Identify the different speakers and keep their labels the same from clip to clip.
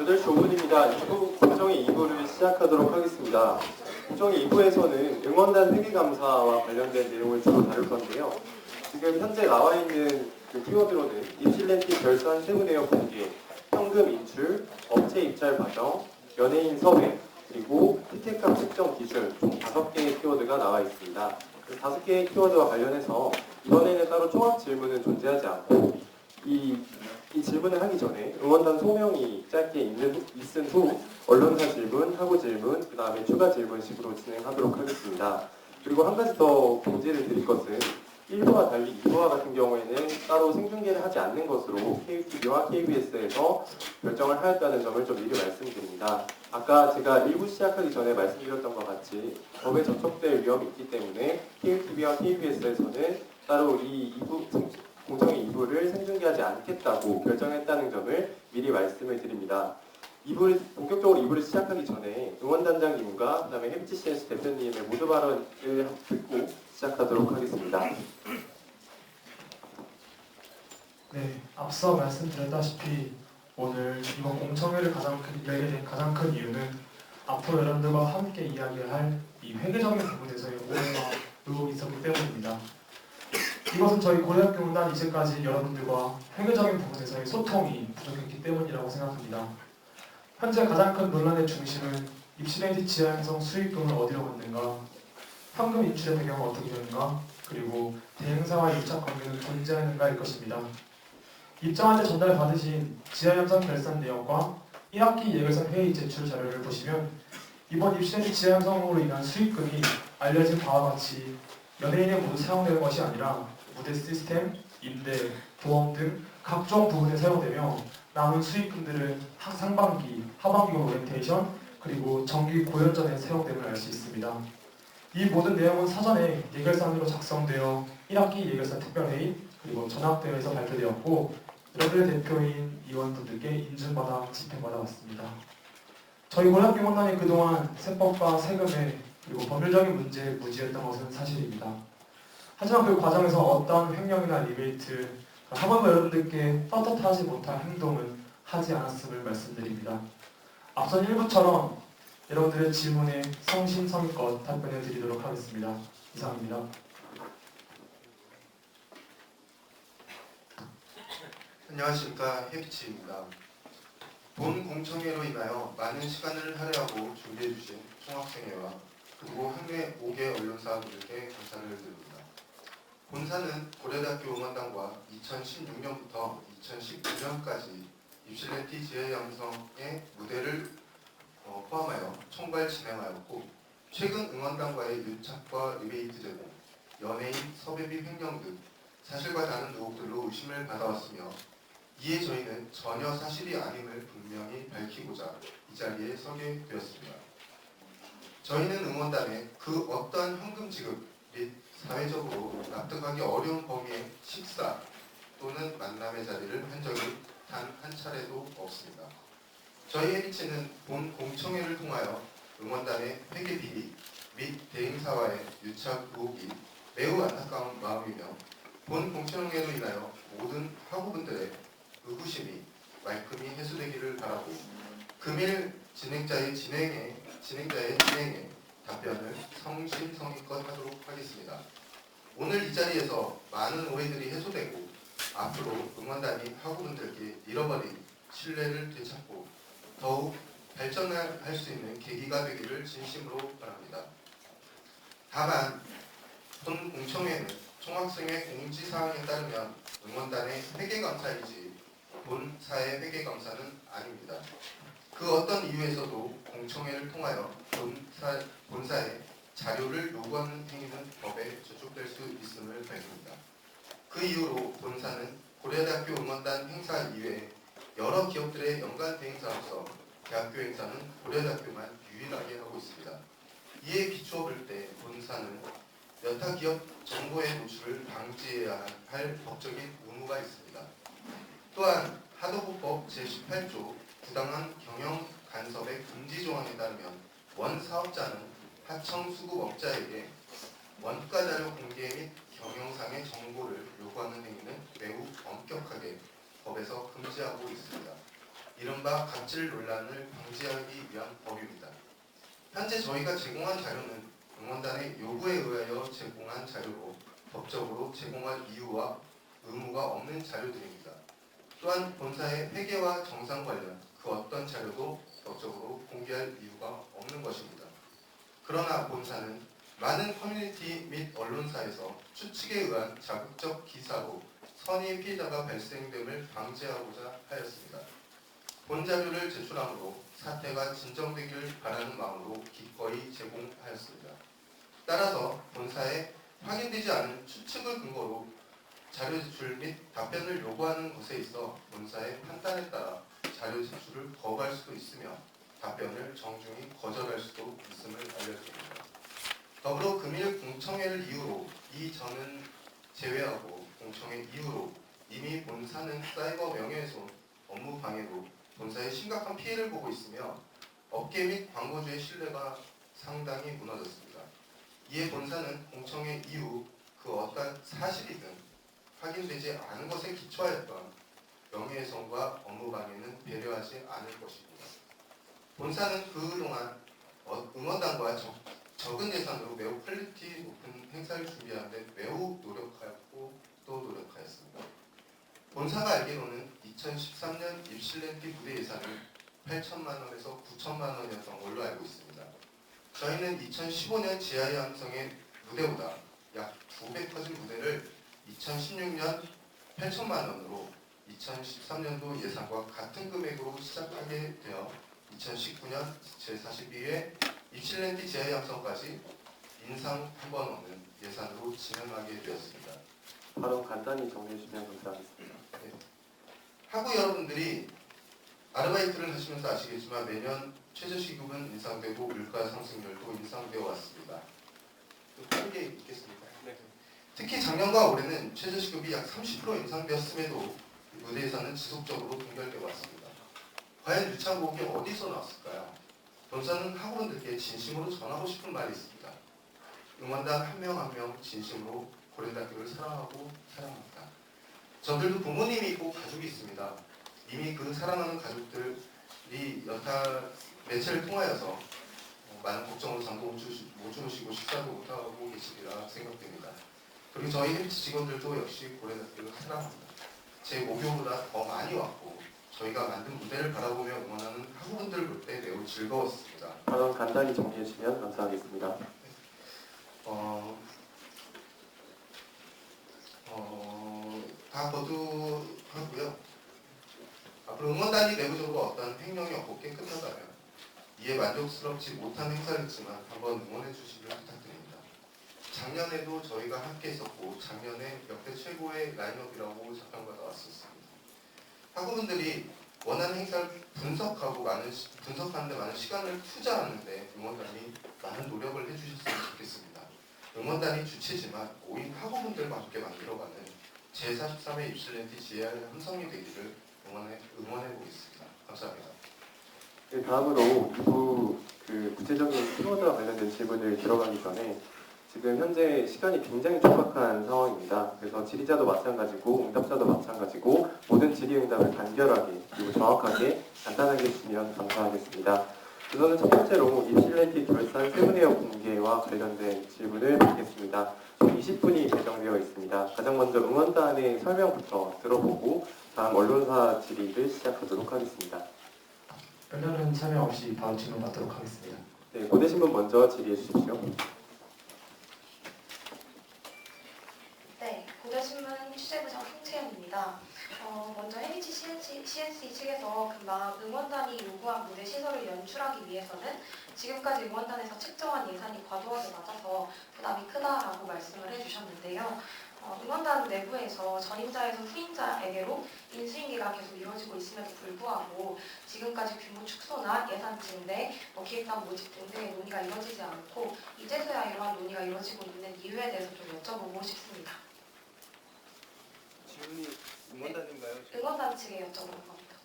Speaker 1: 8시 5분입니다. 2부 공정의 2부를 시작하도록 하겠습니다. 공정의 2부에서는 응원단 회계감사와 관련된 내용을 주로 다룰 건데요. 지금 현재 나와 있는 그 키워드로는 입실렌티 결산 세부내역 공개, 현금 인출, 업체 입찰 과정, 연예인 섭외, 그리고 혜택값 책정 기준 총 5개의 키워드가 나와 있습니다. 그 5개의 키워드와 관련해서 이번에는 따로 종합 질문은 존재하지 않고 이 질문을 하기 전에 응원단 소명이 짧게 있은 후 언론사 질문, 하고 질문, 그 다음에 추가 질문식으로 진행하도록 하겠습니다. 그리고 한 가지 더 공지를 드릴 것은 1부와 달리 2부와 같은 경우에는 따로 생중계를 하지 않는 것으로 KTV와 KBS에서 결정을 하였다는 점을 좀 미리 말씀드립니다. 아까 제가 1부 시작하기 전에 말씀드렸던 것 같이 법에 저촉될 위험이 있기 때문에 KTV와 KBS에서는 따로 이 2부 공정의 2부를 생중계하지 않겠다고 결정했다는 점을 미리 말씀을 드립니다. 본격적으로 2부를 시작하기 전에 응원단장님과 그 다음에 MTCNC 대표님의 모두 발언을 듣고 시작하도록 하겠습니다.
Speaker 2: 네, 앞서 말씀드렸다시피 오늘 이번 공청회를 열게 된 가장 큰 이유는 앞으로 여러분들과 함께 이야기할 이 회계적인 부분에서의 오해와 의혹이 있었기 때문입니다. 이것은 저희 고려학교 문단 이제까지 여러분들과 회계적인 부분에서의 소통이 부족했기 때문이라고 생각합니다. 현재 가장 큰 논란의 중심은 입시렌티 지하 형성 수익금을 어디로 받는가, 현금 인출의 배경은 어떻게 되는가, 그리고 대행사와 유착 관계는 존재하는가일 것입니다. 입장할 때 전달받으신 지하 형성 결산 내역과 1학기 예결산 회의 제출 자료를 보시면 이번 입시렌티 지하 형성으로 인한 수익금이 알려진 바와 같이 연예인에 모두 사용되는 것이 아니라 무대 시스템, 임대, 보험 등 각종 부분에 사용되며 남은 수익금들은 상반기, 하반기 오리엔테이션, 그리고 정기 고연 전에 사용됨을 알 수 있습니다. 이 모든 내용은 사전에 예결산으로 작성되어 1학기 예결산 특별회의, 그리고 전학대회에서 발표되었고 여러분의 대표인 의원분들께 인증받아 집행받아 왔습니다. 저희 고려학교 원단이 그동안 세법과 세금에 그리고 법률적인 문제에 무지했던 것은 사실입니다. 하지만 그 과정에서 어떤 횡령이나 리베이트, 한 번도 여러분들께 떳떳하지 못한 행동은 하지 않았음을 말씀드립니다. 앞선 1부처럼 여러분들의 질문에 성심성의껏 답변해 드리도록 하겠습니다. 이상입니다.
Speaker 3: 안녕하십니까, 해피치입니다. 본 공청회로 인하여 많은 시간을 할애하고 준비해주신 총학생회와 그리고 학내 5개 언론사분들께 감사를 드립니다. 본사는 고려대학교 응원단과 2016년부터 2019년까지 입실렌티 지하 형성의 무대를 포함하여 총괄 진행하였고 최근 응원단과의 유착과 리베이트 제공, 연예인 섭외비 횡령 등 사실과 다른 의혹들로 의심을 받아왔으며 이에 저희는 전혀 사실이 아님을 분명히 밝히고자 이 자리에 서게 되었습니다. 저희는 응원단에 그 어떠한 현금 지급 및 사회적으로 납득하기 어려운 범위의 식사 또는 만남의 자리를 한 적이 단 한 차례도 없습니다. 저희 해리치는 본 공청회를 통하여 응원단의 회계 비리 및 대행사와의 유착 의혹이 매우 안타까운 마음이며 본 공청회로 인하여 모든 학우분들의 의구심이 말끔히 해소되기를 바라고 금일 진행자의 진행에 답변을 성심성의껏 하도록 하겠습니다. 오늘 이 자리에서 많은 오해들이 해소되고 앞으로 응원단이 학우분들께 잃어버린 신뢰를 되찾고 더욱 발전할 수 있는 계기가 되기를 진심으로 바랍니다. 다만 본 공청회는 총학생회 공지사항에 따르면 응원단의 회계감사이지 본사의 회계감사는 아닙니다. 그 어떤 이유에서도 공청회를 통하여 본사에 자료를 요구하는 행위는 법에 저촉될 수 있음을 밝힙니다. 그 이후로 본사는 고려대학교 응원단 행사 이외에 여러 기업들의 연간 대행사로서 대학교 행사는 고려대학교만 유일하게 하고 있습니다. 이에 비추어 볼 때 본사는 여타 기업 정보의 노출을 방지해야 할 법적인 의무가 있습니다. 또한 하도급법 제18조 부당한 경영 간섭의 금지 조항에 따르면 원 사업자는 하청 수급업자에게 원가 자료 공개 및 경영상의 정보를 요구하는 행위는 매우 엄격하게 법에서 금지하고 있습니다. 이른바 갑질 논란을 방지하기 위한 법입니다. 현재 저희가 제공한 자료는 응원단의 요구에 의하여 제공한 자료로 법적으로 제공할 이유와 의무가 없는 자료들입니다. 또한 본사의 회계와 정상 관련 그 어떤 자료도 법적으로 공개할 이유가 없는 것입니다. 그러나 본사는 많은 커뮤니티 및 언론사에서 추측에 의한 자극적 기사로 선의 피해자가 발생됨을 방지하고자 하였습니다. 본 자료를 제출함으로 사태가 진정되기를 바라는 마음으로 기꺼이 제공하였습니다. 따라서 본사에 확인되지 않은 추측을 근거로 자료 제출 및 답변을 요구하는 것에 있어 본사의 판단에 따라 자료 제출을 거부할 수도 있으며 답변을 정중히 거절할 수도 있음을 알려드립니다. 더불어 금일 공청회를 이유로 이 전은 제외하고 공청회 이후로 이미 본사는 사이버 명예훼손, 업무 방해로 본사에 심각한 피해를 보고 있으며 업계 및 광고주의 신뢰가 상당히 무너졌습니다. 이에 본사는 공청회 이후 그 어떤 사실이든 확인되지 않은 것에 기초하였던 명예훼손과 업무방해는 배려하지 않을 것입니다. 본사는 그동안 응원단과 적은 예산으로 매우 퀄리티 높은 행사를 준비하는 데 매우 노력하였고 또 노력하였습니다. 본사가 알기로는 2013년 입실렌티 무대 예산이 8천만 원에서 9천만 원이었던 걸로 알고 있습니다. 저희는 2015년 지하의 함성의 무대보다 약 2배 커진 무대를 2016년 8천만 원으로 2013년도 예산과 같은 금액으로 시작하게 되어 2019년 제42회 입실렌티 지하의 함성까지 인상 한 번 없는 예산으로 진행하게 되었습니다.
Speaker 1: 바로 간단히 정리해 주시면 감사하겠습니다.
Speaker 3: 하구 여러분들이 아르바이트를 하시면서 아시겠지만 매년 최저시급은 인상되고 물가 상승률도 인상되어 왔습니다. 빠르게 읽겠습니다. 특히 작년과 올해는 최저시급이 약 30% 인상되었음에도 무대 예산은 지속적으로 동결되어 왔습니다. 과연 유창곡이 어디서 나왔을까요? 본사는 학우분들께 진심으로 전하고 싶은 말이 있습니다. 응원단 한 명 한 명 진심으로 고려대학교를 사랑하고 사랑합니다. 저들도 부모님이 있고 가족이 있습니다. 이미 그 사랑하는 가족들이 여타 매체를 통하여서 많은 걱정으로 잠도 못 주무시고 식사도 못하고 계시리라 생각됩니다. 그리고 저희 헬스 직원들도 역시 고려대학교를 사랑합니다. 제 목요보다 더 많이 왔고 저희가 만든 무대를 바라보며 응원하는 학우분들 볼 때 매우 즐거웠습니다.
Speaker 1: 발언 간단히 정리해 주시면 감사하겠습니다.
Speaker 3: 다 거두하고요. 앞으로 응원단이 내부적으로 어떤 횡령이 없게 끝나다면 이에 만족스럽지 못한 행사였지만 한번 응원해 주시길 부탁드립니다. 작년에도 저희가 함께 있었고 작년에 역대 최고의 라인업이라고 작평가 나왔었습니다. 학우분들이 원하는 행사를 분석하는데 많은 시간을 투자하는데 응원단이 많은 노력을 해주셨으면 좋겠습니다. 응원단이 주체지만 오인 학우분들과 함께 만들어가는 제43회 입실렌티 GR 함성이 되기를 응원해 보겠습니다. 감사합니다.
Speaker 1: 네, 다음으로 2부 구체적인 키워드와 관련된 질문을 들어가기 전에 지금 현재 시간이 굉장히 촉박한 상황입니다. 그래서 질의자도 마찬가지고 응답자도 마찬가지고 모든 질의응답을 간결하게 그리고 정확하게 간단하게 해주시면 감사하겠습니다. 우선은 첫 번째로 입실렌티 결산 세부내역 공개와 관련된 질문을 받겠습니다. 20분이 배정되어 있습니다. 가장 먼저 응원단의 설명부터 들어보고 다음 언론사 질의를 시작하도록 하겠습니다.
Speaker 2: 별다른 참여 없이 바로 질문 받도록 하겠습니다.
Speaker 1: 네, 보내신 분 먼저 질의해 주십시오.
Speaker 4: 네, 고대신문 취재부장 송채연입니다. 먼저 헤리지 CNC 측에서 금방 응원단이 요구한 무대 시설을 연출하기 위해서는 지금까지 응원단에서 책정한 예산이 과도하게 낮아서 부담이 크다라고 말씀을 해주셨는데요. 응원단 내부에서 전임자에서 후임자에게로 인수인계가 계속 이루어지고 있음에도 불구하고 지금까지 규모 축소나 예산 증대, 기획단 모집 등등의 논의가 이루어지지 않고 이제서야 이러한 논의가 이루어지고 있는 이유에 대해서 좀 여쭤보고 싶습니다.
Speaker 5: 질문이 응원단인가요?
Speaker 4: 응원단 측에 여쭤보는 겁니다.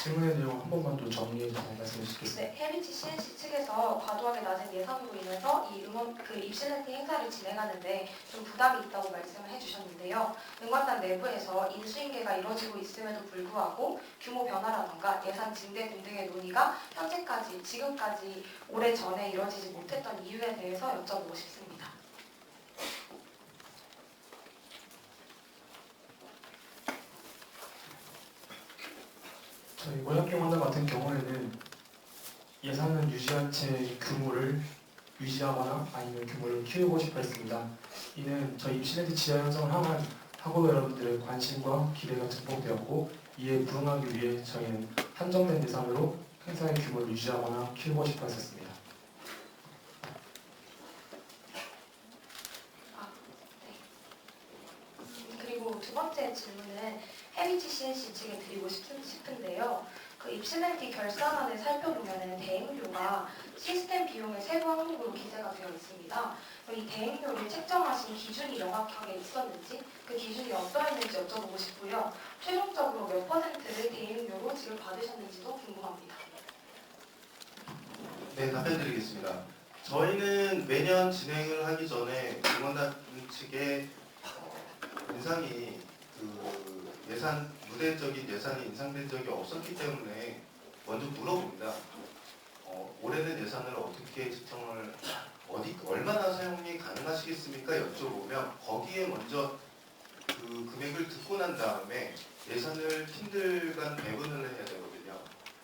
Speaker 2: 질문의 내용 한 번만 더 정리해서 말씀해 주시겠습니다.
Speaker 4: 네, 헤리티 CNC 측에서 과도하게 낮은 예산으로 인해서 이 입시렌팅 행사를 진행하는데 좀 부담이 있다고 말씀을 해주셨는데요. 응원단 내부에서 인수인계가 이루어지고 있음에도 불구하고 규모 변화라던가 예산 증대 등등의 논의가 현재까지, 지금까지 오래 전에 이루어지지 못했던 이유에 대해서 여쭤보고 싶습니다.
Speaker 2: 저희 모약경원단 같은 경우에는 예산을 유지한 채 규모를 유지하거나 아니면 규모를 키우고 싶어 했습니다. 이는 저희 입시렌트 지하 형성을 향한 학우 여러분들의 관심과 기대가 증폭되었고 이에 부응하기 위해 저희는 한정된 예산으로 행사의 규모를 유지하거나 키우고 싶어 했었습니다.
Speaker 4: 그리고 두 번째 질문은 헤리티 CNC 측에 드리고 싶은데요. 그 입시렌티 결산안을 살펴보면 대행료가 시스템 비용의 세부 항목으로 기재가 되어 있습니다. 이 대행료를 책정하신 기준이 명확하게 있었는지 그 기준이 어떠했는지 여쭤보고 싶고요. 최종적으로 몇 퍼센트를 대행료로 지급받으셨는지도 궁금합니다.
Speaker 3: 네, 답변 드리겠습니다. 저희는 매년 진행을 하기 전에 응원단 측에 인상이 무대적인 예산이 인상된 적이 없었기 때문에 먼저 물어봅니다. 올해는 예산을 어떻게 측정을 얼마나 사용이 가능하시겠습니까? 여쭤보면 거기에 먼저 그 금액을 듣고 난 다음에 예산을 팀들 간 배분을 해야 되거든요.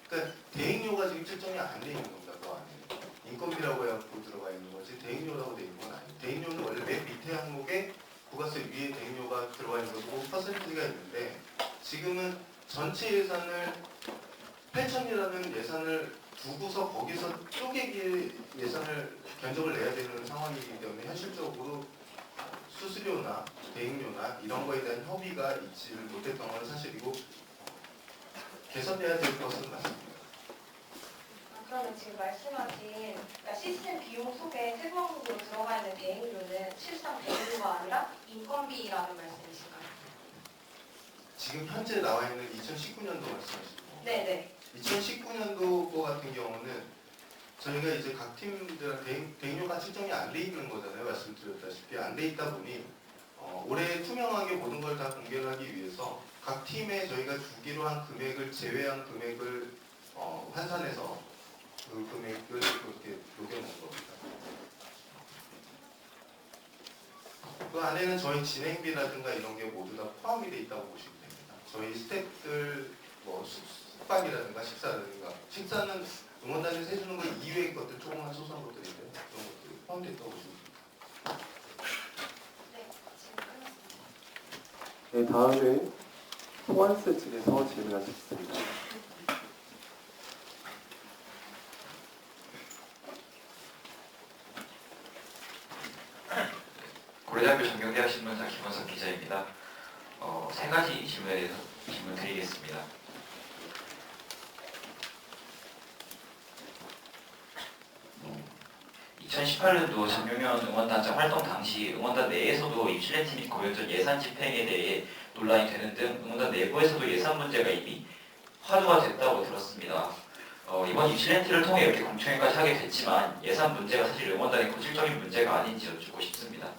Speaker 3: 그러니까 대행료가 지금 측정이 안 돼 있는 겁니다. 그 안에 인건비라고 해갖고 들어가 있는 거지 대행료라고 돼 있는 건 아니에요. 대행료는 원래 맨 밑에 항목에 부가세 위에 대행료가 들어가 있는 거고 퍼센티지가 있는데 지금은 전체 예산을 8천이라는 예산을 두고서 거기서 쪼개기 예산을 견적을 내야 되는 상황이기 때문에 현실적으로 수수료나 대행료나 이런 거에 대한 협의가 있지를 못했던 건 사실이고 개선돼야 될 것은 맞습니다.
Speaker 4: 그러면 지금 말씀하신 그러니까 시스템 비용 속에 세부 항목으로 들어가 있는 대행료는 실상 대행료가 아니라 인건비라는 말씀이신가요?
Speaker 3: 지금 현재 나와 있는 2019년도 말씀하시는 거고
Speaker 4: 네네.
Speaker 3: 2019년도 거 같은 경우는 저희가 이제 각 팀들한테 대행료가 측정이 안 돼 있는 거잖아요. 말씀드렸다시피 안 돼 있다 보니 올해 투명하게 모든 걸 다 공개를 하기 위해서 각 팀에 저희가 주기로 한 금액을 제외한 금액을 환산해서 그 금액을 그렇게 녹여놓은 겁니다. 그 안에는 저희 진행비라든가 이런 게 모두 다 포함이 돼 있다고 보시면 됩니다. 저희 스태프들 뭐 숙박이라든가 식사는 응원단에서 해주는 것 이외의 것들 조그만 소소한 것들인데 그런 것들이 포함되어 있다고 보시면 됩니다.
Speaker 4: 네, 지금 끝났습니다.
Speaker 1: 네, 다음은 소환스 측에서 질문하시겠습니다.
Speaker 5: 고려대학교 전경대학 신문사 김원석 기자입니다. 세 가지 질문에 대해서 질문 드리겠습니다. 2018년도 장명현 응원단장 활동 당시 응원단 내에서도 입시렌티 및 고연전 예산 집행에 대해 논란이 되는 등 응원단 내부에서도 예산 문제가 이미 화두가 됐다고 들었습니다. 이번 입시렌티를 통해 이렇게 공청회까지 하게 됐지만 예산 문제가 사실 응원단의 본질적인 문제가 아닌지 여쭙고 싶습니다.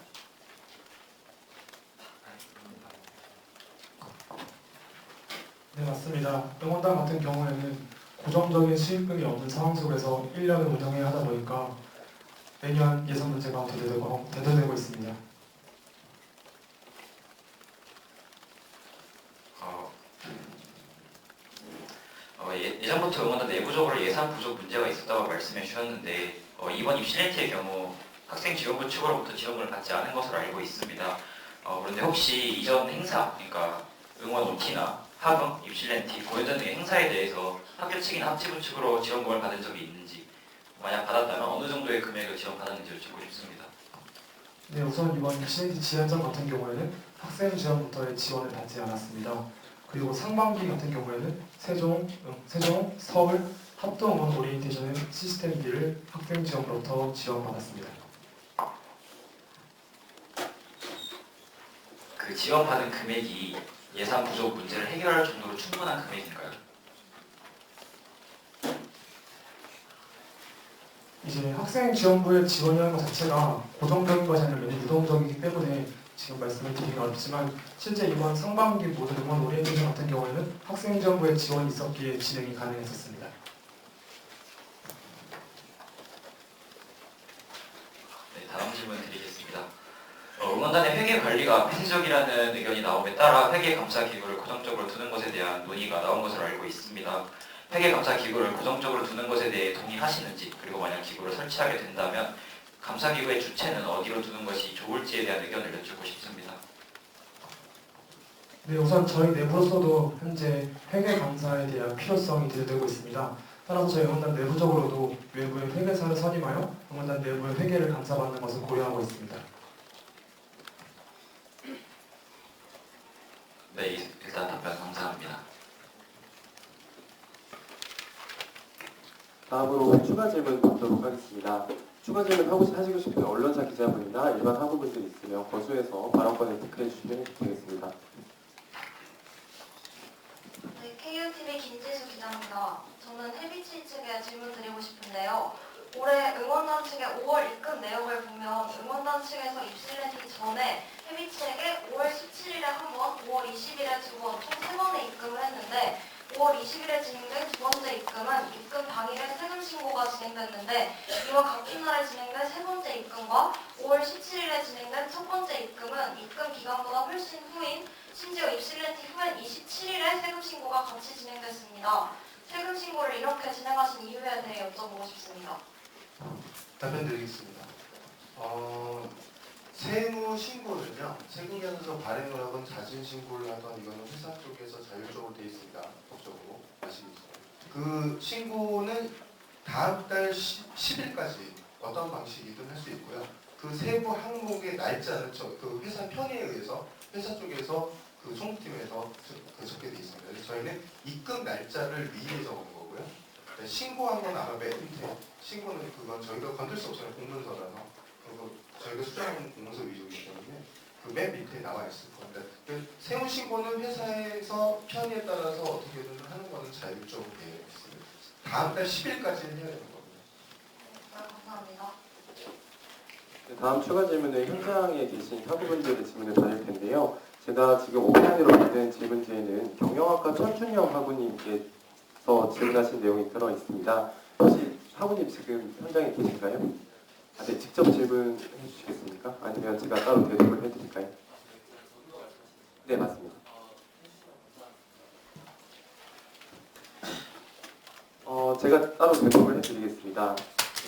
Speaker 2: 네, 맞습니다. 응원단 같은 경우에는 고정적인 수익금이 없는 상황 속에서 1년을 운영해야 하다 보니까 매년 예산 문제가 대두되고 있습니다.
Speaker 5: 예전부터 응원단 내부적으로 예산 부족 문제가 있었다고 말씀해 주셨는데 이번 입시렌티의 경우 학생 지원부 측으로부터 지원을 받지 않은 것으로 알고 있습니다. 그런데 혹시 이전 행사, 그러니까 응원 OT나 학응, 입시렌티, 고연전 등의 행사에 대해서 학교 측이나 학지부 측으로 지원금을 받은 적이 있는지, 만약 받았다면 어느 정도의 금액을 지원받았는지 여쭙고 싶습니다.
Speaker 2: 네, 우선 이번 입시렌티 지원전 같은 경우에는 학생 지원부터의 지원을 받지 않았습니다. 그리고 상반기 같은 경우에는 세종, 서울 합동응원 오리엔테이션 시스템기를 학생 지원으로부터 지원받았습니다.
Speaker 5: 그 지원받은 금액이 예산 부족 문제를 해결할 정도로 충분한 금액인가요?
Speaker 2: 이제 학생 지원부의 지원이라는 것 자체가 고정적인 것이 아니라 매우 유동적이기 때문에 지금 말씀을 드리긴 어렵지만 실제 이번 상반기 모든 응원 오리엔테이션 같은 경우에는 학생 지원부의 지원이 있었기에 진행이 가능했었습니다.
Speaker 5: 네, 다음 질문 드리겠습니다. 응원단의 회계 관리가 폐쇄적이라는 의견이 나옴에 따라 회계감사기구를 고정적으로 두는 것에 대한 논의가 나온 것으로 알고 있습니다. 회계감사기구를 고정적으로 두는 것에 대해 동의하시는지, 그리고 만약 기구를 설치하게 된다면 감사기구의 주체는 어디로 두는 것이 좋을지에 대한 의견을 여쭙고 싶습니다.
Speaker 2: 네, 우선 저희 내부로서도 현재 회계 감사에 대한 필요성이 제기되고 있습니다. 따라서 저희 응원단 내부적으로도 외부의 회계사를 선임하여 응원단 내부의 회계를 감사받는 것을 고려하고 있습니다.
Speaker 5: 네, 일단 답변 감사합니다.
Speaker 1: 다음으로 추가 질문 받도록 하겠습니다. 추가 질문 하시고 싶은 언론사 기자분이나 일반 학우분들 있으면 거수해서 발언권을 득해 주시면 되겠습니다.
Speaker 4: 네, KUTV 김지수 기자입니다. 저는 해비치 측에 질문 드리고 싶은데요. 올해 응원단 측의 5월 입금 내역을 보면 응원단 측에서 입시를 내기 전에 해비치에게 5월 17일에 한 번, 5월 20일에 두 번, 총 3번의 입금을 했는데 5월 20일에 진행된 두 번째 입금은 입금 당일에 세금 신고가 진행됐는데 이와 같은 날에 진행된 세 번째 입금과 5월 17일에 진행된 첫 번째 입금은 입금 기간보다 훨씬 후인 심지어 입실렌티 후엔 27일에 세금 신고가 같이 진행됐습니다. 세금 신고를 이렇게 진행하신 이유에 대해 여쭤보고 싶습니다.
Speaker 3: 답변 드리겠습니다. 세무 신고는요, 세금계산서 발행을 하건 자진 신고를 하던 이거는 회사 쪽에서 자율적으로 되어 있습니다. 법적으로 아시겠죠? 그 신고는 다음 달 10일까지 어떤 방식이든 할 수 있고요. 그 세부 항목의 날짜는 그 회사 편의에 의해서 회사 쪽에서 그 총무팀에서 적게 되어 있습니다. 그래서 저희는 입금 날짜를 미리 적은 거고요. 네, 신고한 건 아마 맨 밑에 신고는 그건 저희가 건들 수 없어요. 공문서라서. 그리고 저희가 수정하는 공문서 위주이기 때문에 그 맨 밑에 나와 있을 겁니다. 세무 신고는 회사에서 편의에 따라서 어떻게든 하는 거는 자율적으로 되어 있습니다. 다음 달 10일까지는 해야 되는 겁니다.
Speaker 4: 네, 감사합니다.
Speaker 1: 네, 다음 추가 질문은 현장에 계신 학우분들의 질문을 받을 텐데요. 제가 지금 오프라인으로 받은 질문지에는 경영학과 천준영 학우님께서 질문하신 내용이 들어 있습니다. 혹시 학우님 지금 현장에 계신가요? 네, 직접 질문해 주시겠습니까? 아니면 제가 따로 대답을 해드릴까요? 네, 맞습니다. 제가 따로 대답을 해드리겠습니다.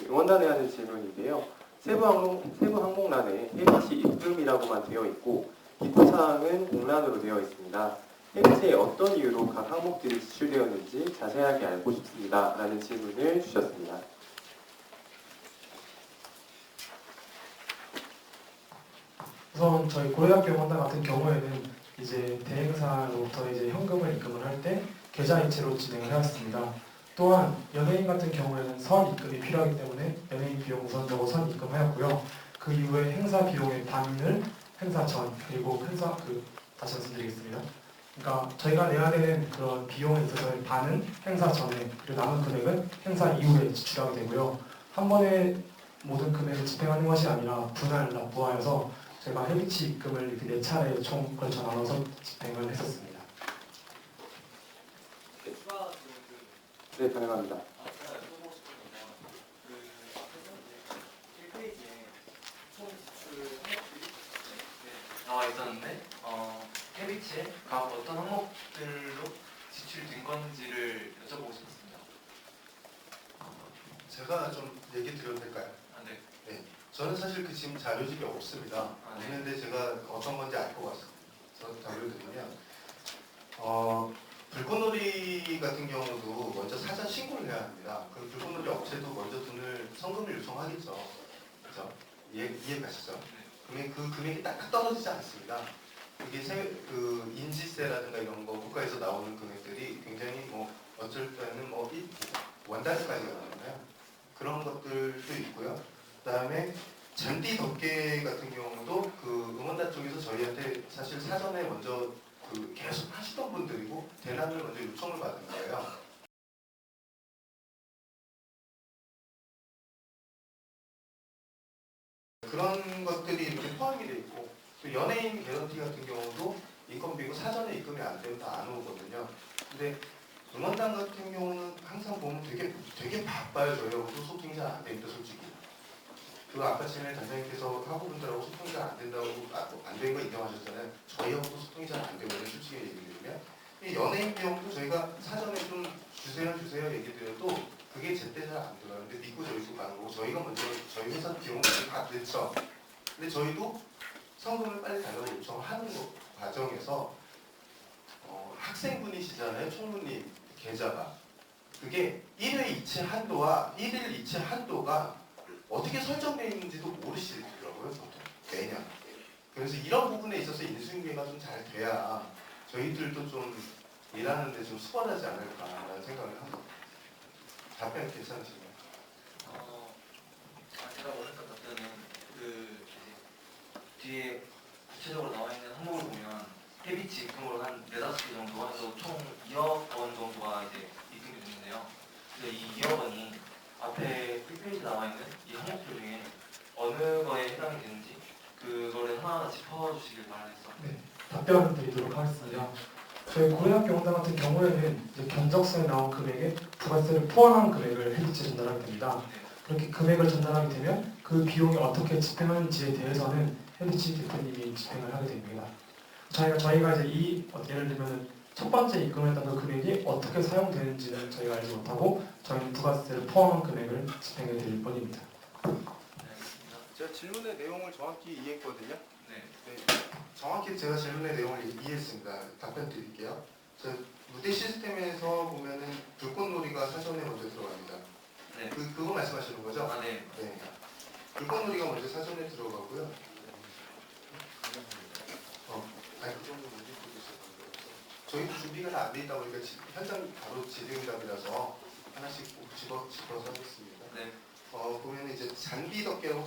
Speaker 1: 응원단에 하는 질문인데요. 세부 항목란에 해비치 입금이라고만 되어 있고 기토사항은 공란으로 되어 있습니다. 해비치에 어떤 이유로 각 항목들이 지출되었는지 자세하게 알고 싶습니다. 라는 질문을 주셨습니다.
Speaker 2: 우선 저희 고려대학교 응원단 같은 경우에는 이제 대행사로부터 이제 현금을 입금을 할 때 계좌이체로 진행을 해왔습니다. 또한 연예인 같은 경우에는 선 입금이 필요하기 때문에 연예인 비용 우선적으로 선 입금하였고요. 그 이후에 행사 비용의 반을 행사 전 그리고 다시 말씀드리겠습니다. 그러니까 저희가 내야 되는 그런 비용에 있어서의 반은 행사 전에 그리고 남은 금액은 행사 이후에 지출하게 되고요. 한 번에 모든 금액을 집행하는 것이 아니라 분할 납부하여서 제가 해비치 입금을 이렇게 4차례 총 걸쳐 나눠서 집행을 했었습니다.
Speaker 1: 네, 가능합니다.
Speaker 6: 나와 있었는데 해비치에 각 어떤 항목들로 지출된 건지를 여쭤보고 싶었습니다.
Speaker 3: 제가 좀 얘기 드려도 될까요?
Speaker 6: 네.
Speaker 3: 네. 저는 사실 그 지금 자료집이 없습니다.
Speaker 6: 네.
Speaker 3: 없는데 제가 어떤 건지 알 것 같습니다. 자료를 드리면 불꽃놀이 같은 경우도 먼저 사전 신고를 해야 합니다. 그 불꽃놀이 업체도 먼저 성금을 요청하겠죠. 그죠? 이해 가시죠? 그러면 그 금액이 딱 떨어지지 않습니다. 그게 그 인지세라든가 이런 거 국가에서 나오는 금액들이 굉장히 뭐 어쩔 때는 뭐 원달러까지 가잖아요. 그런 것들도 있고요. 그다음에 잔디 덮개 같은 경우도 그 응원단 쪽에서 저희한테 사실 사전에 먼저 계속 하시던 분들이고 대란을 먼저 요청을 받은 거예요. 그런 것들이 이렇게 포함이 돼 있고 또 연예인 개런티 같은 경우도 인건비고 사전에 입금이 안 되면 다 안 오거든요. 근데 응원단 같은 경우는 항상 보면 되게 바빠요. 저희하고도 소통이 잘 안 됩니다, 솔직히. 그 아까 전에 단장님께서 학우분들하고 소통이 잘 안 된다고 안 된 거 인정하셨잖아요. 저희하고도 소통이 잘 안 되거든요, 솔직히 얘기드리면. 이 연예인 비용도 저희가 사전에 좀 주세요 얘기 드려도 그게 제때 잘 안 들어요. 근데 믿고 저희도 가는 거고 저희가 먼저 저희 회사 비용을 다 냈죠. 근데 저희도 성금을 빨리 달라고 요청하는 과정에서 학생분이시잖아요, 총무님 계좌가. 그게 1회 이체 한도와 1일 이체 한도가 어떻게 설정되어 있는지도 모르시더라고요, 보통 매년. 그래서 이런 부분에 있어서 인수인계가 좀 잘 돼야 저희들도 좀 일하는데 좀 수월하지 않을까라는 생각을 합니다. 답변 괜찮으신가요?
Speaker 6: 제가 원했던 답변은 그 이제 뒤에 구체적으로 나와 있는 항목을 보면 헤비치 입금으로 한 4-5개 정도 해서 총 2억 원 정도가 이제 입금이 됐는데요. 근데 이 2억 원이 앞에 1페이지 나와 있는 이 항목들 중에 어느 거에 해당이 되는지 그거를 하나하나 짚어주시길 바라겠습니다.
Speaker 2: 네, 답변 드리도록 하겠습니다. 저희 고려학교 응원단 같은 경우에는 이제 견적서에 나온 금액에 부가세를 포함한 금액을 헤비치에 전달하게 됩니다. 그렇게 금액을 전달하게 되면 그 비용이 어떻게 집행하는지에 대해서는 헤비치 대표님이 집행을 하게 됩니다. 저희가 이제 예를 들면 첫 번째 입금했던 그 금액이 어떻게 사용되는지는 저희가 알지 못하고 저희는 부가세를 포함한 금액을 집행해 드릴 뿐입니다.
Speaker 3: 제가 질문의 내용을 정확히 이해했거든요.
Speaker 6: 네.
Speaker 3: 정확히 제가 질문의 내용을 이해했습니다. 답변 드릴게요. 무대 시스템에서 보면은 불꽃놀이가 사전에 먼저 들어갑니다.
Speaker 6: 네.
Speaker 3: 그거 말씀하시는 거죠?
Speaker 6: 아, 네.
Speaker 3: 네. 불꽃놀이가 먼저 사전에 들어가고요. 아니 그 정도 문제 있었는데 저희도 준비가 다 안 돼 있다 보니까 현장 바로 지정답이라서 하나씩 꼭 집어서 하겠습니다.
Speaker 6: 네.
Speaker 3: 보면은 이제 잔디 덮개로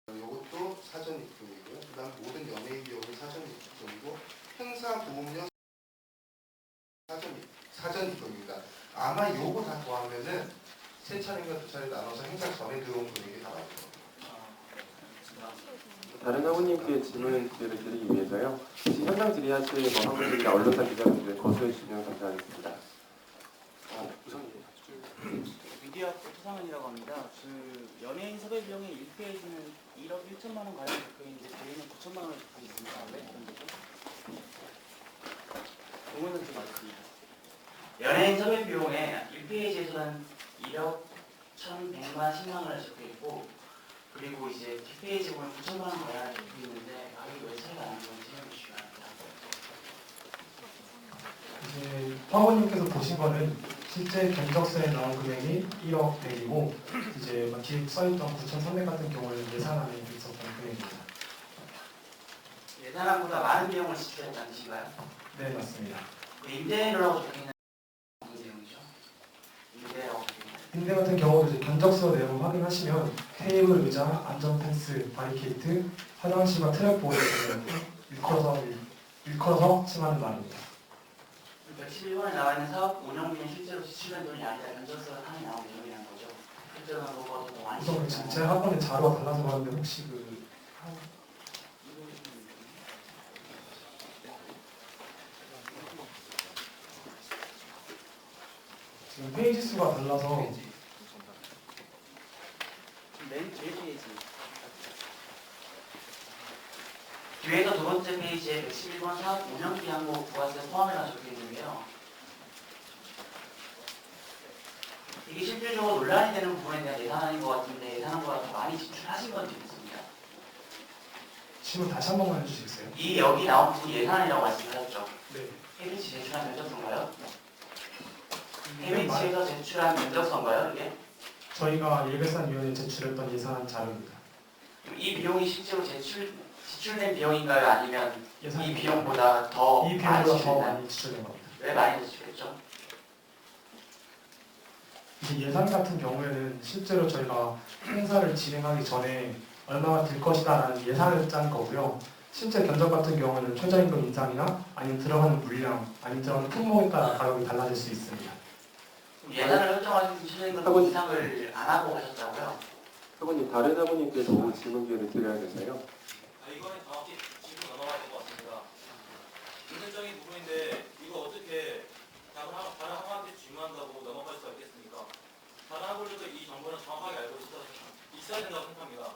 Speaker 3: 이것도 사전 입금이고요. 그다음 모든 연예인 비용이 사전 입금이고 행사 보험료 사전 입금입니다. 아마 요거 다 더하면은 세 차례인가 두 차례 나눠서 행사 전에 들어온 금액이 나와요.
Speaker 1: 다른 학우님께 질문 기회를 드리기 위해서요. 혹시 현장 질의하실 학우분들이나 언론사 기자분들 거수해 주시면 감사하겠습니다. 우선
Speaker 7: 미디어 조상은이라고 합니다. 그 연예인 섭외 비용의 1페이지는 1억 1천만 원 가량 적혀있는데 저희는 9천만 원을 적혀 있습니다. 왜 그런 거죠? 응원은 좀 맞습니다.
Speaker 5: 연예인 섭외 비용에 1페이지에서는 1억 1,100만 10만 원을 적혀 있고 그리고 이제 뒷페이지 보면 9천만 원 가량 적혀 있는데 가격이 왜 차이가 나는 건지 설명해 주시기 바랍니다.
Speaker 2: 이제 화원님께서 보신 거는 실제 견적서에 나온 금액이 1억 100이고 이제 뒤에 써있던 9,300 같은 경우는 예산안에 있었던 금액입니다.
Speaker 5: 예산안보다 많은 비용을 지출했다는 뜻인가요?
Speaker 2: 네, 맞습니다.
Speaker 5: 임대료라고 적혀있는 무슨 내용이죠? 임대라고 적혀있는
Speaker 2: 임대 같은 경우도 이제 견적서 내용을 확인하시면 테이블, 의자, 안전 펜스, 바리케이트, 화장실과 트랩 보호를 일컬어서 칭하는 말입니다.
Speaker 5: 111번에 나와 있는 사업 운영비는 실제로 지출된 돈이 아니라 견적서가 상에 나온 내용이라는 거죠. 실제로는 그거보다 더 많이
Speaker 2: 우선
Speaker 5: 지출된
Speaker 2: 제 학원에 자료가 달라서 그러는데 혹시 지금 페이지 수가 달라서
Speaker 7: 맨 뒤에 페이지.
Speaker 5: 뒤에서 두 번째 페이지에 111번 사업 운영비 항목 부가세 포함해가 적혀 있는데요. 이게 실질적으로 논란이 되는 부분에 대한 예산안인 것 같은데 예산안보다 더 많이 지출하신 건지 묻습니다.
Speaker 2: 질문 다시 한 번만 해주시겠어요?
Speaker 5: 이 여기 나온 부분이 예산안이라고 말씀하셨죠.
Speaker 2: 네.
Speaker 5: 해비치 제출한 면적서인가요? 해비치에서 제출한 면적서인가요? 이게?
Speaker 2: 저희가 예결산위원회에 제출했던 예산안 자료입니다.
Speaker 5: 이 비용이 실제로 지출된 비용인가요? 아니면
Speaker 2: 예산
Speaker 5: 이 비용보다 더
Speaker 2: 이
Speaker 5: 많이
Speaker 2: 비용보다 더
Speaker 5: 지출됐나요?
Speaker 2: 많이 지출된 겁니다.
Speaker 5: 왜 많이 지출했죠?
Speaker 2: 이제 예산 같은 경우에는 실제로 저희가 행사를 진행하기 전에 얼마가 들 것이다라는 예산을 짠 거고요. 실제 견적 같은 경우는 최저임금 인상이나 아니면 들어가는 물량, 아니면 들어가는 품목에 따라 가격이 달라질 수 있습니다.
Speaker 5: 예산을 설정하신 최저임금 인상을 안 하고 가셨다고요?
Speaker 1: 사모님, 다른 사모님께도 질문 기회를 드려야 돼서요.
Speaker 8: 이거는 정확히 질문 넘어가야 될 것 같습니다. 기본적인 부분인데 이거 어떻게 다른 학원한테 질문한다고 넘어갈 수가 있겠습니까? 다른 학원들도 이 정보는 정확하게 알고 있어야 된다고 생각합니다.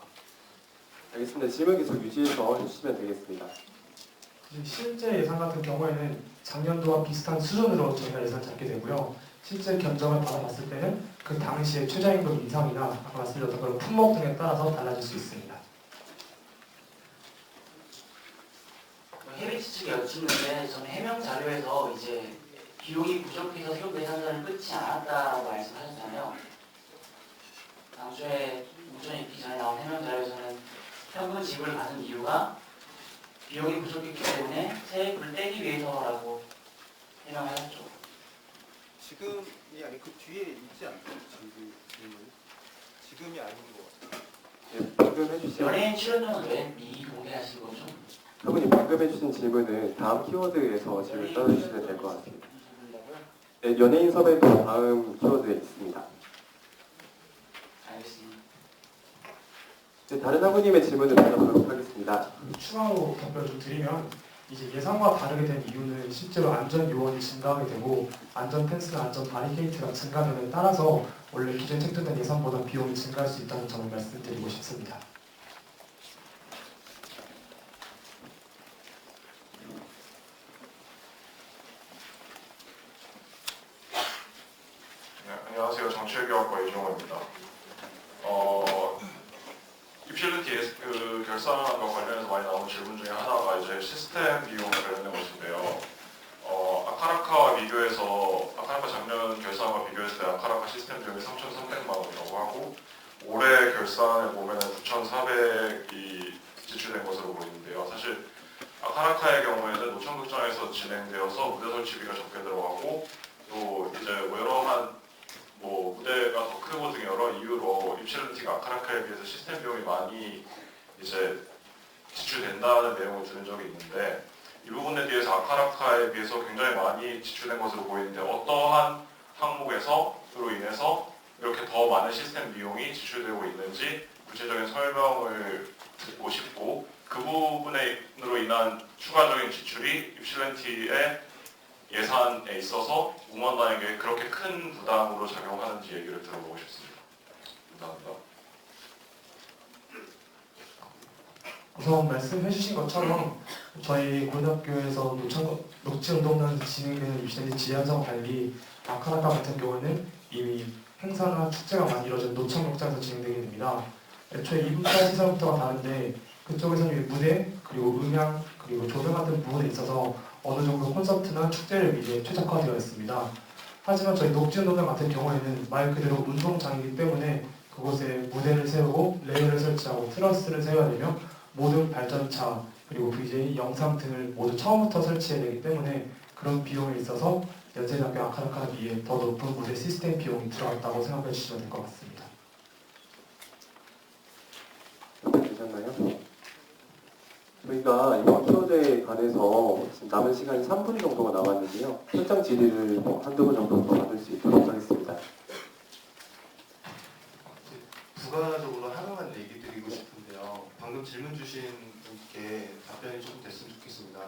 Speaker 1: 알겠습니다. 질문 계속 유지해서 해주시면 되겠습니다.
Speaker 2: 실제 예산 같은 경우에는 작년도와 비슷한 수준으로 저희가 예산 잡게 되고요. 실제 견적을 받아봤을 때는 그 당시의 최저임금 인상이나 아까 말씀드렸던 그런 품목 등에 따라서 달라질 수 있습니다.
Speaker 7: 해외 측에 여쭙는데 저는 해명 자료에서 이제 비용이 부족해서 세부 예산자를 끊지 않았다라고 말씀하셨잖아요. 당초에 우전 있기 전에 나온 해명 자료에서는 현금 지급을 받은 이유가 비용이 부족했기 때문에 세액을 떼기 위해서라고 해명하셨죠.
Speaker 3: 지금이 아니 그 뒤에 있지 않나요? 지금이 아닌 것 같아요.
Speaker 1: 네, 방금 해주신
Speaker 7: 연예인 출연료는 왜 미리 공개하신 거죠?
Speaker 1: 사모님, 방금 해주신 질문은 다음 키워드에서 질문 써주시면 될 것 같습니다. 네, 연예인 섭외도 다음 키워드에 있습니다.
Speaker 7: 알겠습니다.
Speaker 1: 네, 다른 사모님의 질문을 받아보도록 하겠습니다.
Speaker 2: 추가로 답변을 좀 드리면 이제 예상과 다르게 된 이유는 실제로 안전 요원이 증가하게 되고 안전 펜스나 안전 바리케이트가 증가됨에 따라서 원래 기존 책정된 예산보다 비용이 증가할 수 있다는 점을 말씀드리고 싶습니다.
Speaker 9: 네, 안녕하세요. 정치외교학과 이종호입니다. 입실리티 그 결산과 관련해서 많이 나오는 질문 중에 하나가 이제 시스템 비용 관련된 것인데요. 아카라카와 비교해서 아카라카 작년 결산과 비교했을 때 아카라카 시스템 비용이 3,300만 원이라고 하고 올해 결산에 보면 9,400이 지출된 것으로 보이는데요. 사실 아카라카의 경우에는 노천극장에서 진행되어서 무대 설치비가 적게 들어가고 또 이제 여러한 무대가 더 크고 등 여러 이유로 입실리티가 아카라카에 비해서 시스템 비용이 많이 이제 지출된다는 내용을 들은 적이 있는데 이 부분에 대해서 아카라카에 비해서 굉장히 많이 지출된 것으로 보이는데 어떠한 항목에서로 인해서 이렇게 더 많은 시스템 비용이 지출되고 있는지 구체적인 설명을 듣고 싶고 그 부분으로 인한 추가적인 지출이 입실리티의 예산에 있어서 응원단에게 그렇게 큰 부담으로 작용하는지 얘기를 들어보고 싶습니다. 감사합니다.
Speaker 2: 우선 말씀해 주신 것처럼 저희 고등학교에서 녹지운동단에서 진행되는 입시대지 지향성 달리 아카라카 같은 경우는 이미 행사나 축제가 많이 이루어진 노천극장에서 진행되게 됩니다. 애초에 이분과 시설부터가 다른데 그쪽에서는 무대, 그리고 음향, 그리고 조명 같은 부분에 있어서 어느 정도 콘서트나 축제를 위해 최적화되어 있습니다. 하지만 저희 녹지운동장 같은 경우에는 말 그대로 운동장이기 때문에 그곳에 무대를 세우고 레일을 설치하고 트러스를 세워야 되며 모든 발전차 그리고 VJ, 영상 등을 모두 처음부터 설치해야 되기 때문에 그런 비용에 있어서 연세대학교 아카라카에 비해 더 높은 무대 시스템 비용이 들어갔다고 생각해 주시면 될 것 같습니다.
Speaker 1: 되셨나요? 저희가 이번 키워드에 관해서 지금 남은 시간이 3분 정도가 남았는데요. 현장 질의를 한두 분 정도 더 받을 수 있도록 하겠습니다.
Speaker 3: 부가적으로 하나만 얘기 드리고 싶은데요. 방금 질문 주신 분께 답변이 조금 됐으면 좋겠습니다.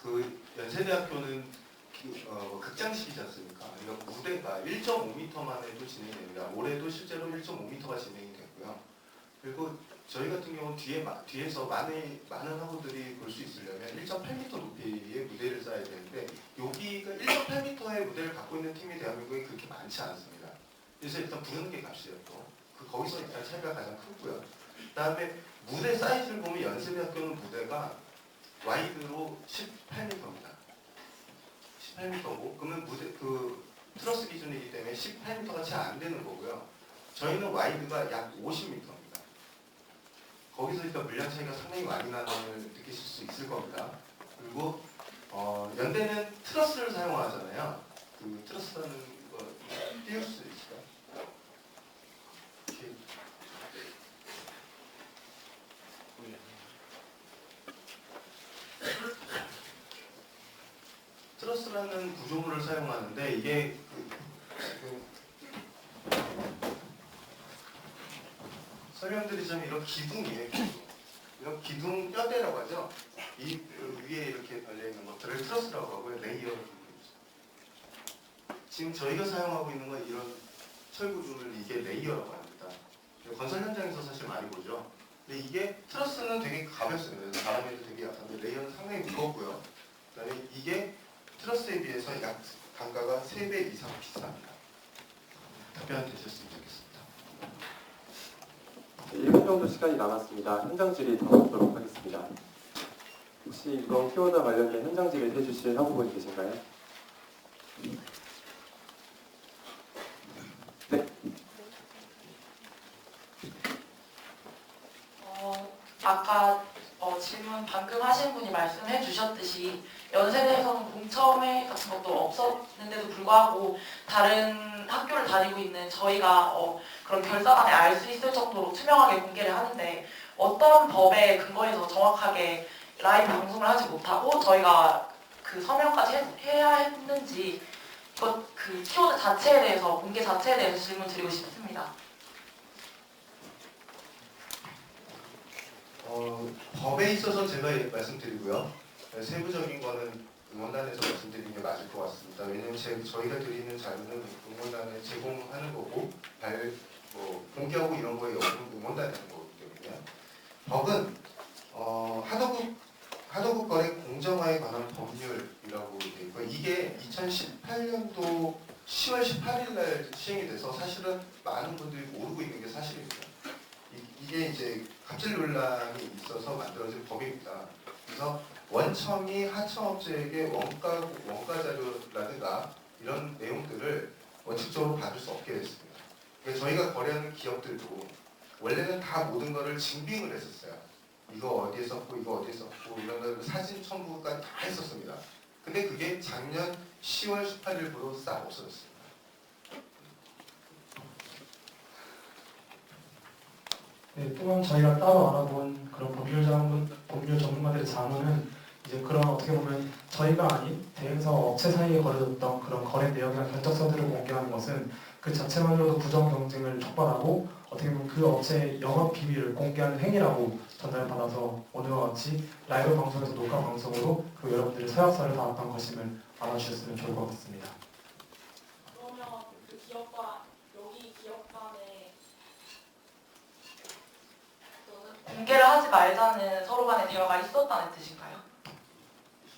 Speaker 3: 그 연세대학교는 극장식이지 않습니까? 그러니까 무대가 1.5m만 해도 진행이 됩니다. 올해도 실제로 1.5m가 진행이 됐고요. 그리고 저희 같은 경우는 뒤에서 많은 학우들이 볼 수 있으려면 1.8m 높이의 무대를 쌓아야 되는데 여기가 1.8m의 무대를 갖고 있는 팀이 대한민국에 그렇게 많지 않습니다. 그래서 일단 부르는 게 값이에요. 또 거기서 일단 차이가 가장 크고요. 그 다음에 무대 사이즈를 보면 연세대학교는 무대가 와이드로 18m입니다. 18m고 그러면 무대 트러스 기준이기 때문에 18m가 채 안 되는 거고요. 저희는 와이드가 약 50m입니다. 거기서 일단 물량 차이가 상당히 많이 나는 걸 느끼실 수 있을 겁니다. 그리고 연대는 트러스를 사용하잖아요. 그 트러스라는 거 띄울 수 있을까요? 이렇게. 트러스라는 구조물을 사용하는데 이게 지금 설명드리자면 이런 기둥이에요. 기둥. 이런 기둥 뼈대라고 하죠. 이 위에 이렇게 달려있는 것들을 트러스라고 하고요. 레이어라고 합니다. 지금 저희가 사용하고 있는 건 이런 철구조를 이게 레이어라고 합니다. 건설 현장에서 사실 많이 보죠. 근데 이게 트러스는 되게 가볍습니다. 그래서 바람에도 되게 약한데 레이어는 상당히 무겁고요. 그다음에 이게 트러스에 비해서 약 단가가 3배 이상 비쌉니다. 답변 되셨으면 좋겠습니다.
Speaker 1: 1분 정도 시간이 남았습니다. 현장 질의 더 받도록 하겠습니다. 혹시 이번 키워드와 관련된 현장 질의 해주실 학우분이 계신가요? 네.
Speaker 10: 아까 질문 방금 하신 분이 말씀해 주셨듯이 연세대에서는 공청회 같은 것도 없었는데도 불구하고 다른 학교를 다니고 있는 저희가 그런 결사안에 알 수 있을 정도로 투명하게 공개를 하는데 어떤 법에 근거해서 정확하게 라이브 방송을 하지 못하고 저희가 그 서명까지 해야 했는지 그 키워드 자체에 대해서 공개 자체에 대해서 질문 드리고 싶습니다.
Speaker 3: 법에 있어서 제가 말씀드리고요. 세부적인 거는 응원단에서 말씀드리는 게 맞을 것 같습니다. 왜냐하면 저희가 드리는 자료는 응원단에 제공하는 거고 공개하고 이런 거에 여부는 응원단이 하는 거기 때문에 법은 하도급 거래 공정화에 관한 법률이라고 되어 있고요. 이게 2018년도 10월 18일 날 시행이 돼서 사실은 많은 분들이 모르고 있는 게 사실입니다. 이게 이제 갑질 논란이 있어서 만들어진 법입니다. 그래서 원청이 하청업체에게 원가 자료라든가 이런 내용들을 원칙적으로 받을 수 없게 됐습니다. 그러니까 저희가 거래하는 기업들도 원래는 다 모든 거를 증빙을 했었어요. 이거 어디에 썼고 이거 어디에 썼고 이런 걸 사진 첨부까지 다 했었습니다. 근데 그게 작년 10월 18일부로 싹 없어졌습니다.
Speaker 2: 네, 또한 저희가 따로 알아본 그런 법률 전문가들의 자문은 이제 그런 어떻게 보면 저희가 아닌 대행사 업체 사이에 벌어졌던 그런 거래 내역이나 견적서들을 공개하는 것은 그 자체만으로도 부정 경쟁을 촉발하고 어떻게 보면 그 업체의 영업 비밀을 공개하는 행위라고 전달받아서 오늘과 같이 라이브 방송에서 녹화 방송으로 그 여러분들의 서약서를 받았던 것임을 알아주셨으면 좋을 것 같습니다.
Speaker 10: 그러면 그 기업과 여기 기업 간에 공개를 하지 말자는 서로 간의 대화가 있었다는 뜻인가요?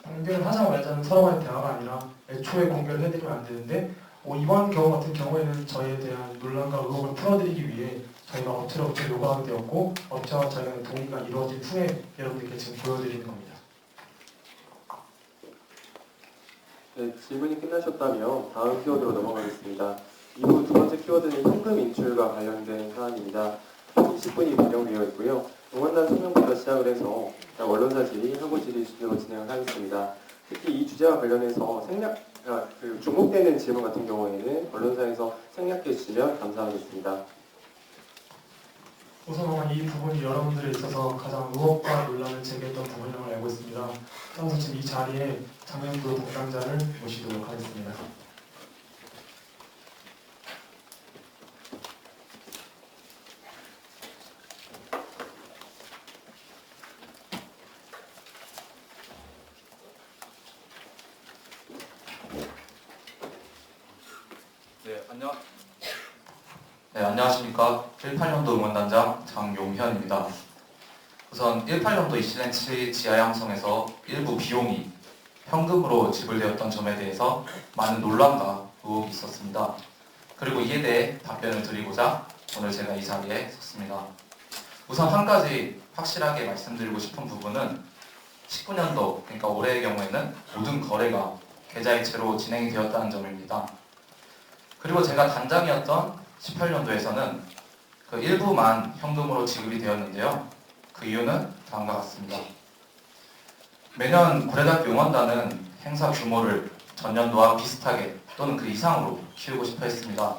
Speaker 2: 공개를 하자 말자는 서로 간의 대화가 아니라 애초에 공개를 해드리면 안 되는데 이번 경우 같은 경우에는 저희에 대한 논란과 의혹을 풀어드리기 위해 저희가 업체로 요구하게 되었고 업체와 저희가 동의가 이루어진 후에 여러분들께 지금 보여드리는 겁니다.
Speaker 1: 네, 질문이 끝나셨다면 다음 키워드로 넘어가겠습니다. 이후 두 번째 키워드는 현금 인출과 관련된 사안입니다. 20분이 반영되어 있고요. 응원단 소명부터 시작을 해서 언론사 질의, 학우 질의 순으로 진행을 하겠습니다. 특히 이 주제와 관련해서 중복되는 질문 같은 경우에는 언론사에서 생략해 주시면 감사하겠습니다.
Speaker 2: 우선 이 부분이 여러분들에 있어서 가장 의혹과 논란을 제기했던 부분이라고 알고 있습니다. 따라서 지금 이 자리에 장면부 담당자를 모시도록 하겠습니다.
Speaker 11: 네, 안녕하십니까. 18년도 응원단장 장용현입니다. 우선 18년도 이시렌치 지하 양성에서 일부 비용이 현금으로 지불되었던 점에 대해서 많은 논란과 의혹이 있었습니다. 그리고 이에 대해 답변을 드리고자 오늘 제가 이 자리에 섰습니다. 우선 한 가지 확실하게 말씀드리고 싶은 부분은 19년도, 그러니까 올해의 경우에는 모든 거래가 계좌이체로 진행이 되었다는 점입니다. 그리고 제가 단장이었던 18년도에서는 그 일부만 현금으로 지급이 되었는데요. 그 이유는 다음과 같습니다. 매년 고려대학교 응원단은 행사 규모를 전년도와 비슷하게 또는 그 이상으로 키우고 싶어 했습니다.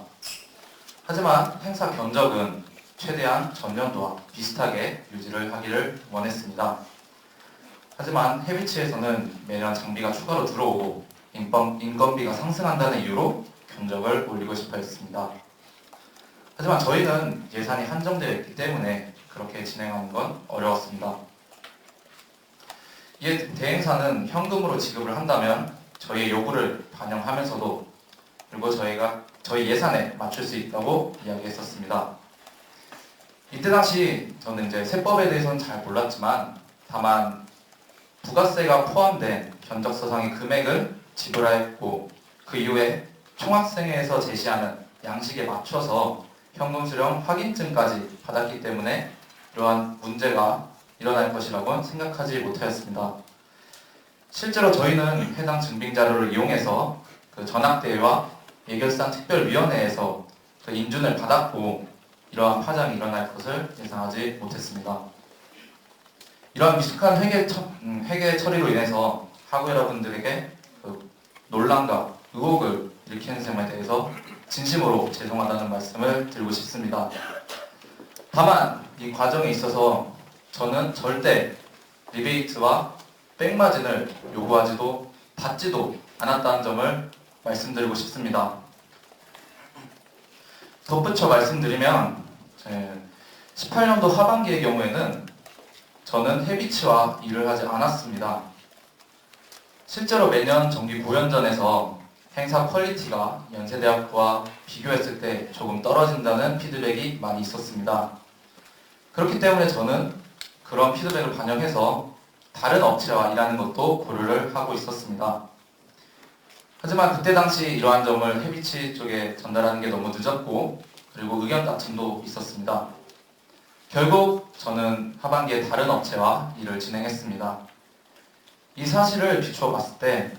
Speaker 11: 하지만 행사 견적은 최대한 전년도와 비슷하게 유지를 하기를 원했습니다. 하지만 해비치에서는 매년 장비가 추가로 들어오고 인건비가 상승한다는 이유로 견적을 올리고 싶어 했습니다. 하지만 저희는 예산이 한정되어 있기 때문에 그렇게 진행하는 건 어려웠습니다. 이에 대행사는 현금으로 지급을 한다면 저희의 요구를 반영하면서도 그리고 저희 예산에 맞출 수 있다고 이야기했었습니다. 이때 당시 저는 이제 세법에 대해서는 잘 몰랐지만 다만 부가세가 포함된 견적서상의 금액을 지불하였고 그 이후에 총학생회에서 제시하는 양식에 맞춰서 현금 수령 확인증까지 받았기 때문에 이러한 문제가 일어날 것이라고는 생각하지 못하였습니다. 실제로 저희는 해당 증빙 자료를 이용해서 그 전학대회와 예결산 특별위원회에서 그 인준을 받았고 이러한 파장이 일어날 것을 예상하지 못했습니다. 이러한 미숙한 회계 처리로 인해서 학우 여러분들에게 그 논란과 의혹을 일으키는 점에 대해서 진심으로 죄송하다는 말씀을 드리고 싶습니다. 다만 이 과정에 있어서 저는 절대 리베이트와 백마진을 요구하지도 받지도 않았다는 점을 말씀드리고 싶습니다. 덧붙여 말씀드리면 18년도 하반기의 경우에는 저는 해비치와 일을 하지 않았습니다. 실제로 매년 정기 고연전에서 행사 퀄리티가 연세대학교와 비교했을 때 조금 떨어진다는 피드백이 많이 있었습니다. 그렇기 때문에 저는 그런 피드백을 반영해서 다른 업체와 일하는 것도 고려를 하고 있었습니다. 하지만 그때 당시 이러한 점을 해비치 쪽에 전달하는 게 너무 늦었고 그리고 의견 다툼도 있었습니다. 결국 저는 하반기에 다른 업체와 일을 진행했습니다. 이 사실을 비추어 봤을 때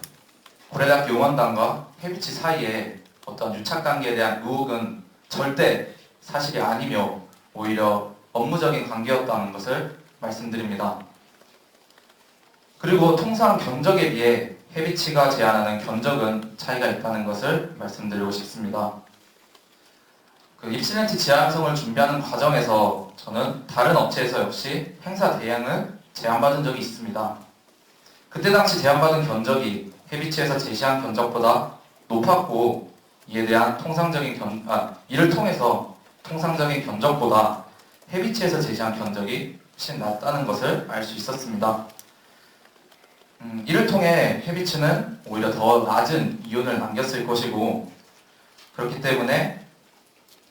Speaker 11: 고려대학교 응원단과 해비치 사이에 어떤 유착관계에 대한 의혹은 절대 사실이 아니며 오히려 업무적인 관계였다는 것을 말씀드립니다. 그리고 통상 견적에 비해 해비치가 제안하는 견적은 차이가 있다는 것을 말씀드리고 싶습니다. 그 입시렌트 지향성을 준비하는 과정에서 저는 다른 업체에서 역시 행사 대행을 제안받은 적이 있습니다. 그때 당시 제안받은 견적이 해비치에서 제시한 견적보다 높았고 이에 대한 이를 통해서 통상적인 견적보다 해비치에서 제시한 견적이 훨씬 낮다는 것을 알 수 있었습니다. 이를 통해 해비치는 오히려 더 낮은 이윤을 남겼을 것이고 그렇기 때문에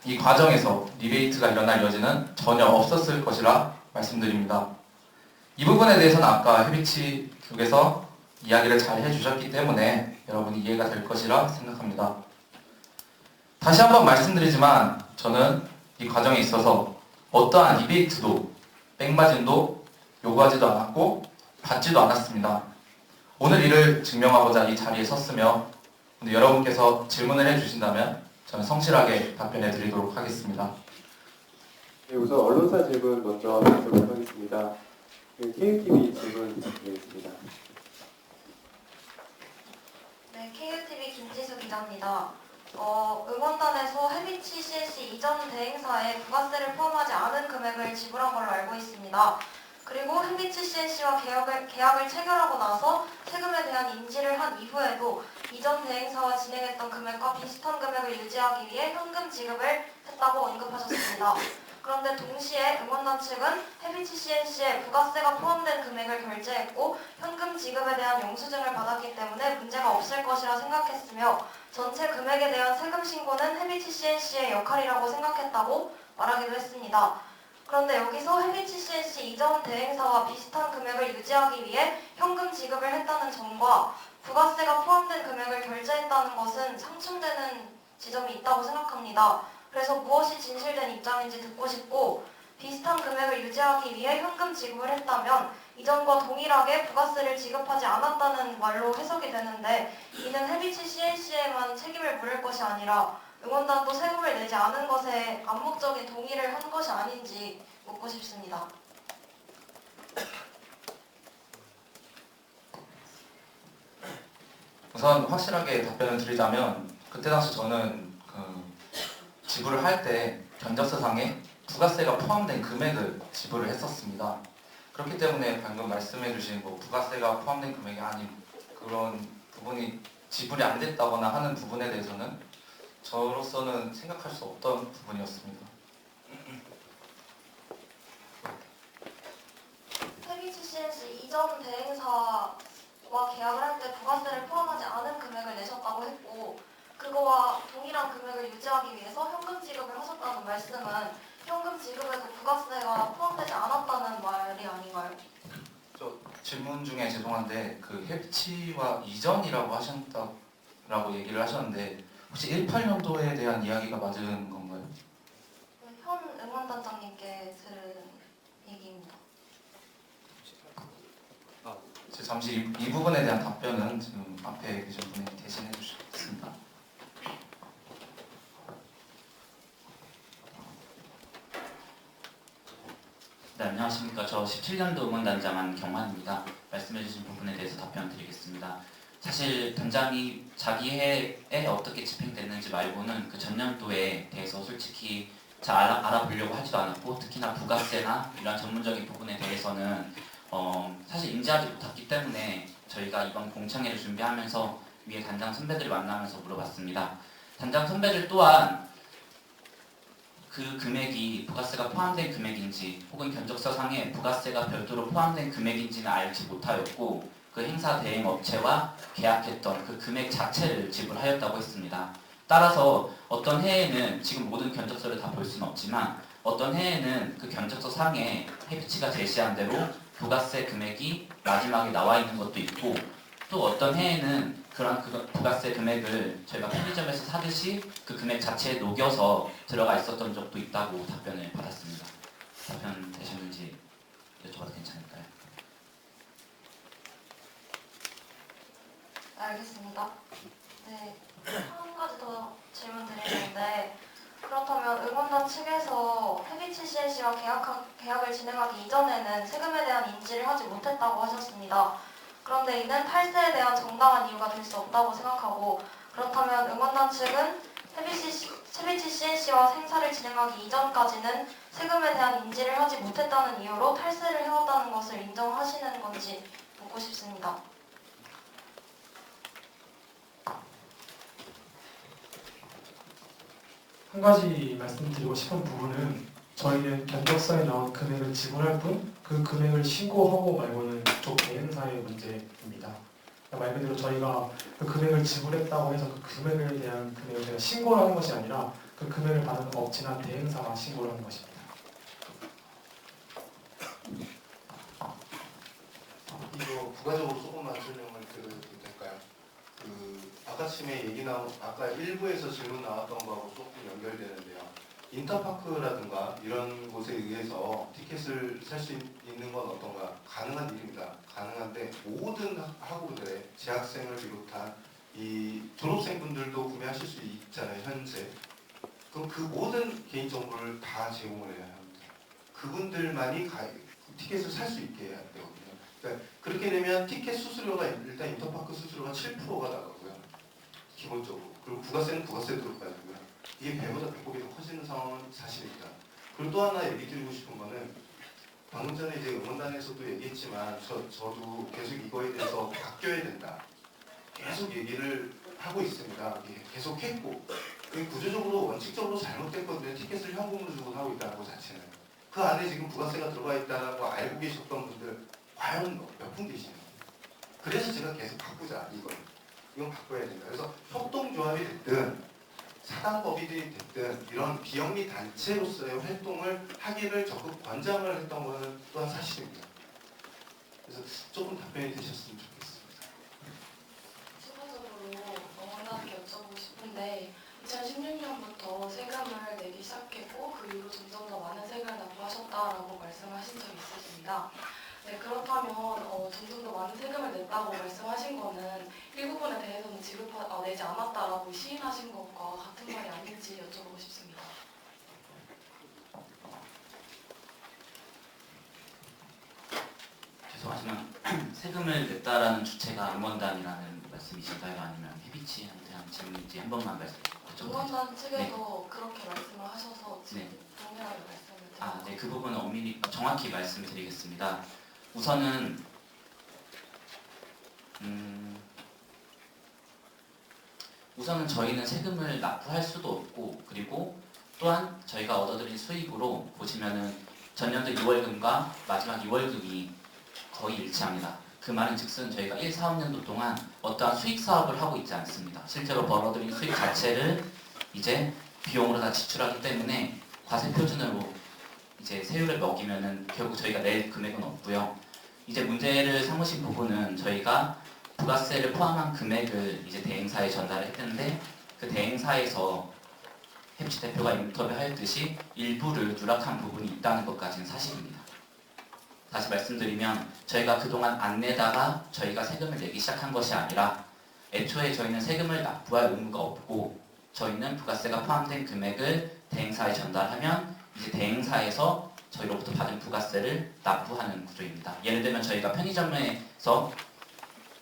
Speaker 11: 이 과정에서 리베이트가 일어날 여지는 전혀 없었을 것이라 말씀드립니다. 이 부분에 대해서는 아까 해비치 쪽에서 이야기를 잘 해주셨기 때문에 여러분이 이해가 될 것이라 생각합니다. 다시 한번 말씀드리지만 저는 이 과정에 있어서 어떠한 리베이트도 백마진도 요구하지도 않았고 받지도 않았습니다. 오늘 이를 증명하고자 이 자리에 섰으며 여러분께서 질문을 해주신다면 저는 성실하게 답변해 드리도록 하겠습니다.
Speaker 1: 네, 우선 언론사 질문 먼저 드리도록 하겠습니다. KUTV 질문 부탁드리겠습니다.
Speaker 4: 네, KUTV 김지수 기자입니다. 응원단에서 해비치 CNC 이전 대행사에 부가세를 포함하지 않은 금액을 지불한 걸로 알고 있습니다. 그리고 해비치 CNC와 계약을 체결하고 나서 세금에 대한 인지를 한 이후에도 이전 대행사와 진행했던 금액과 비슷한 금액을 유지하기 위해 현금 지급을 했다고 언급하셨습니다. 그런데 동시에 응원단 측은 해비치 CNC에 부가세가 포함된 금액을 결제했고 현금 지급에 대한 영수증을 받았기 때문에 문제가 없을 것이라 생각했으며 전체 금액에 대한 세금 신고는 해비치 CNC의 역할이라고 생각했다고 말하기도 했습니다. 그런데 여기서 해비치 CNC 이전 대행사와 비슷한 금액을 유지하기 위해 현금 지급을 했다는 점과 부가세가 포함된 금액을 결제했다는 것은 상충되는 지점이 있다고 생각합니다. 그래서 무엇이 진실된 입장인지 듣고 싶고 비슷한 금액을 유지하기 위해 현금 지급을 했다면 이전과 동일하게 부가세를 지급하지 않았다는 말로 해석이 되는데 이는 해비치 CNC에만 책임을 물을 것이 아니라 응원단도 세금을 내지 않은 것에 암묵적인 동의를 한 것이 아닌지 묻고 싶습니다.
Speaker 11: 우선 확실하게 답변을 드리자면 그때 당시 저는 지불을 할 때 견적서상에 부가세가 포함된 금액을 지불을 했었습니다. 그렇기 때문에 방금 말씀해주신 부가세가 포함된 금액이 아닌 그런 부분이 지불이 안 됐다거나 하는 부분에 대해서는 저로서는 생각할 수 없던 부분이었습니다.
Speaker 4: 헤비치 CS 이전 대행사와 계약을 할 때 부가세를 포함하지 않은 금액을 내셨다고 했고 그거와 동일한 금액을 유지하기 위해서 현금 지급을 하셨다는 말씀은 현금 지급에도 부가세가 포함되지 않았다는 말이 아닌가요?
Speaker 11: 저 질문 중에 죄송한데 그 해비치와 이전이라고 하셨다라고 얘기를 하셨는데 혹시 18년도에 대한 이야기가 맞은 건가요?
Speaker 4: 현 응원단장님께 들은 얘기입니다.
Speaker 11: 잠시 이 부분에 대한 답변은 지금 앞에 계신 분이 대신해 주시겠습니다.
Speaker 12: 네, 안녕하십니까. 저 17년도 응원단장 안경환입니다. 말씀해주신 부분에 대해서 답변 드리겠습니다. 사실 단장이 자기 해에 어떻게 집행됐는지 말고는 그 전년도에 대해서 솔직히 잘 알아보려고 하지도 않았고 특히나 부가세나 이런 전문적인 부분에 대해서는 사실 인지하지 못했기 때문에 저희가 이번 공청회를 준비하면서 위에 단장 선배들을 만나면서 물어봤습니다. 단장 선배들 또한 그 금액이 부가세가 포함된 금액인지 혹은 견적서상에 부가세가 별도로 포함된 금액인지는 알지 못하였고 그 행사 대행 업체와 계약했던 그 금액 자체를 지불하였다고 했습니다. 따라서 어떤 해에는 지금 모든 견적서를 다 볼 수는 없지만 어떤 해에는 그 견적서 상에 해비치가 제시한 대로 부가세 금액이 마지막에 나와 있는 것도 있고 또 어떤 해에는 그런 부가세 금액을 저희가 편의점에서 사듯이 그 금액 자체에 녹여서 들어가 있었던 적도 있다고 답변을 받았습니다. 답변 되셨는지 여쭤봐도 괜찮을까요?
Speaker 4: 알겠습니다. 네, 한 가지 더 질문 드리는데 그렇다면 응원단 측에서 헤비치 CNC와 계약을 진행하기 이전에는 세금에 대한 인지를 하지 못했다고 하셨습니다. 그런데 이는 탈세에 대한 정당한 이유가 될 수 없다고 생각하고 그렇다면 응원단 측은 헤비치 CNC와 행사를 진행하기 이전까지는 세금에 대한 인지를 하지 못했다는 이유로 탈세를 해왔다는 것을 인정하시는 건지 묻고 싶습니다.
Speaker 2: 한 가지 말씀드리고 싶은 부분은 저희는 견적서에 나온 금액을 지불할 뿐 그 금액을 신고하고 말고는 그쪽 대행사의 문제입니다. 말 그대로 저희가 그 금액을 지불했다고 해서 그 금액에 대한 금액을 저희가 신고를 하는 것이 아니라 그 금액을 받은 업체나 대행사가 신고를 하는 것입니다.
Speaker 3: 이거 부가적으로 조금만 설명을 드려도 될까요? 아까 침에 얘기 나온 아까 일부에서 질문 나왔던 거하고 조금 연결되는데요. 인터파크라든가 이런 곳에 의해서 티켓을 살 수 있는 건 어떤가? 가능한 일입니다. 가능한데 모든 학우들의 재학생을 비롯한 이 졸업생분들도 구매하실 수 있잖아요. 현재. 그럼 그 모든 개인정보를 다 제공을 해야 합니다. 그분들만이 티켓을 살 수 있게 해야 되거든요. 그러니까 그렇게 되면 티켓 수수료가 일단 인터파크 수수료가 7%가 나가고요. 기본적으로. 그리고 부가세는 부가세대로 빠지고요. 이게 배보다 배꼽이 더 커지는 상황은 사실입니다. 그리고 또 하나 얘기 드리고 싶은 거는 방금 전에 이제 응원단에서도 얘기했지만 저도 계속 이거에 대해서 바뀌어야 된다. 계속 얘기를 하고 있습니다. 계속 했고 구조적으로 원칙적으로 잘못됐거든요. 티켓을 현금으로 주고 하고 있다는 것 자체는. 그 안에 지금 부가세가 들어가 있다는 거 알고 계셨던 분들 과연 몇 분 계시나요? 그래서 제가 계속 바꾸자 이건 바꿔야 된다. 그래서 협동조합이 됐든 사단법이 됐든 이런 비영리 단체로서의 활동을 하기를 적극 권장을 했던 것은 또한 사실입니다. 그래서 조금 답변이 되셨으면 좋겠습니다.
Speaker 10: 추가적으로 응원단께 여쭤보고 싶은데 2016년부터 세금을 내기 시작했고 그 이후로 점점 더 많은 세금을 납부하셨다라고 말씀하신 적이 있으십니다. 네, 그렇다면 점점 더 많은 세금을 냈다고 말씀하신 거는 일부분에 대해서는 내지 않았다라고 시인하신 것과 같은 말이 아닌지 여쭤보고 싶습니다.
Speaker 12: 죄송하지만 세금을 냈다라는 주체가 응원단이라는 말씀이신가요? 아니면 해비치한테 한 질문인지 한 번만 여쭤보세요.
Speaker 10: 응원단 측에서 그렇게 말씀을 하셔서 지금
Speaker 12: 네.
Speaker 10: 동일하게 말씀을 드렸습니다.
Speaker 12: 네, 그 부분은 엄밀히 정확히 말씀드리겠습니다. 우선은 우선은 저희는 세금을 납부할 수도 없고, 그리고 또한 저희가 얻어들인 수입으로 보시면은 전년도 6월금과 마지막 2월금이 거의 일치합니다. 그 말은 즉슨 저희가 1, 4학년도 동안 어떠한 수익 사업을 하고 있지 않습니다. 실제로 벌어들인 수익 자체를 이제 비용으로 다 지출하기 때문에 과세 표준으로 이제 세율을 먹이면은 결국 저희가 낼 금액은 없고요. 이제 문제를 삼으신 부분은 저희가 부가세를 포함한 금액을 이제 대행사에 전달을 했는데 그 대행사에서 햅치 대표가 인터뷰하였듯이 일부를 누락한 부분이 있다는 것까지는 사실입니다. 다시 말씀드리면 저희가 그동안 안 내다가 저희가 세금을 내기 시작한 것이 아니라 애초에 저희는 세금을 납부할 의무가 없고 저희는 부가세가 포함된 금액을 대행사에 전달하면 이제 대행사에서 저희로부터 받은 부가세를 납부하는 구조입니다. 예를 들면 저희가 편의점에서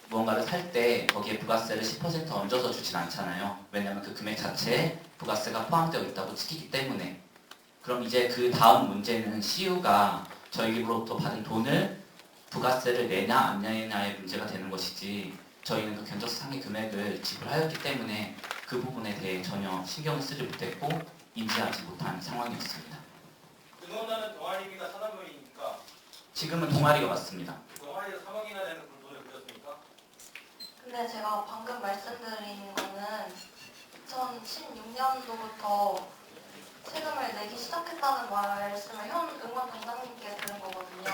Speaker 12: 무언가를 살 때 거기에 부가세를 10% 얹어서 주진 않잖아요. 왜냐하면 그 금액 자체에 부가세가 포함되어 있다고 치키기 때문에. 그럼 이제 그 다음 문제는 CU가 저희로부터 받은 돈을 부가세를 내냐 안 내냐의 문제가 되는 것이지 저희는 그 견적서 상의 금액을 지불하였기 때문에 그 부분에 대해 전혀 신경을 쓰지 못했고 인지하지 못한 상황이었습니다.
Speaker 8: 응원단은 동아리비가 4단면이니까
Speaker 12: 지금은 동아리가 맞습니다.
Speaker 8: 동아리에서 3억이나 되는 돈을 드렸습니까?
Speaker 4: 근데 제가 방금 말씀드린 거는 2016년도부터 세금을 내기 시작했다는 말씀을 현 응원 담당님께 들은 거거든요.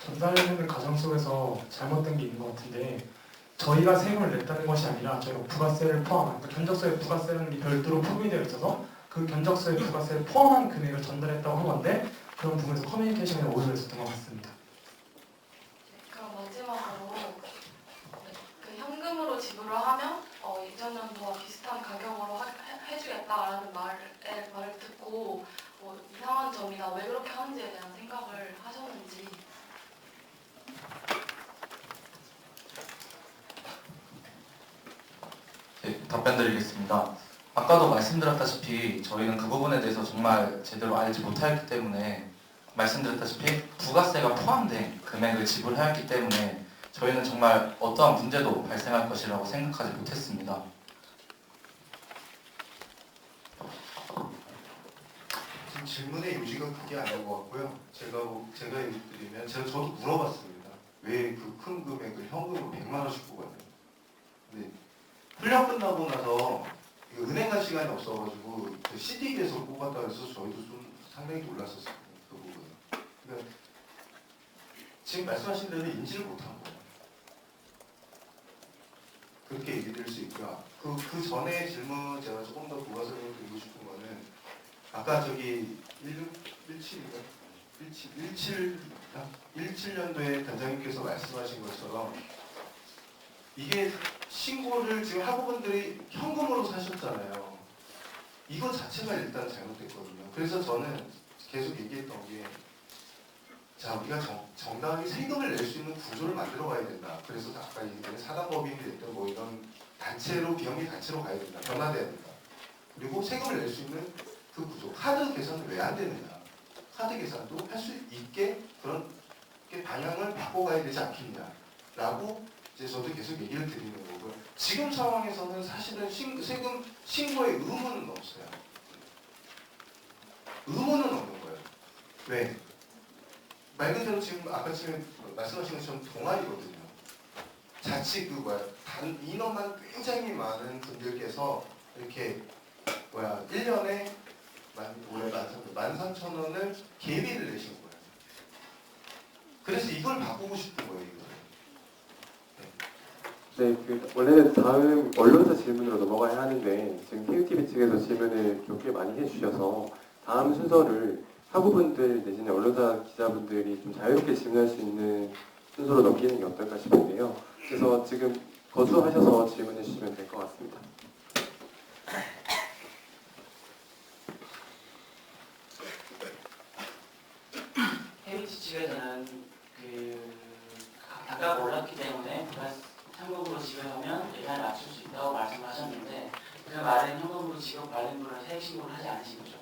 Speaker 2: 전달되는 과정 속에서 잘못된 게 있는 것 같은데 저희가 세금을 냈다는 것이 아니라 저희가 부가세를 포함한 견적서에 부가세라는 게 별도로 포함되어 있어서 그 견적서에 부가세를 포함한 금액을 전달했다고 한 건데 그런 부분에서 커뮤니케이션에 오류가 있었던 것 같습니다.
Speaker 10: 그럼 마지막으로 그 현금으로 지불을 하면 이전 년도와 비슷한 가격으로 해주겠다라는 말을 듣고 이상한 점이나 왜 그렇게 하는지에 대한 생각을 하셨는지.
Speaker 11: 네, 답변 드리겠습니다. 아까도 말씀드렸다시피 저희는 그 부분에 대해서 정말 제대로 알지 못하였기 때문에 말씀드렸다시피 부가세가 포함된 금액을 지불하였기 때문에 저희는 정말 어떠한 문제도 발생할 것이라고 생각하지 못했습니다.
Speaker 3: 지금 질문의 요지가 그게 아닌 것 같고요. 제가 얘기 드리면 저도 물어봤습니다. 왜 그 큰 금액을 현금으로 100만 원씩 뽑았냐. 근데 훈련 끝나고 나서 은행 갈 시간이 없어가지고 CD기에서 뽑았다 해서 저희도 좀 상당히 놀랐었어요. 그 부분. 그러니까 지금 말씀하신 대로 인지를 못한 거예요. 그렇게 얘기 드릴 수 있고요. 그 전에 질문 제가 조금 더 부가설명 드리고 싶은 거는 아까 저기 17년도에 단장님께서 말씀하신 것처럼 이게 신고를 지금 학우분들이 현금으로 사셨잖아요. 이거 자체가 일단 잘못됐거든요. 그래서 저는 계속 얘기했던 게 자, 우리가 정당하게 세금을 낼 수 있는 구조를 만들어 가야 된다. 그래서 아까 얘기했던 사단법인이 됐든 뭐 이런 단체로, 비영리 단체로 가야 된다. 변화돼야 된다. 그리고 세금을 낼 수 있는 그 구조. 카드 계산은 왜 안 되느냐. 카드 계산도 할 수 있게 그런 방향을 바꿔가야 되지 않겠냐. 라고 이제 저도 계속 얘기를 드리는 거고요. 지금 상황에서는 사실은 세금 신고의 의무는 없어요. 의무는 없는 거예요. 왜? 말 그대로 지금 아까 지금 말씀하신 것처럼 동아리거든요. 자칫 단 인원만 굉장히 많은 분들께서 이렇게 1년에 올해 13,000원을 개비를 내신 거예요. 그래서 이걸 바꾸고 싶은 거예요.
Speaker 1: 네, 원래는 다음 언론사 질문으로 넘어가야 하는데 지금 KUTV 측에서 질문을 꽤 많이 해주셔서 다음 순서를 학우분들 내지는 언론사 기자분들이 좀 자유롭게 질문할 수 있는 순서로 넘기는 게 어떨까 싶은데요. 그래서 지금 거주하셔서 질문해 주시면 될 것 같습니다.
Speaker 7: KBC 측에서는 단가가 올랐기 때문에 현금으로 지급하면 예산을 맞출 수 있다고 말씀하셨는데 그 말은 현금으로 지급 관련 분을 세액 신고를 하지 않으신 거죠?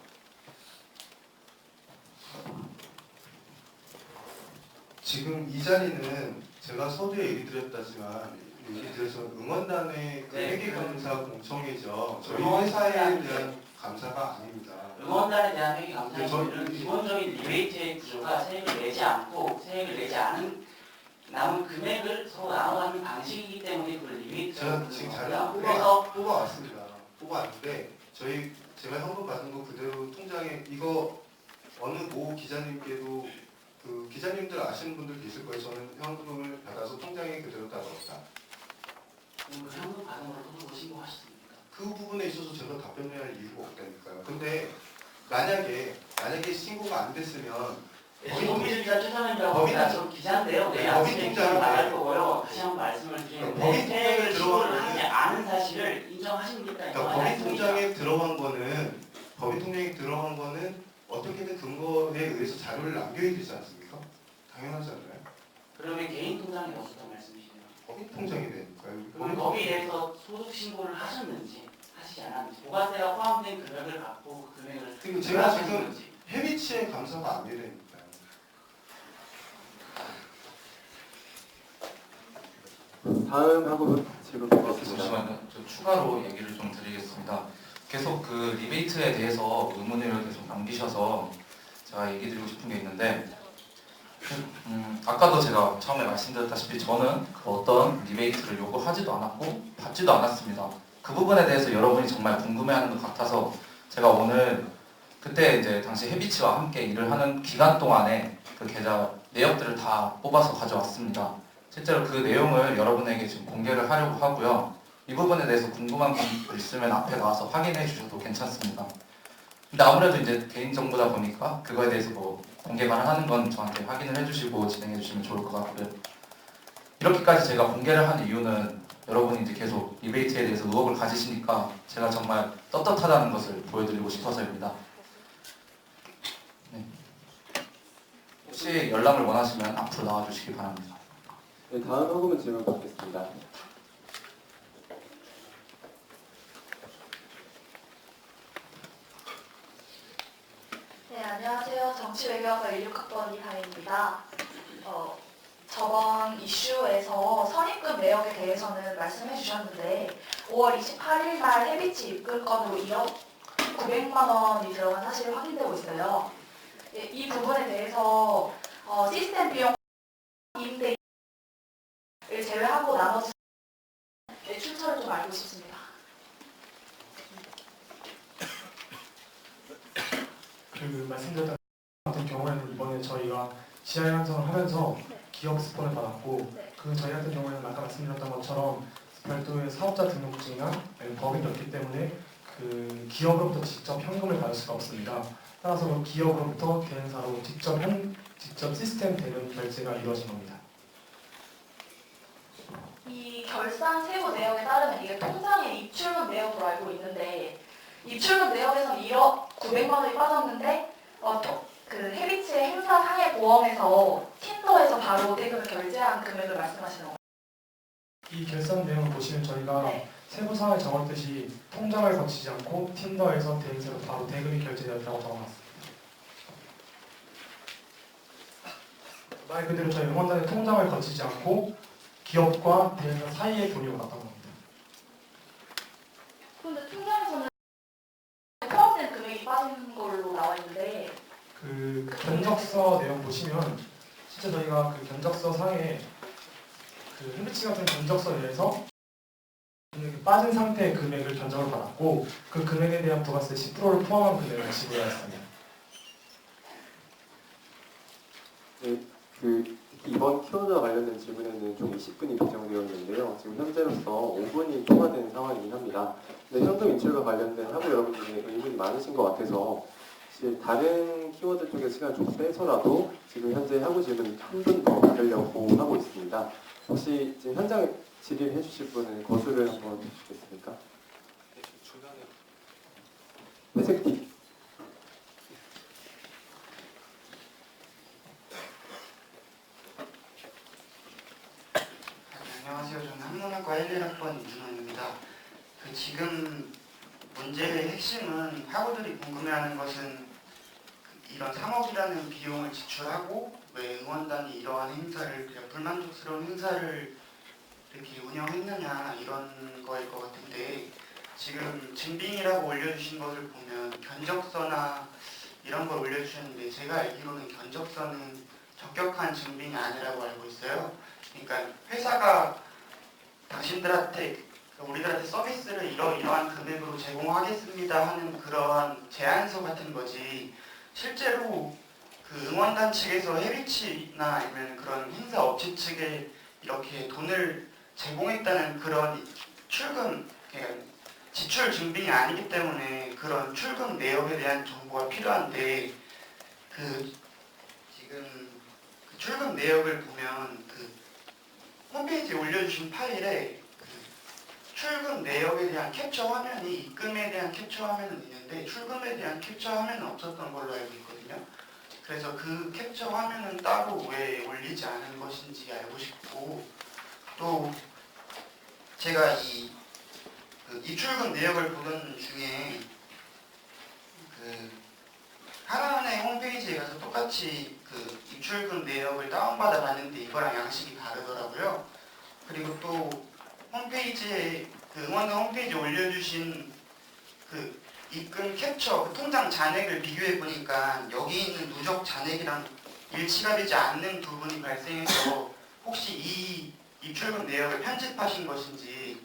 Speaker 3: 지금 이 자리는 제가 서두에 얘기 드렸다지만 얘기 드려서 응원단의 그
Speaker 7: 네.
Speaker 3: 회계감사 공청회죠. 저희
Speaker 7: 응원단의
Speaker 3: 회사에 대한 감사가 아닙니다.
Speaker 7: 응원단에 대한 회계
Speaker 3: 네,
Speaker 7: 감사는 기본적인 리베이트의 구조가 세액을 내지 않고 세액을 내지 않은 남은 금액을 서로 나눠가는 방식이기 때문에 그걸 리베이트라고
Speaker 3: 제가 지금
Speaker 7: 부르는
Speaker 3: 잘
Speaker 7: 겁니다. 그래서
Speaker 3: 뽑아왔습니다. 뽑아왔는데 제가 현금 받은 거 그대로 통장에 이거 어느 모 기자님께도 그 기자님들 아시는 분들 계실 거예요. 저는 현금을 받아서 통장에 그대로 따라왔다.
Speaker 7: 현금 받은 걸로 소득을 신고하셨습니까?
Speaker 3: 그 부분에 있어서 제가 답변해야 할 이유가 없다니까요. 근데 만약에 신고가 안 됐으면
Speaker 7: 김민수 기자 추천이라고
Speaker 3: 법인
Speaker 7: 합니다. 저 기자인데요. 내일
Speaker 3: 법인
Speaker 7: 아침에
Speaker 3: 통장에
Speaker 7: 기사가 나갈 거고요. 다시 한번 말씀을 드리는데
Speaker 3: 법인 통장에
Speaker 7: 세액을 신고를
Speaker 3: 들어가는-
Speaker 7: 하지 않은 사실을 인정하십니까?
Speaker 3: 그러니까
Speaker 7: 인정 안
Speaker 3: 법인
Speaker 7: 하십니까?
Speaker 3: 통장에 들어간 거는 어떻게든 근거에 의해서 자료를 남겨야 되지 않습니까? 당연하지 않나요?
Speaker 7: 그러면 개인 통장에 넣었다는 말씀이시네요.
Speaker 3: 법인 통장이 되니까요.
Speaker 7: 그럼 거기에 대해서 소득 신고를 하셨는지 하시지 않았는지 부가세가 포함된 금액을 갖고 그 금액을
Speaker 3: 그리고 제가 지금
Speaker 7: 하셨는지.
Speaker 3: 헤비치의 감사가 아니라니까요.
Speaker 1: 다음 학우분 질문 받겠습니다.
Speaker 11: 잠시만요. 저 추가로 얘기를 좀 드리겠습니다. 계속 그 리베이트에 대해서 의문을 계속 남기셔서 제가 얘기 드리고 싶은 게 있는데 아까도 제가 처음에 말씀드렸다시피 저는 그 어떤 리베이트를 요구하지도 않았고 받지도 않았습니다. 그 부분에 대해서 여러분이 정말 궁금해하는 것 같아서 제가 오늘 그때 이제 당시 헤비치와 함께 일을 하는 기간 동안에 그 계좌 내역들을 다 뽑아서 가져왔습니다. 실제로 그 내용을 여러분에게 지금 공개를 하려고 하고요. 이 부분에 대해서 궁금한 분 있으면 앞에 나와서 확인해 주셔도 괜찮습니다. 근데 아무래도 이제 개인정보다 보니까 그거에 대해서 뭐 공개만 하는 건 저한테 확인을 해주시고 진행해 주시면 좋을 것 같고요. 이렇게까지 제가 공개를 한 이유는 여러분이 이제 계속 리베이트에 대해서 의혹을 가지시니까 제가 정말 떳떳하다는 것을 보여드리고 싶어서입니다. 네. 혹시 연락을 원하시면 앞으로 나와주시기 바랍니다.
Speaker 1: 네, 다음 학우분 질문 받겠습니다.
Speaker 4: 네, 안녕하세요. 정치외교학과 16학번 이하입니다. 저번 이슈에서 선입금 내역에 대해서는 말씀해 주셨는데 5월 28일 날 헤비치 입금건으로 2억 900만 원이 들어간 사실이 확인되고 있어요. 이 부분에 대해서 시스템 비용 임대를 제외하고 나머지 출처를 좀 알고 싶습니다.
Speaker 2: 그 말씀드렸던 같은 경우에는 이번에 저희가 지하 양성을 하면서 기업 스폰을 받았고 그 저희 같은 경우에는 아까 말씀드렸던 것처럼 별도의 사업자 등록증이나 법인이 없기 때문에 그 기업으로부터 직접 현금을 받을 수가 없습니다. 따라서 그 기업으로부터 개인사로 직접 시스템 대금 결제가 이루어진 겁니다.
Speaker 4: 이 결산 세부 내역에 따르면 이게 통장의 입출금 내역으로 알고 있는데 입출금 내역에서 1억 900만 원이 빠졌는데 그 헤비치의 행사 상해 보험에서 틴더에서 바로 대금을 결제한 금액을 말씀하시는 거예요.
Speaker 2: 이 결산 내용을 보시면 저희가
Speaker 4: 네.
Speaker 2: 세부사항에 적었듯이 통장을 거치지 않고 틴더에서 대행사로 바로 대금이 결제되었다고 적어놨습니다. 말 그대로 저희 응원단의 통장을 거치지 않고 기업과 대행사 사이에 돈이 올랐던 겁니다.
Speaker 4: 그런데 통장에서는 포함된 금액이 빠진 걸로 나와 있는데
Speaker 2: 그 견적서 내용 보시면 실제 저희가 그 견적서 상에 그 헤비치 같은 견적서에 대해서 금액이 빠진 상태의 금액을 견적을 받았고 그 금액에 대한 부가세 10%를 포함한 금액을 지불하였습니다.
Speaker 1: 네, 그 이번 키워드와 관련된 질문에는 총 20분이 배정되어 있는데요. 지금 현재로서 5분이 통화되는 상황이긴 합니다. 근데 현금 인출과 관련된 학우 여러분들의 의문이 많으신 것 같아서 혹시 다른 키워드 쪽에 시간을 좀 빼서라도 지금 현재 학우 질문 한 분 더 받으려고 하고 있습니다. 혹시 지금 현장에 질의해 주실 분은 거수를 한번 해주시겠습니까? 회색 티.
Speaker 13: 안녕하세요. 저는 한문학과 11학번 이준원입니다. 그 지금 문제의 핵심은 학우들이 궁금해하는 것은 이런 3억이라는 비용을 지출하고 왜 응원단이 이러한 행사를 그냥 불만족스러운 행사를 이렇게 운영했느냐 이런 거일 것 같은데 지금 증빙이라고 올려주신 것을 보면 견적서나 이런 걸 올려주셨는데 제가 알기로는 견적서는 적격한 증빙이 아니라고 알고 있어요. 그러니까 회사가 당신들한테 우리들한테 서비스를 이러이러한 금액으로 제공하겠습니다 하는 그러한 제안서 같은 거지 실제로 그 응원단 측에서 해비치나 아니면 그런 행사 업체 측에 이렇게 돈을 제공했다는 그런 출금 지출 증빙이 아니기 때문에 그런 출금 내역에 대한 정보가 필요한데 그 지금 그 출금 내역을 보면 그 홈페이지에 올려주신 파일에 그 출금 내역에 대한 캡처 화면이 입금에 대한 캡처 화면은 있는데 출금에 대한 캡처 화면은 없었던 걸로 알고 있거든요. 그래서 그 캡처 화면은 따로 왜 올리지 않은 것인지 알고 싶고 또 제가 이 입출금 내역을 보던 중에 그 하나은행 홈페이지에 가서 똑같이 그 입출금 내역을 다운받아 봤는데 이거랑 양식이 다르더라고요. 그리고 또 홈페이지에 그 응원단 홈페이지에 올려주신 그 입금 캡처 그 통장 잔액을 비교해 보니까 여기 있는 누적 잔액이랑 일치가 되지 않는 부분이 발생해서 혹시 이 입출금 내역을 편집하신 것인지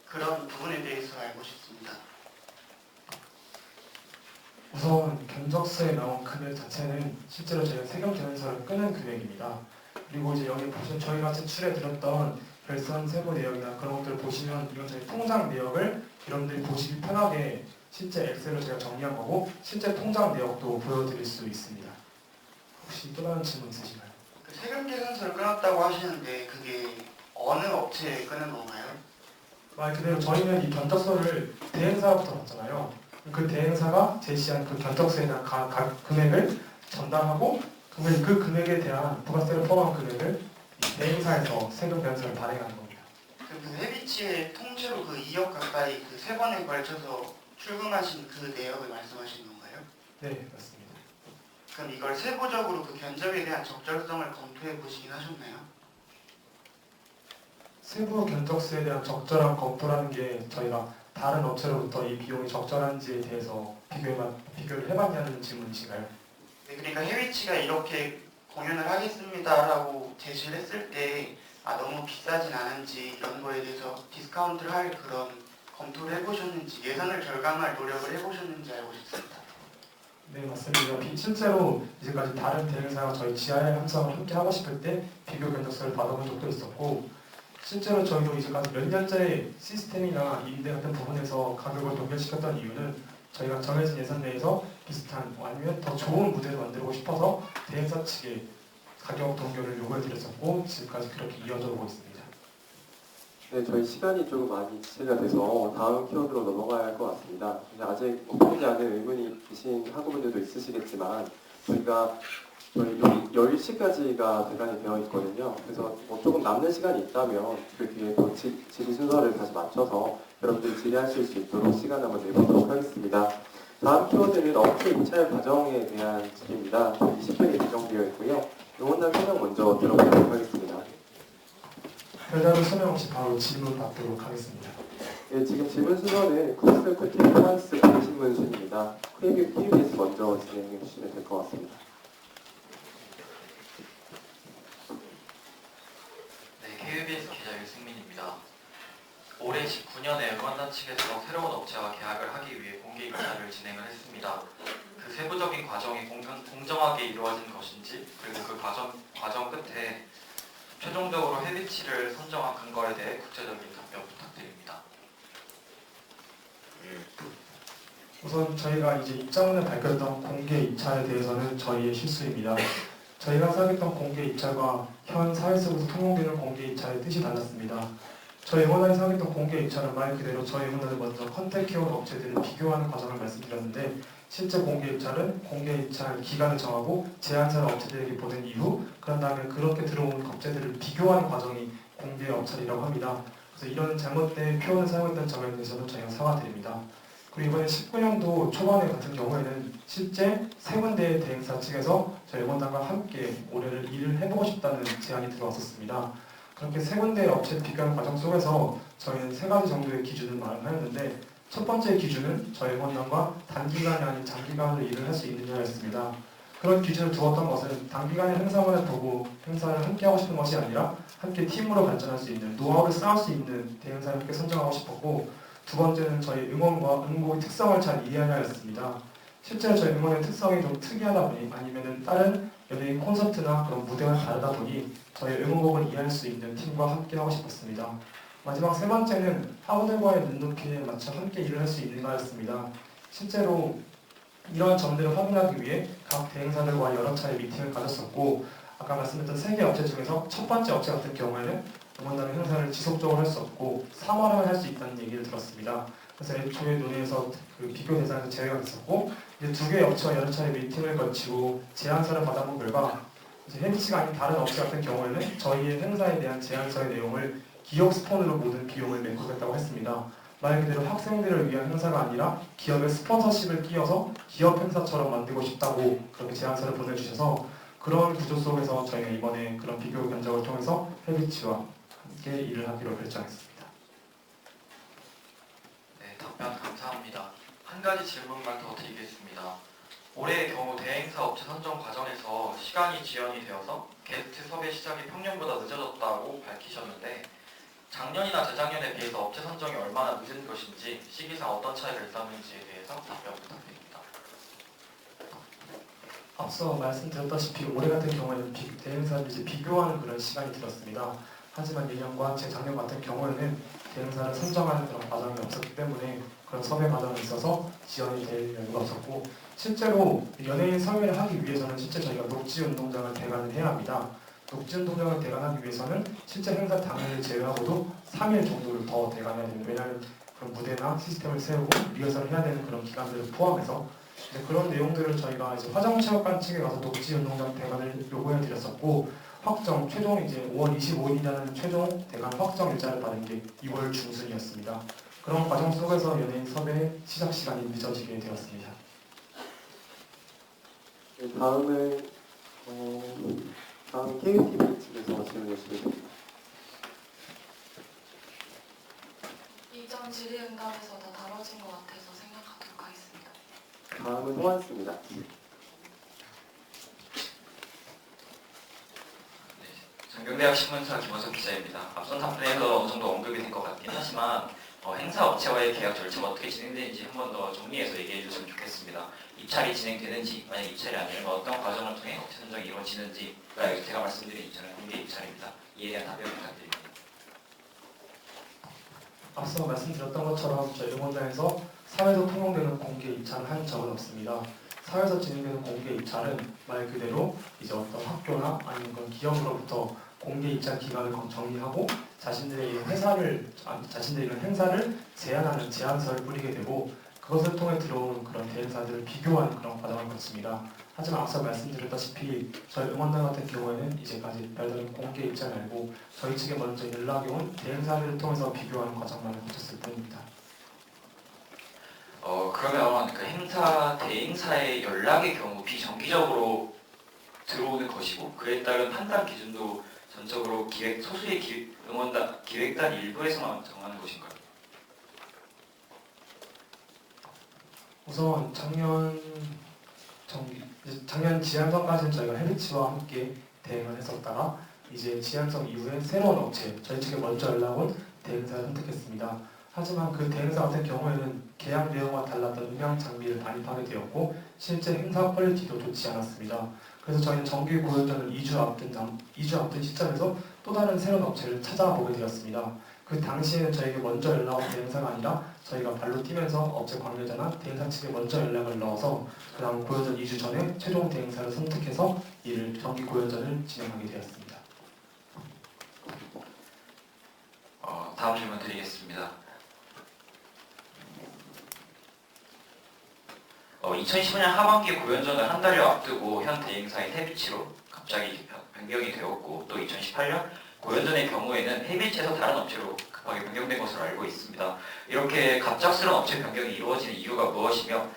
Speaker 13: 그런 부분에 대해서 알고 싶습니다.
Speaker 2: 우선 견적서에 나온 금액 자체는 실제로 저희가 세금 계산서를 끄는 금액입니다. 그리고 이제 여기 보시면 저희가 제출해 드렸던 결산 세부 내역이나 그런 것들을 보시면 이건 저희 통장 내역을 여러분들이 보시기 편하게 실제 엑셀로 제가 정리한 거고 실제 통장 내역도 보여드릴 수 있습니다. 혹시 또 다른 질문 있으신가요?
Speaker 13: 그 세금 계산서를 끊었다고 하시는데 그게 어느 업체에 끊은 건가요?
Speaker 2: 말 그대로 저희는 이 견적서를 대행사부터 받잖아요. 그 대행사가 제시한 그 견적서에 대한 금액을 전달하고 그 금액에 대한 부가세를 포함한 금액을 이 대행사에서 세금 계산서를 발행하는 겁니다.
Speaker 13: 그 해비치의 통째로 그 2억 가까이 그 3번에 걸쳐서 출금하신 그 내역을 말씀하시는 건가요?
Speaker 2: 네, 맞습니다.
Speaker 13: 그럼 이걸 세부적으로 그 견적에 대한 적절성을 검토해 보시긴 하셨나요?
Speaker 2: 세부 견적서에 대한 적절한 검토라는 게 저희가 다른 업체로부터 이 비용이 적절한지에 대해서 비교를 해봤냐는 질문이신가요?
Speaker 13: 네, 그러니까 해위치가 이렇게 공연을 하겠습니다라고 제시를 했을 때 너무 비싸진 않은지 이런 거에 대해서 디스카운트를 할 그런 검토를 해보셨는지 예산을 절감할 노력을 해보셨는지 알고 싶습니다.
Speaker 2: 네, 맞습니다. 실제로 이제까지 다른 대행사가 저희 GIR 함성을 함께 하고 싶을 때 비교 견적서를 받아본 적도 있었고 실제로 저희도 이제까지 몇 년째 시스템이나 임대 같은 부분에서 가격을 동결시켰던 이유는 저희가 정해진 예산 내에서 비슷한 아니면 더 좋은 무대를 만들고 싶어서 대행사 측에 가격 동결을 요구해드렸었고 지금까지 그렇게 이어져 오고 있습니다.
Speaker 1: 네, 저희 시간이 조금 많이 지체가 돼서 다음 키워드로 넘어가야 할 것 같습니다. 아직 풀리지 않은 의문이 계신 학우분들도 있으시겠지만 저희가 저희 10시까지가 대관이 되어 있거든요. 그래서 조금 남는 시간이 있다면 그 뒤에 또 질의 순서를 다시 맞춰서 여러분들이 질의하실 수 있도록 시간 한번 내보도록 하겠습니다. 다음 키워드는 업체 입찰 과정에 대한 질의입니다. 20분이 예정되어 있고요. 응원단 설명 먼저 들어보도록 하겠습니다.
Speaker 2: 별다른 설명 없이 바로 질문 받도록 하겠습니다.
Speaker 1: 네, 지금 질문 순서는 쿠스 쿠티 프랑스 신문 순입니다. KBS 먼저 진행해 주시면 될 것 같습니다.
Speaker 14: KBS 기자 유승민입니다. 올해 19년에 응원단 측에서 새로운 업체와 계약을 하기 위해 공개 입찰을 진행을 했습니다. 그 세부적인 과정이 공정하게 이루어진 것인지 그리고 그 과정 끝에 최종적으로 해비치를 선정한 근거에 대해 구체적인 답변 부탁드립니다.
Speaker 2: 우선 저희가 이제 입장문에 밝혔던 공개 입찰에 대해서는 저희의 실수입니다. 저희가 사겠던 공개 입찰과 현 사회적으로 통용되는 공개 입찰의 뜻이 달랐습니다. 저희 응원단이 사겠던 공개 입찰은 말 그대로 저희 응원단을 먼저 컨택해온 업체들을 비교하는 과정을 말씀드렸는데 실제 공개 입찰은 공개 입찰 기간을 정하고 제안사를 업체들에게 보낸 이후 그런 다음에 그렇게 들어온 업체들을 비교하는 과정이 공개 입찰이라고 합니다. 그래서 이런 잘못된 표현을 사용했던 점에 대해서는 저희가 사과드립니다. 그리고 이번에 19년도 초반에 같은 경우에는 실제 세 군데의 대행사 측에서 저희 응원단과 함께 올해를 일을 해보고 싶다는 제안이 들어왔었습니다. 그렇게 세 군데의 업체를 비교하는 과정 속에서 저희는 세 가지 정도의 기준을 마련하였는데 첫 번째 기준은 저희 응원단과 단기간이 아닌 장기간으로 일을 할 수 있느냐였습니다. 그런 기준을 두었던 것은 단기간의 행사만을 보고 행사를 함께 하고 싶은 것이 아니라 함께 팀으로 발전할 수 있는 노하우를 쌓을 수 있는 대행사를 함께 선정하고 싶었고 두 번째는 저희 응원과 응곡의 특성을 잘 이해하냐였습니다. 실제로 저희 응원의 특성이 좀 특이하다 보니 아니면은 다른 연예인 콘서트나 그런 무대와 다르다 보니 저희 응원곡을 이해할 수 있는 팀과 함께 하고 싶었습니다. 마지막 세 번째는 학우들과의 눈높이에 맞춰 함께 일을 할 수 있는가였습니다. 실제로 이러한 점들을 확인하기 위해 각 대행사들과 여러 차례 미팅을 가졌었고 아까 말씀드렸던 세 개 업체 중에서 첫 번째 업체 같은 경우에는 응원단의 행사를 지속적으로 할 수 없고 3월에만 할 수 있다는 얘기를 들었습니다. 그래서 애초에 논의에서 그 비교 대상에서 제외가 됐었고 이제 두 개의 업체와 여러 차례 미팅을 거치고 제안서를 받아본 결과 이제 헤비치가 아닌 다른 업체 같은 경우에는 저희의 행사에 대한 제안서의 내용을 기업 스폰으로 모든 비용을 메꾸겠다고 했습니다. 말 그대로 학생들을 위한 행사가 아니라 기업의 스폰서십을 끼워서 기업 행사처럼 만들고 싶다고 그렇게 제안서를 보내주셔서 그런 구조 속에서 저희가 이번에 그런 비교 견적을 통해서 헤비치와 함께 일을 하기로 결정했습니다.
Speaker 14: 네, 답변 감사합니다. 한 가지 질문만 더 드리겠습니다. 올해의 경우 대행사 업체 선정 과정에서 시간이 지연이 되어서 게스트 섭외 시작이 평년보다 늦어졌다고 밝히셨는데 작년이나 재작년에 비해서 업체 선정이 얼마나 늦은 것인지 시기상 어떤 차이가 있었는지에 대해서 답변 부탁드립니다.
Speaker 2: 앞서 말씀드렸다시피 올해 같은 경우에는 대행사를 이제 비교하는 그런 시간이 들었습니다. 하지만 예년과 재작년 같은 경우에는 대행사를 선정하는 그런 과정이 없었기 때문에 그런 섭외 과정에 있어서 지연이 될 여유가 없었고 실제로 연예인 섭외를 하기 위해서는 실제 저희가 녹지 운동장을 대관을 해야 합니다. 녹지 운동장을 대관하기 위해서는 실제 행사 당일을 제외하고도 3일 정도를 더 대관해야 됩니다. 왜냐하면 그런 무대나 시스템을 세우고 리허설을 해야 되는 그런 기간들을 포함해서 이제 그런 내용들을 저희가 이제 화정체육관 측에 가서 녹지 운동장 대관을 요구해 드렸었고 확정 최종 이제 5월 25일이라는 최종 대관 확정 일자를 받은 게 2월 중순이었습니다. 그런 과정 속에서 연예인 섭외 시작 시간이 늦어지게 되었습니다.
Speaker 1: 네, 다음은 다음 KUTV 측에서 질문을 드리겠습니다.
Speaker 10: 이전 질의응답에서 다 다뤄진 것 같아서 생각하도록 하겠습니다.
Speaker 1: 다음은 호환스입니다.
Speaker 5: 전경대학 신문사 김원석 기자입니다. 앞선 답변에서 어느 정도 언급이 된 것 같긴 하지만 행사 업체와의 계약 절차가 어떻게 진행되는지 한 번 더 정리해서 얘기해 주셨으면 좋겠습니다. 입찰이 진행되는지 만약 입찰이 아니면 어떤 과정을 통해 업체 선정이 이루어지는지가 제가 말씀드린 입찰은 공개 입찰입니다. 이에 대한 답변 부탁드립니다.
Speaker 2: 앞서 말씀드렸던 것처럼 저희 응원단에서 사회에서 통용되는 공개 입찰을 한 적은 없습니다. 사회에서 진행되는 공개 입찰은 말 그대로 이제 어떤 학교나 아니면 그런 기업으로부터 공개 입찰 기간을 정리하고 자신들의 이런 자신들의 이런 행사를 제안하는 제안서를 뿌리게 되고 그것을 통해 들어오는 그런 대행사들을 비교하는 그런 과정을 거칩니다. 하지만 앞서 말씀드렸다시피 저희 응원단 같은 경우에는 이제까지 별다른 공개 입찰 말고 저희 측에 먼저 연락이 온 대행사들을 통해서 비교하는 과정만을 거쳤을 뿐입니다.
Speaker 5: 그러면 그 행사 대행사의 연락의 경우 비정기적으로 들어오는 것이고 그에 따른 판단 기준도 전적으로 소수의 응원단 기획단 일부에서만 정하는 것인가요?
Speaker 2: 우선 작년 지향성까지는 저희가 헤비치와 함께 대행을 했었다가 이제 지향성 이후에 새로운 업체 저희 측에 먼저 연락 온 대행사를 선택했습니다. 하지만 그 대행사 같은 경우에는 계약 내용과 달랐던 음향 장비를 반입하게 되었고 실제 행사 퀄리티도 좋지 않았습니다. 그래서 저희는 정기 공연전을 2주 앞둔 시점에서 또 다른 새로운 업체를 찾아보게 되었습니다. 그 당시에는 저에게 먼저 연락 온 대행사가 아니라 저희가 발로 뛰면서 업체 관계자나 대행사 측에 먼저 연락을 넣어서 그 다음 공연전 2주 전에 최종 대행사를 선택해서 정기 공연전을 진행하게 되었습니다.
Speaker 5: 다음 질문 드리겠습니다. 2015년 하반기 공연전을 한 달여 앞두고 현 대행사인 헤비치로 갑자기 변경이 되었고 또 2018년 공연전의 경우에는 헤비치에서 다른 업체로 급하게 변경된 것으로 알고 있습니다. 이렇게 갑작스러운 업체 변경이 이루어지는 이유가 무엇이며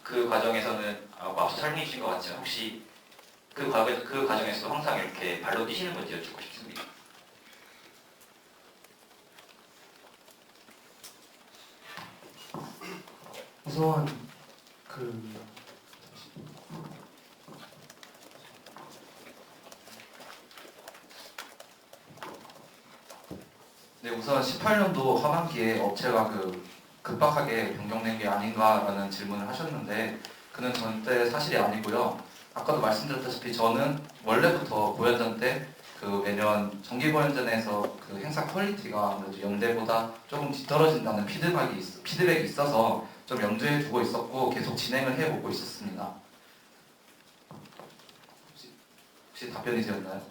Speaker 5: 그 과정에서는 앞서 설명해 주신 것 같지만 혹시 그 과정에서도 항상 이렇게 발로 뛰시는 건지 여쭙고 싶습니다.
Speaker 2: 우선
Speaker 11: 네, 우선 18년도 하반기에 업체가 급박하게 변경된 게 아닌가라는 질문을 하셨는데 그는 절대 사실이 아니고요. 아까도 말씀드렸다시피 저는 원래부터 고연전 때 매년 정기 고연전에서 행사 퀄리티가 아무래도 연대보다 조금 뒤떨어진다는 피드백이 있어서 좀 염두에 두고 있었고 계속 진행을 해오고 있었습니다. 혹시 답변이 되었나요?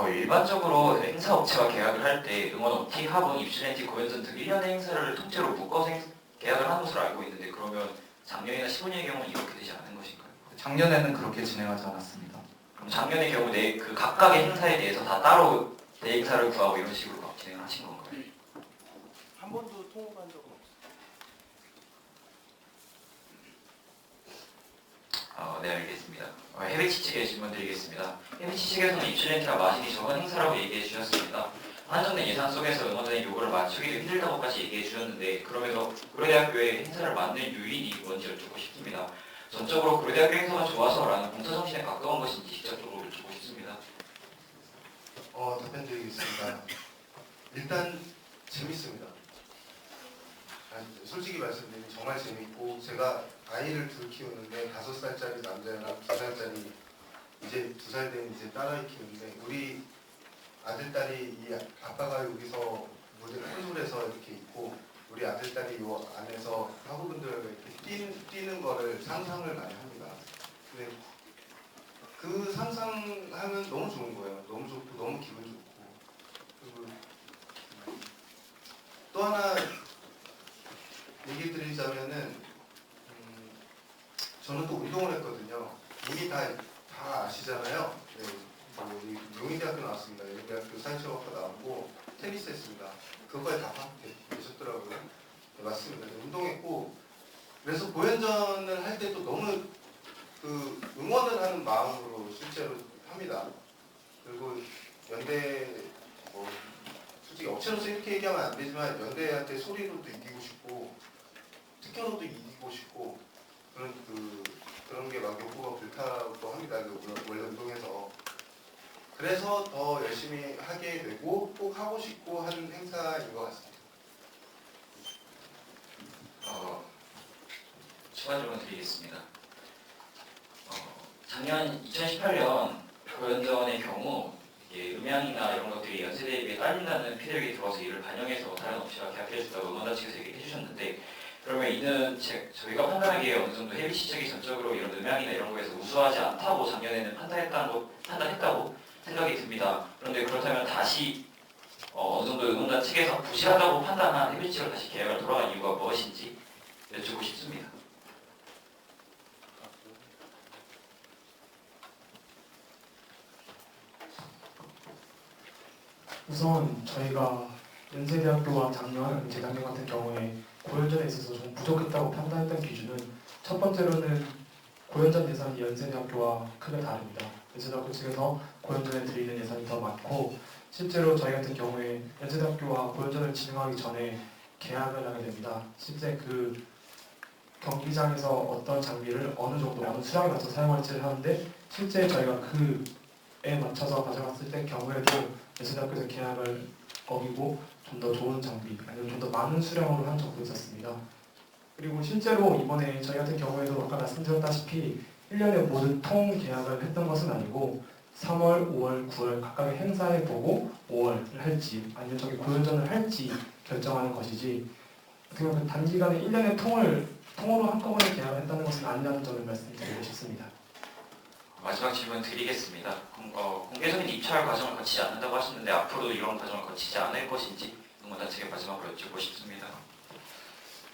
Speaker 5: 일반적으로 행사업체와 계약을 할 때 응원 OT, 합은, 입시렌티, 고연전 등 1년의 행사를 통째로 묶어서 계약을 하는 것으로 알고 있는데 그러면 작년이나 15년의 경우는 이렇게 되지 않은 것인가요?
Speaker 11: 작년에는 그렇게 진행하지 않았습니다.
Speaker 5: 그럼 작년의 경우 그 각각의 행사에 대해서 다 따로 대행사를 구하고 이런 식으로 막 진행을 하신 건가요?
Speaker 7: 한 번도 통보한 적은 없어요.
Speaker 5: 네, 알겠습니다. 해외치 측에 질문 드리겠습니다. 해외치 측에서는 입시렌트나 마진이 적은 행사라고 얘기해 주셨습니다. 한정된 예산 속에서 응원단의 요구를 맞추기도 힘들다고까지 얘기해 주셨는데 그럼에도 고려대학교의 행사를 맞는 요인이 뭔지 여쭙고 싶습니다. 전적으로 고려대학교 행사가 좋아서라는 봉사정신에 가까운 것인지 직접적으로 여쭙고 싶습니다.
Speaker 3: 답변 드리겠습니다. 일단 재밌습니다. 솔직히 말씀드리면 정말 재밌고 제가 아이를 둘 키우는데 5살짜리 남자랑 2살짜리 이제 2살 된 이제 딸아이 키우는데 우리 아들딸이 이 아빠가 여기서 무대 콘솔에서 이렇게 있고 우리 아들딸이 요 안에서 학우분들과 이렇게 뛰는 거를 상상을 많이 합니다. 근데 그 상상하면 너무 좋은 거예요. 너무 좋고 너무 기분 좋고 그리고 또 하나 얘기 드리자면은 저는 또 운동을 했거든요. 이미 다 아시잖아요. 네, 용인대학교 나왔습니다. 용인대학교 사회체육학과 나오고 테니스 했습니다. 그거에 다 계셨더라고요. 네, 맞습니다. 네, 운동했고 그래서 고연전을 할 때도 너무 응원을 하는 마음으로 실제로 합니다. 그리고 연대 솔직히 업체로서 이렇게 얘기하면 안 되지만 연대한테 소리로도 이기고 싶고 특허로도 이기고 싶고 그런 게 막 욕구가 불타고 합니다. 원래 운동에서. 그래서 더 열심히 하게 되고 꼭 하고 싶고 하는 행사인 것 같습니다.
Speaker 5: 추가 질문 드리겠습니다. 작년 2018년 고연전의 경우 음향이나 이런 것들이 연세 대비에 딸린다는 피드백이 들어와서 이를 반영해서 다른 업체와 계약해줬다고 응원단 측에서 얘기해 주셨는데 그러면 이는 저희가 판단하기에 어느 정도 해비치 측이 전적으로 이런 음향이나 이런 거에서 우수하지 않다고 작년에는 판단했다고 생각이 듭니다. 그런데 그렇다면 다시 어느 정도 응원단 측에서 부실하다고 판단한 해비치 측으로 다시 계약을 돌아간 이유가 무엇인지 여쭙고 싶습니다.
Speaker 2: 우선 저희가 연세대학교와 재작년 같은 경우에 고연전에 있어서 좀 부족했다고 판단했던 기준은 첫 번째로는 고연전 예산이 연세대학교와 크게 다릅니다. 연세대학교 측에서 고연전에 드리는 예산이 더 많고 실제로 저희 같은 경우에 연세대학교와 고연전을 진행하기 전에 계약을 하게 됩니다. 실제 경기장에서 어떤 장비를 어느 정도 어느 수량에 맞춰서 사용할지를 하는데 실제 저희가 그에 맞춰서 가져갔을 때 경우에도 연세대학교에서 계약을 어기고 좀 더 좋은 장비 아니면 좀 더 많은 수량으로 한 적도 있었습니다. 그리고 실제로 이번에 저희 같은 경우에도 아까 말씀드렸다시피 1년에 모든 통 계약을 했던 것은 아니고 3월, 5월, 9월 각각의 행사에 보고 5월을 할지 아니면 저기 고연전을 할지 결정하는 것이지 어떻게 보면 단기간에 1년의 통으로 한꺼번에 계약을 했다는 것은 아니라는 점을 말씀드리고 싶습니다.
Speaker 5: 마지막 질문 드리겠습니다. 공개적인 입찰 과정을 거치지 않는다고 하셨는데 앞으로도 이런 과정을 거치지 않을 것인지 응원단 측에 마지막으로 여쭙고 싶습니다.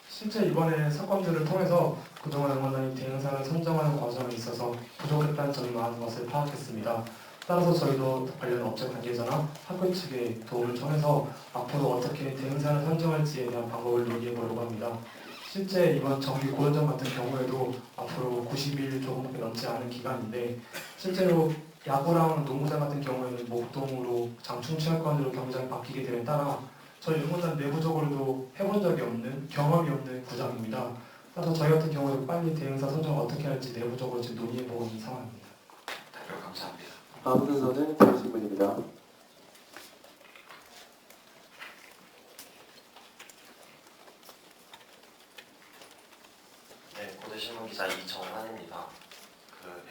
Speaker 2: 실제 이번에 사건들을 통해서 그동안 응원단이 대행사를 선정하는 과정에 있어서 부족했다는 점이 많은 것을 파악했습니다. 따라서 저희도 관련 업체 관계자나 학교 측의 도움을 통해서 앞으로 어떻게 대행사를 선정할지에 대한 방법을 논의해 보려고 합니다. 실제 이번 정기 고연전 같은 경우에도 앞으로 90일 조금밖에 넘지 않은 기간인데 실제로 야구랑 농구장 같은 경우에는 목동으로 장충체육관으로 경기장이 바뀌게 됨에 따라 저희 응원단 내부적으로도 해본 적이 없는 경험이 없는 구장입니다. 따라서 저희 같은 경우는 빨리 대행사 선정을 어떻게 할지 내부적으로 지금 논의해보고 있는 상황입니다.
Speaker 5: 답변 감사합니다.
Speaker 1: 다음 순서는 교신문입니다.
Speaker 15: 네, 고대신문 기자 이정환입니다.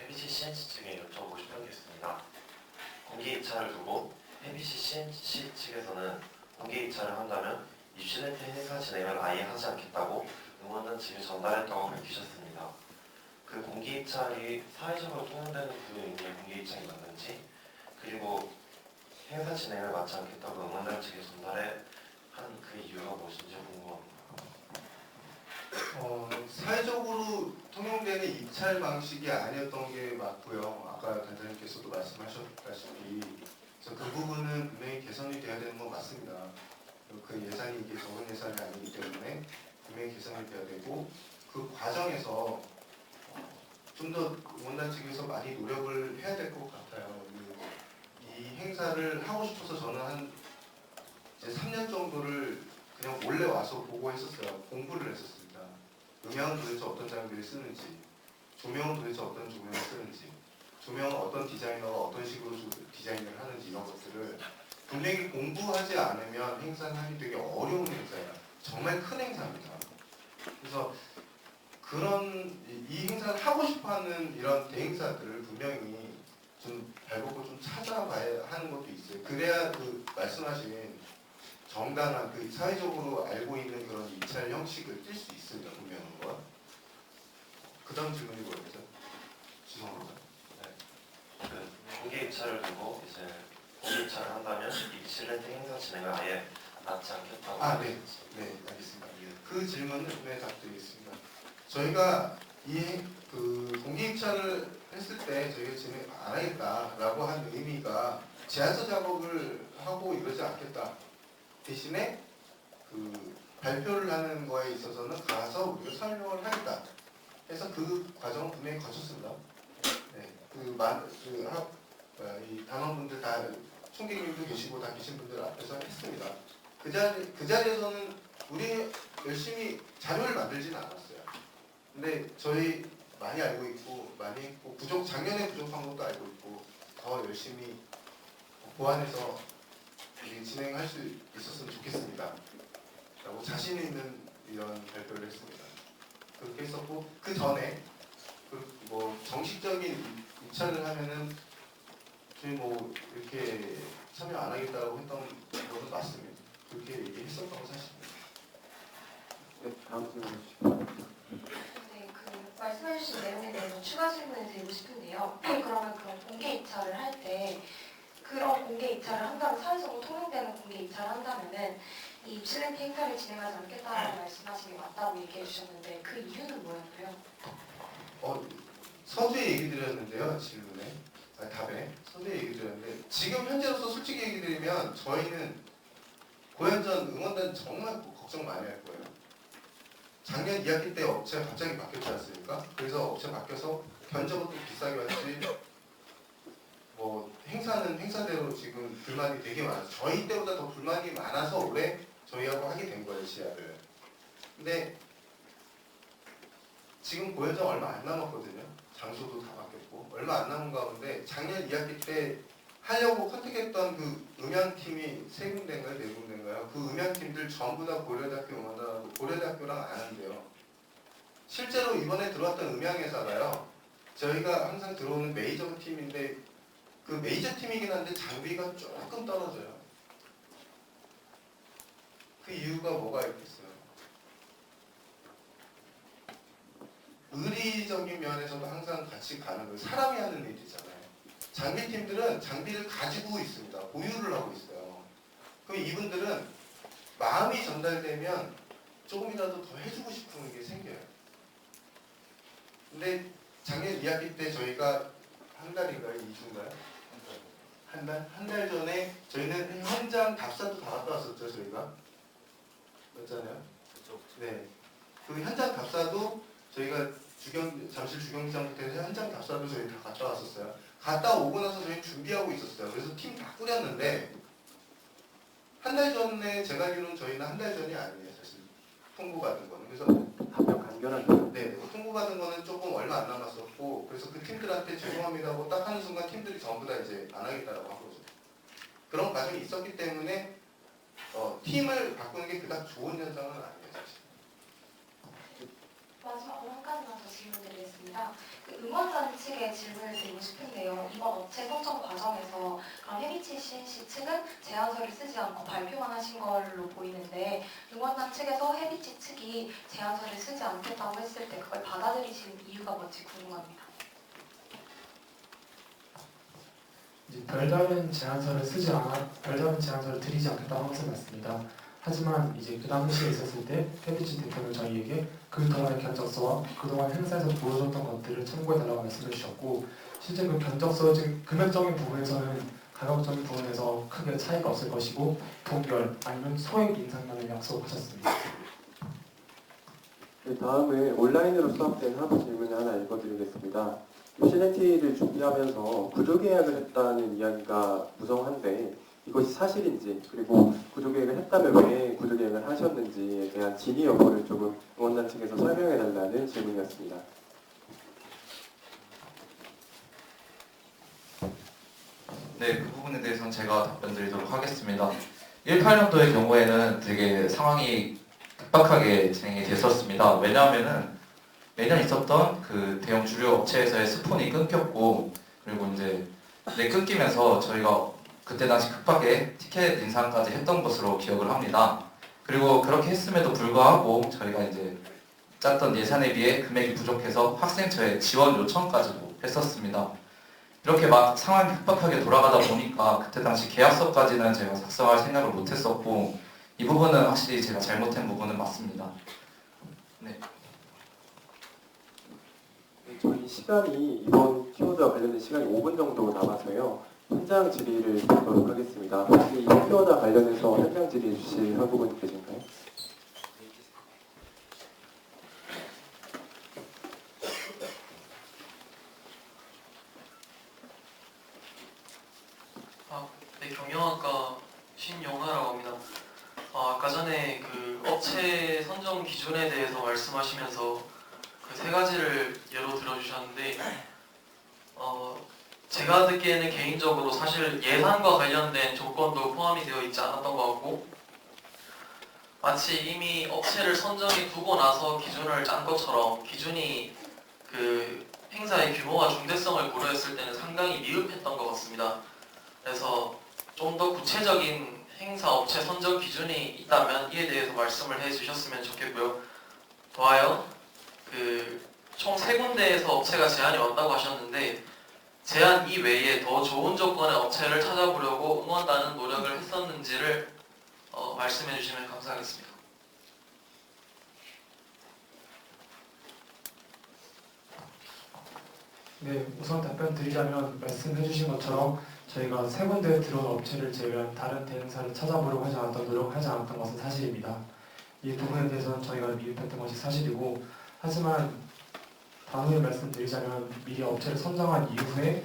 Speaker 15: 해비시 CNC 측에 여쭤보고 싶은 게 있습니다. 공개 입찰을 두고 해비시 CNC 측에서는 공개 입찰을 한다면 입시렌트 행사 진행을 아예 하지 않겠다고 응원단 측에 전달했다고 밝히셨습니다. 그 공개 입찰이 사회적으로 통용되는 부분이 있는 공개 입찰이 맞는지, 그리고 행사 진행을 맞지 않겠다고 응원단 측에 전달해 한 그 이유가 무엇인지 궁금합니다.
Speaker 3: 사회적으로 통용되는 입찰 방식이 아니었던 게 맞고요. 아까 단장님께서도 말씀하셨다시피 그래서 그 부분은 분명히 개선이 돼야 되는 건 맞습니다. 그 예산이 이게 적은 예산이 아니기 때문에 분명히 개선이 돼야 되고, 그 과정에서 좀 더 응원단 측에서 많이 노력을 해야 될 것 같아요. 이 행사를 하고 싶어서 저는 한 이제 3년 정도를 그냥 몰래 와서 보고 했었어요. 공부를 했었습니다. 음향은 도대체 어떤 장비를 쓰는지, 조명은 도대체 어떤 조명을 쓰는지, 조명은 어떤 디자이너가 어떤 식으로 디자인을 하는지, 이런 것들을 분명히 공부하지 않으면 행사는 하기 되게 어려운 행사예요. 정말 큰 행사입니다. 그래서 그런 이 행사를 하고 싶어하는 이런 대행사들을 분명히 좀 발벗고 좀 찾아봐야 하는 것도 있어요. 그래야 그 말씀하신 정당한 그 사회적으로 알고 있는 그런 입찰 형식을 띌 수 있습니다. 분명한 건. 그 다음 질문이 뭐였죠? 죄송합니다.
Speaker 15: 공개 입찰을 두고 이제 공개 입찰을 한다면 입실렌트 행사 진행을 아예 맞지 않겠다고.
Speaker 3: 네, 알겠습니다. 그 질문은 답드리겠습니다. 저희가 그 공개 입찰을 했을 때 저희가 진행 안 하겠다라고 한 의미가 제안서 작업을 하고 이러지 않겠다. 대신에 그 발표를 하는 거에 있어서는 가서 우리가 설명을 하겠다. 해서 그 과정을 분명히 거쳤습니다. 이 단원분들 다 총기님도 계시고 다 계신 분들 앞에서 했습니다. 그 자리에서는 우리 열심히 자료를 만들지는 않았어요. 근데 저희 많이 알고 있고 많이 했고 작년에 부족한 것도 알고 있고 더 열심히 보완해서 진행할 수 있었으면 좋겠습니다. 라고 자신 있는 이런 발표를 했습니다. 그렇게 했었고, 그 전에 뭐 정식적인 입찰을 하면은 저희 뭐 이렇게 참여 안 하겠다고 했던 것은 맞습니다. 그렇게 얘기했었다고 사실입니다.
Speaker 1: 네, 다음 질문 주시기
Speaker 4: 네, 말씀해주신 내용에 대해서 추가 질문을 드리고 싶은데요. 그러면 그런 공개 입찰을 할 때 그런 공개 입찰을 한다면 사회적으로 통용되는 공개 입찰을 한다면은 이 입실렌트 행사를 진행하지 않겠다라고 말씀하신 게 맞다고 얘기해 주셨는데 그 이유는 뭐였나요?
Speaker 3: 서두에 얘기 드렸는데요. 질문에 답에 서두에 얘기 드렸는데, 지금 현재로서 솔직히 얘기 드리면 저희는 고연전 응원단 정말 걱정 많이 할 거예요. 작년 2학기 때 업체가 갑자기 바뀌었지 않습니까? 그래서 업체 바뀌어서 견적은 또 비싸게 왔지, 뭐 행사는 행사대로 지금 불만이 되게 많아서 저희 때보다 더 불만이 많아서 올해 저희하고 하게 된 거예요, 시합을. 근데 지금 고연장 얼마 안 남았거든요. 장소도 다 바뀌었고 얼마 안 남은 가운데 작년 2학기 때 하려고 컨택했던 그 음향팀이 3군데인가요? 4군데인가요? 그 음향팀들 전부 다 고려대학교 응원단하고 고려대학교랑 아는데요. 실제로 이번에 들어왔던 음향회사가요, 저희가 항상 들어오는 메이저 팀인데 그 메이저 팀이긴 한데 장비가 조금 떨어져요. 그 이유가 뭐가 있겠어요? 의리적인 면에서도 항상 같이 가는 거예요. 사람이 하는 일이잖아요. 장비팀들은 장비를 가지고 있습니다. 보유를 하고 있어요. 그럼 이분들은 마음이 전달되면 조금이라도 더 해주고 싶은 게 생겨요. 근데 작년 2학기 때 저희가 한 달인가요? 2주인가요? 한 달 전에 저희는 현장 답사도 다 갔다 왔었죠, 저희가. 맞잖아요? 네. 그 현장 답사도 저희가 잠실 주경기장부터 해서 현장 답사도 저희 다 갔다 왔었어요. 갔다 오고 나서 저희 준비하고 있었어요. 그래서 팀 다 꾸렸는데 한 달 전에 제가 알기로는 저희는 한 달 전이 아니에요, 사실 통보 받은 거는. 그래서
Speaker 1: 답변 간결하게 하나요?
Speaker 3: 네, 통보받은 거는 조금 얼마 안 남았었고 그래서 그 팀들한테 죄송합니다 하고 딱 하는 순간 팀들이 전부 다 이제 안 하겠다라고 한 거죠. 그런 과정이 있었기 때문에 팀을 바꾸는 게 그닥 좋은 현상은 아니에요. 사실.
Speaker 4: 마지막으로 한 가지만 더 질문드리겠습니다. 그 응원단 측에 질문을 드리고 싶은데요. 이번 업체 선정 과정에서 그럼 헤비치 CNC 측은 제안서를 쓰지 않고 발표만 하신 걸로 보이는데 응원단 측에서 헤비치 측이 제안서를 쓰지 않겠다고 했을 때 그걸 받아들이신 이유가 뭔지 궁금합니다.
Speaker 2: 이제 별다른 제안서를 드리지 않겠다고 항상 말씀입니다. 하지만 이제 그 당시에 있었을 때 헤비치 대표는 저희에게 그동안의 견적서와 그동안 행사에서 보여줬던 것들을 참고해달라고 말씀해 주셨고 실제 그 견적서 즉 금액적인 부분에서는 가격적인 부분에서 크게 차이가 없을 것이고 동결 아니면 소액 인상만을 약속하셨습니다.
Speaker 1: 네, 다음은 온라인으로 수합된 하부 질문을 하나 읽어드리겠습니다. CNT를 준비하면서 구조계약을 했다는 이야기가 무성한데 이것이 사실인지 그리고 구조계획을 했다면 왜 구조계획을 하셨는지에 대한 진위 여부를 조금 응원단 측에서 설명해달라는 질문이었습니다.
Speaker 11: 네, 그 부분에 대해서는 제가 답변 드리도록 하겠습니다. 18년도의 경우에는 되게 상황이 급박하게 진행이 됐었습니다. 왜냐하면은 매년 있었던 그 대형 주류 업체에서의 스폰이 끊겼고 그리고 이제 끊기면서 저희가 그때 당시 급하게 티켓 인상까지 했던 것으로 기억을 합니다. 그리고 그렇게 했음에도 불구하고 저희가 이제 짰던 예산에 비해 금액이 부족해서 학생처에 지원 요청까지도 했었습니다. 이렇게 막 상황이 급박하게 돌아가다 보니까 그때 당시 계약서까지는 제가 작성할 생각을 못했었고 이 부분은 확실히 제가 잘못한 부분은 맞습니다. 네.
Speaker 1: 저희 시간이 이번 키워드와 관련된 시간이 5분 정도 남아서요. 현장 질의를 드리도록 하겠습니다. 혹시 이 키워드와 관련해서 현장 질의해 주실 한부분 계신가요?
Speaker 14: 네, 경영학과 신용하라고 합니다. 아까 전에 그 업체 선정 기준에 대해서 말씀하시면서 그 세 가지를 예로 들어주셨는데 제가 듣기에는 개인적으로 사실 예산과 관련된 조건도 포함이 되어 있지 않았던 것 같고 마치 이미 업체를 선정해 두고 나서 기준을 짠 것처럼 기준이 그 행사의 규모와 중대성을 고려했을 때는 상당히 미흡했던 것 같습니다. 그래서 좀 더 구체적인 행사 업체 선정 기준이 있다면 이에 대해서 말씀을 해주셨으면 좋겠고요. 더하여 총 3군데에서 업체가 제안이 왔다고 하셨는데 제안 이외에 더 좋은 조건의 업체를 찾아보려고 응원단은 노력을 했었는지를 말씀해 주시면 감사하겠습니다.
Speaker 2: 네, 우선 답변 드리자면 말씀해 주신 것처럼 저희가 3군데 들어온 업체를 제외한 다른 대행사를 찾아보려고 하지 않았던 노력을 하지 않았던 것은 사실입니다. 이 부분에 대해서는 저희가 미흡했던 것이 사실이고 하지만 단호히 말씀드리자면 미리 업체를 선정한 이후에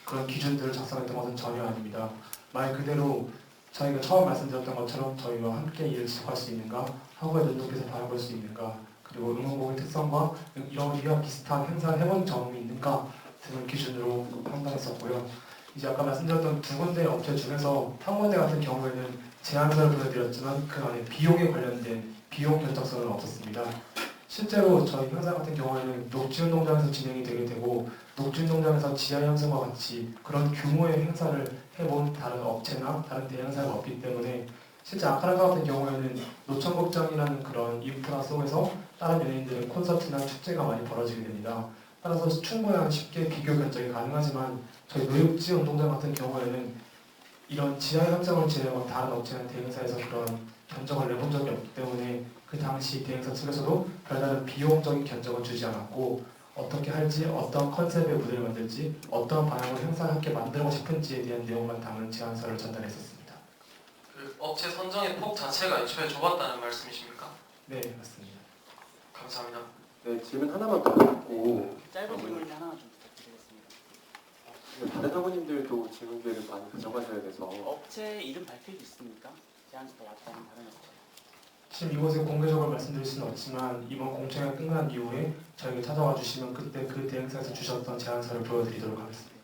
Speaker 2: 그런 기준들을 작성했던 것은 전혀 아닙니다. 말 그대로 저희가 처음 말씀드렸던 것처럼 저희와 함께 일을 지속할 수 있는가, 학우의 눈높이에서 바라볼 수 있는가, 그리고 응원곡의 특성과 이와 비슷한 행사를 해본 경험이 있는가 등을 기준으로 판단했었고요. 이제 아까 말씀드렸던 2군데 업체 중에서 한 군데 같은 경우에는 제안서를 보내드렸지만 그 안에 비용에 관련된 비용 견적서는 없었습니다. 실제로 저희 행사 같은 경우에는 녹지운동장에서 진행이 되게 되고 녹지운동장에서 지하현상과 같이 그런 규모의 행사를 해본 다른 업체나 다른 대행사가 없기 때문에 실제 아카라카 같은 경우에는 노천극장이라는 그런 인프라 속에서 다른 연예인들의 콘서트나 축제가 많이 벌어지게 됩니다. 따라서 충분한 쉽게 비교 견적이 가능하지만 저희 노육지 운동장 같은 경우에는 이런 지하 현장을 제외하고 다른 업체나 대행사에서 그런 견적을 내본 적이 없기 때문에 그 당시 대행사 측에서도 별다른 비용적인 견적을 주지 않았고 어떻게 할지, 어떤 컨셉의 무대를 만들지, 어떤 방향으로 행사를 함께 만들고 싶은지에 대한 내용만 담은 제안서를 전달했었습니다.
Speaker 14: 그 업체 선정의 폭 자체가 애초에 좁았다는 말씀이십니까?
Speaker 2: 네, 맞습니다.
Speaker 14: 감사합니다.
Speaker 1: 네, 질문 하나만 더 듣고
Speaker 7: 짧은 질문 하나 좀 부탁드리겠습니다.
Speaker 1: 다른 학우님들도 질문 기회를 많이 가져가셔야 돼서
Speaker 7: 업체 이름 밝힐 수 있습니까? 제안서가 왔다는 다른 업체.
Speaker 2: 지금 이곳에 공개적으로 말씀드릴 수는 없지만 이번 공청회 끝난 이후에 저에게 찾아와 주시면 그때 그 대행사에서 주셨던 제안서를 보여드리도록 하겠습니다.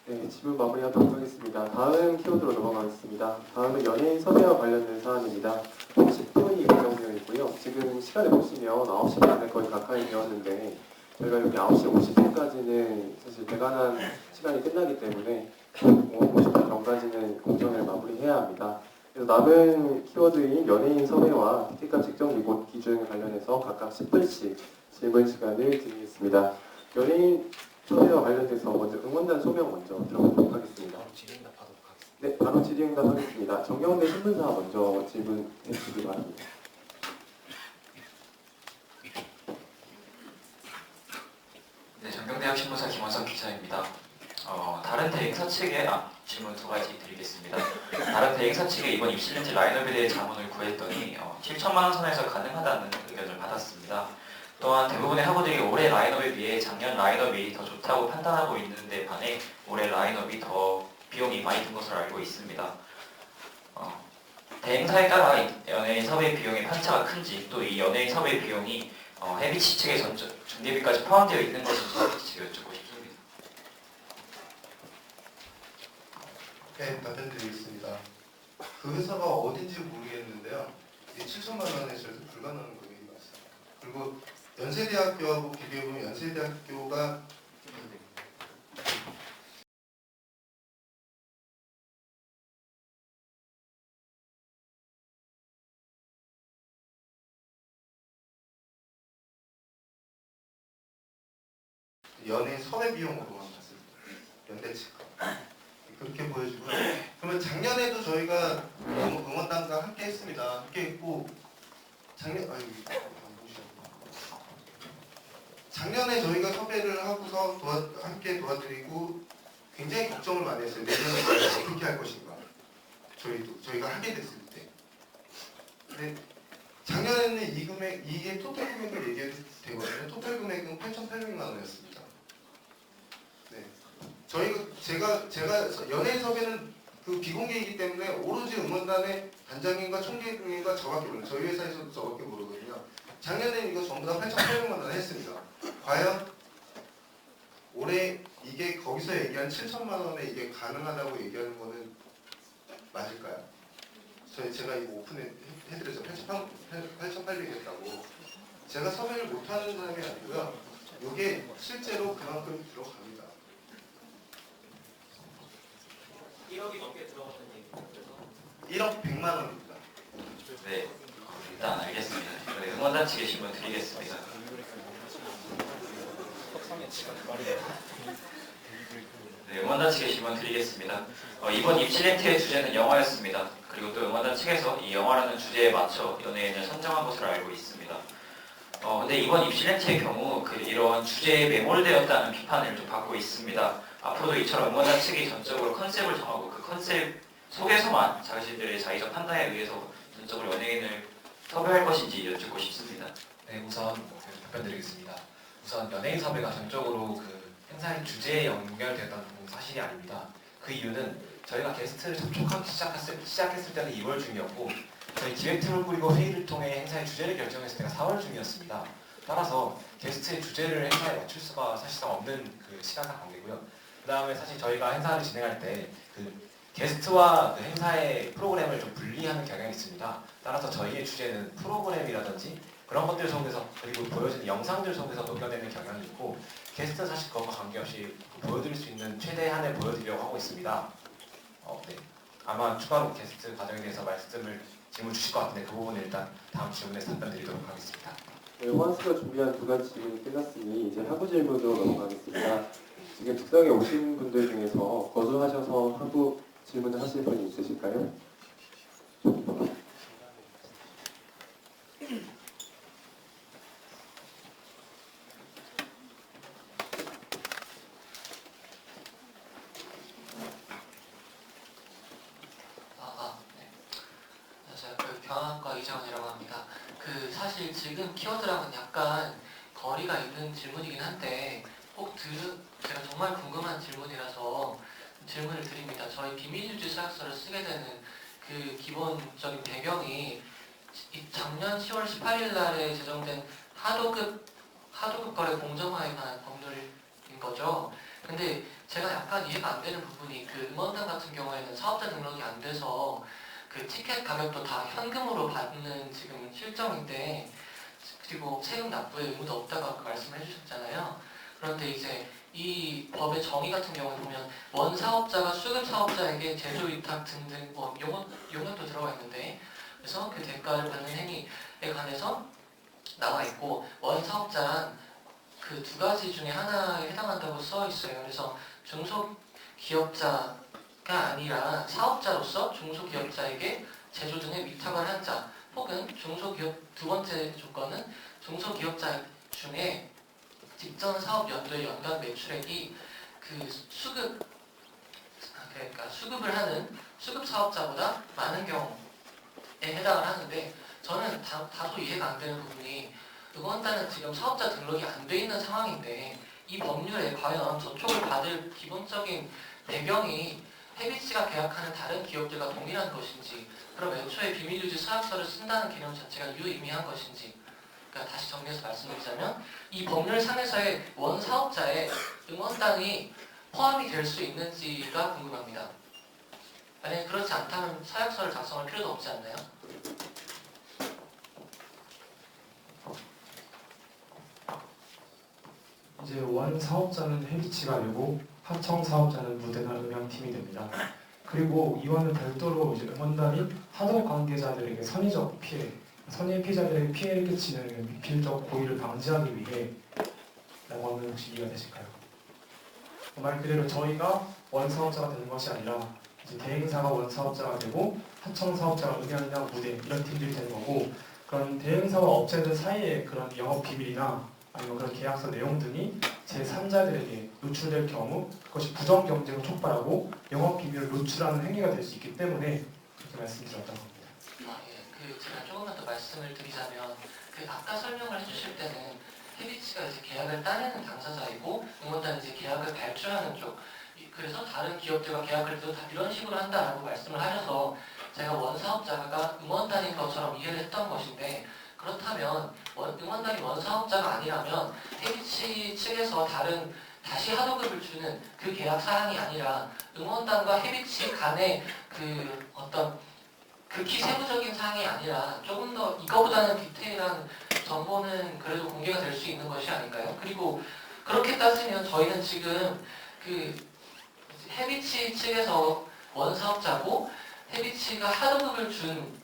Speaker 1: 네, 질문 마무리하도록 하겠습니다. 다음 키워드로 넘어가겠습니다. 다음은 연예인 섭외와 관련된 사안입니다. 10분이 예정되어 있고요. 지금 시간을 보시면 9시 반에 거의 가까이 되었는데 저희가 여기 9시 50분까지는 사실 대관한 시간이 끝나기 때문에 50분 전까지는 공정을 마무리해야 합니다. 그래서 남은 키워드인 연예인 섭외와 티켓값 책정 리봇 기준 관련해서 각각 10분씩 질문 시간을 드리겠습니다. 연예인 섭외와 관련돼서 먼저 응원단 소명 먼저 들어보도록 하겠습니다. 네, 바로 질의응답 하겠습니다. 정경대 신문사 먼저 질문해 주시기 바랍니다.
Speaker 5: 네, 전경대학 신문사 김원석 기자입니다. 다른 대행사 측에 질문 두 가지 드리겠습니다. 다른 대행사 측에 이번 입실렌즈 라인업에 대해 자문을 구했더니 7천만 원 선에서 가능하다는 의견을 받았습니다. 또한 대부분의 학우들이 올해 라인업에 비해 작년 라인업이 더 좋다고 판단하고 있는데 반해 올해 라인업이 더 비용이 많이 든 것으로 알고 있습니다. 대행사에 따라 연예인 섭외 비용의 편차가 큰지 또 이 연예인 섭외 비용이 헤비치 측의 중개비까지 포함되어 있는 것인지 헤비치 여쭙고 싶습니다.
Speaker 3: 네, 답변드리겠습니다. 그 회사가 어딘지 모르겠는데요. 7천만 원에서도 불가능한 금액이 맞습니다. 그리고 연세대학교하고 비교해보면 연세대학교가 연예인 섭외 비용으로만 봤을 때 연대 측 그렇게 보여지고요. 그러면 작년에도 저희가 응원단과 함께 했습니다. 함께 했고 작년에 저희가 섭외를 하고서 함께 도와드리고 굉장히 걱정을 많이 했어요. 내년에 어떻게 할 것인가. 저희가 하게 됐을 때. 근데 작년에는 이 금액, 이게 토탈 금액을 얘기해도 되거든요. 토탈 금액은 8,800만 원이었습니다. 네. 제가 연예인 섭외는 그 비공개이기 때문에 오로지 응원단의 단장님과 총재님과 저밖에 모르는 저희 회사에서도 저밖에 모르거든요. 작년에는 이거 전부 다 8,800만 원 했습니다. 과연 올해 이게 거기서 얘기한 7천만 원에 이게 가능하다고 얘기하는 거는 맞을까요? 제가 이거 오픈해드려서 8,800 했다고. 제가 섭외를 못하는 사람이 아니고요. 이게 실제로 그만큼 들어갑니다.
Speaker 8: 1억이 넘게 들어갔는 얘기입니다.
Speaker 3: 1억 100만 원입니다.
Speaker 5: 네, 일단 알겠습니다. 네, 응원단 측에 질문 드리겠습니다. 네, 응원단 측에 질문 드리겠습니다. 이번 입시렌트의 주제는 영화였습니다. 그리고 또 응원단 측에서 이 영화라는 주제에 맞춰 연예인을 선정한 것으로 알고 있습니다. 근데 이번 입시렌트의 경우 이러한 주제에 매몰되었다는 비판을 좀 받고 있습니다. 앞으로도 이처럼 응원단 측이 전적으로 컨셉을 정하고 그 컨셉 속에서만 자신들의 자의적 판단에 의해서 전적으로 연예인을 섭외할 것인지 여쭙고 싶습니다.
Speaker 11: 네, 우선 답변드리겠습니다. 우선 연예인 섭외가 전적으로 행사의 주제에 연결되었다는 건 사실이 아닙니다. 그 이유는 저희가 게스트를 접촉하기 시작했을 때는 2월 중이었고 저희 기획팀을 꾸리고 회의를 통해 행사의 주제를 결정했을 때가 4월 중이었습니다. 따라서 게스트의 주제를 행사에 맞출 수가 사실상 없는 시간상 관계고요. 그 다음에 사실 저희가 행사를 진행할 때 게스트와 행사의 프로그램을 좀 분리하는 경향이 있습니다. 따라서 저희의 주제는 프로그램이라든지 그런 것들 속에서 그리고 보여지는 영상들 속에서 녹여내는 경향이 있고 게스트는 사실 그것과 관계없이 보여드릴 수 있는 최대한을 보여드리려고 하고 있습니다. 네. 아마 추가로 게스트 과정에 대해서 질문 주실 것 같은데 그 부분은 일단 다음 질문에서 답변드리도록 하겠습니다.
Speaker 1: 네, 호환수가 준비한 두 가지 질문이 끝났으니 이제 하부 질문으로 넘어가겠습니다. 지금 특성에 오신 분들 중에서 거주하셔서 하부 질문을 하실 분이 있으실까요?
Speaker 16: 제가 경영학과 이정원이라고 합니다. 사실 지금 키워드랑은 약간 거리가 있는 질문이긴 한데 꼭 제가 정말 궁금한 질문이라서 질문을 드립니다. 저희 비밀유지 서약서를 쓰게 되는 그 기본적인 배경이 작년 10월 18일 날에 제정된 하도급 거래 공정화에 관한 법률인 거죠. 근데 제가 약간 이해가 안 되는 부분이 그 음원단 같은 경우에는 사업자 등록이 안 돼서 그 티켓 가격도 다 현금으로 받는 지금 실정인데, 그리고 세금 납부에 의무도 없다고 아까 말씀을 해주셨잖아요. 그런데 이제 이 법의 정의 같은 경우에 보면 원 사업자가 수급 사업자에게 제조 위탁 등등 뭐 용어도 들어가 있는데, 그래서 그 대가를 받는 행위에 관해서 나와 있고, 원 사업자란 그 두 가지 중에 하나에 해당한다고 써 있어요. 그래서 중소기업자가 아니라 사업자로서 중소기업자에게 제조 등의 위탁을 한 자, 혹은 중소기업 두 번째 조건은 중소기업자 중에 직전 사업 연도의 연간 매출액이 그 수급을 하는 수급 사업자보다 많은 경우에 해당을 하는데, 저는 다소 이해가 안 되는 부분이, 응원단은 지금 사업자 등록이 안 돼 있는 상황인데 이 법률에 과연 저촉을 받을 기본적인 배경이 헤비치가 계약하는 다른 기업들과 동일한 것인지, 그럼 애초에 비밀유지 서약서를 쓴다는 개념 자체가 유의미한 것인지, 그러니까 다시 정리해서 말씀드리자면 이 법률상에서의 원 사업자의 응원단이 포함이 될 수 있는지가 궁금합니다. 만약에 그렇지 않다면 서약서를 작성할 필요도 없지 않나요?
Speaker 2: 이제 원 사업자는 헤비치가 되고 하청 사업자는 무대나 음향팀이 됩니다. 그리고 이와는 별도로 이제 응원단이 하도 관계자들에게 선의적 피해자들에게 피해를 끼치는 미필적 고의를 방지하기 위해 라고 하면 혹시 이해가 되실까요? 말 그대로 저희가 원 사업자가 되는 것이 아니라 이제 대행사가 원 사업자가 되고 하청 사업자가 음향이나 무대 이런 팀들이 되는 거고, 그런 대행사와 업체들 사이의 그런 영업 비밀이나 아니면 그런 계약서 내용 등이 제3자들에게 노출될 경우 그것이 부정 경쟁을 촉발하고 영업 비밀을 노출하는 행위가 될 수 있기 때문에 그렇게 말씀드렸던 겁니다.
Speaker 16: 제가 조금만 더 말씀을 드리자면, 그 아까 설명을 해주실 때는 헤비치가 이제 계약을 따내는 당사자이고 응원단은 이제 계약을 발주하는 쪽, 그래서 다른 기업들과 계약을 해도 다 이런 식으로 한다라고 말씀을 하셔서 제가 원 사업자가 응원단인 것처럼 이해를 했던 것인데, 그렇다면 응원단이 원 사업자가 아니라면 헤비치 측에서 다시 하도급을 주는 그 계약 사항이 아니라 응원단과 헤비치 간의 그 어떤 극히 세부적인 사항이 아니라 조금 더 이거보다는 디테일한 정보는 그래도 공개가 될 수 있는 것이 아닐까요? 그리고 그렇게 따지면 저희는 지금 그 헤비치 측에서 원 사업자고 헤비치가 하도급을 준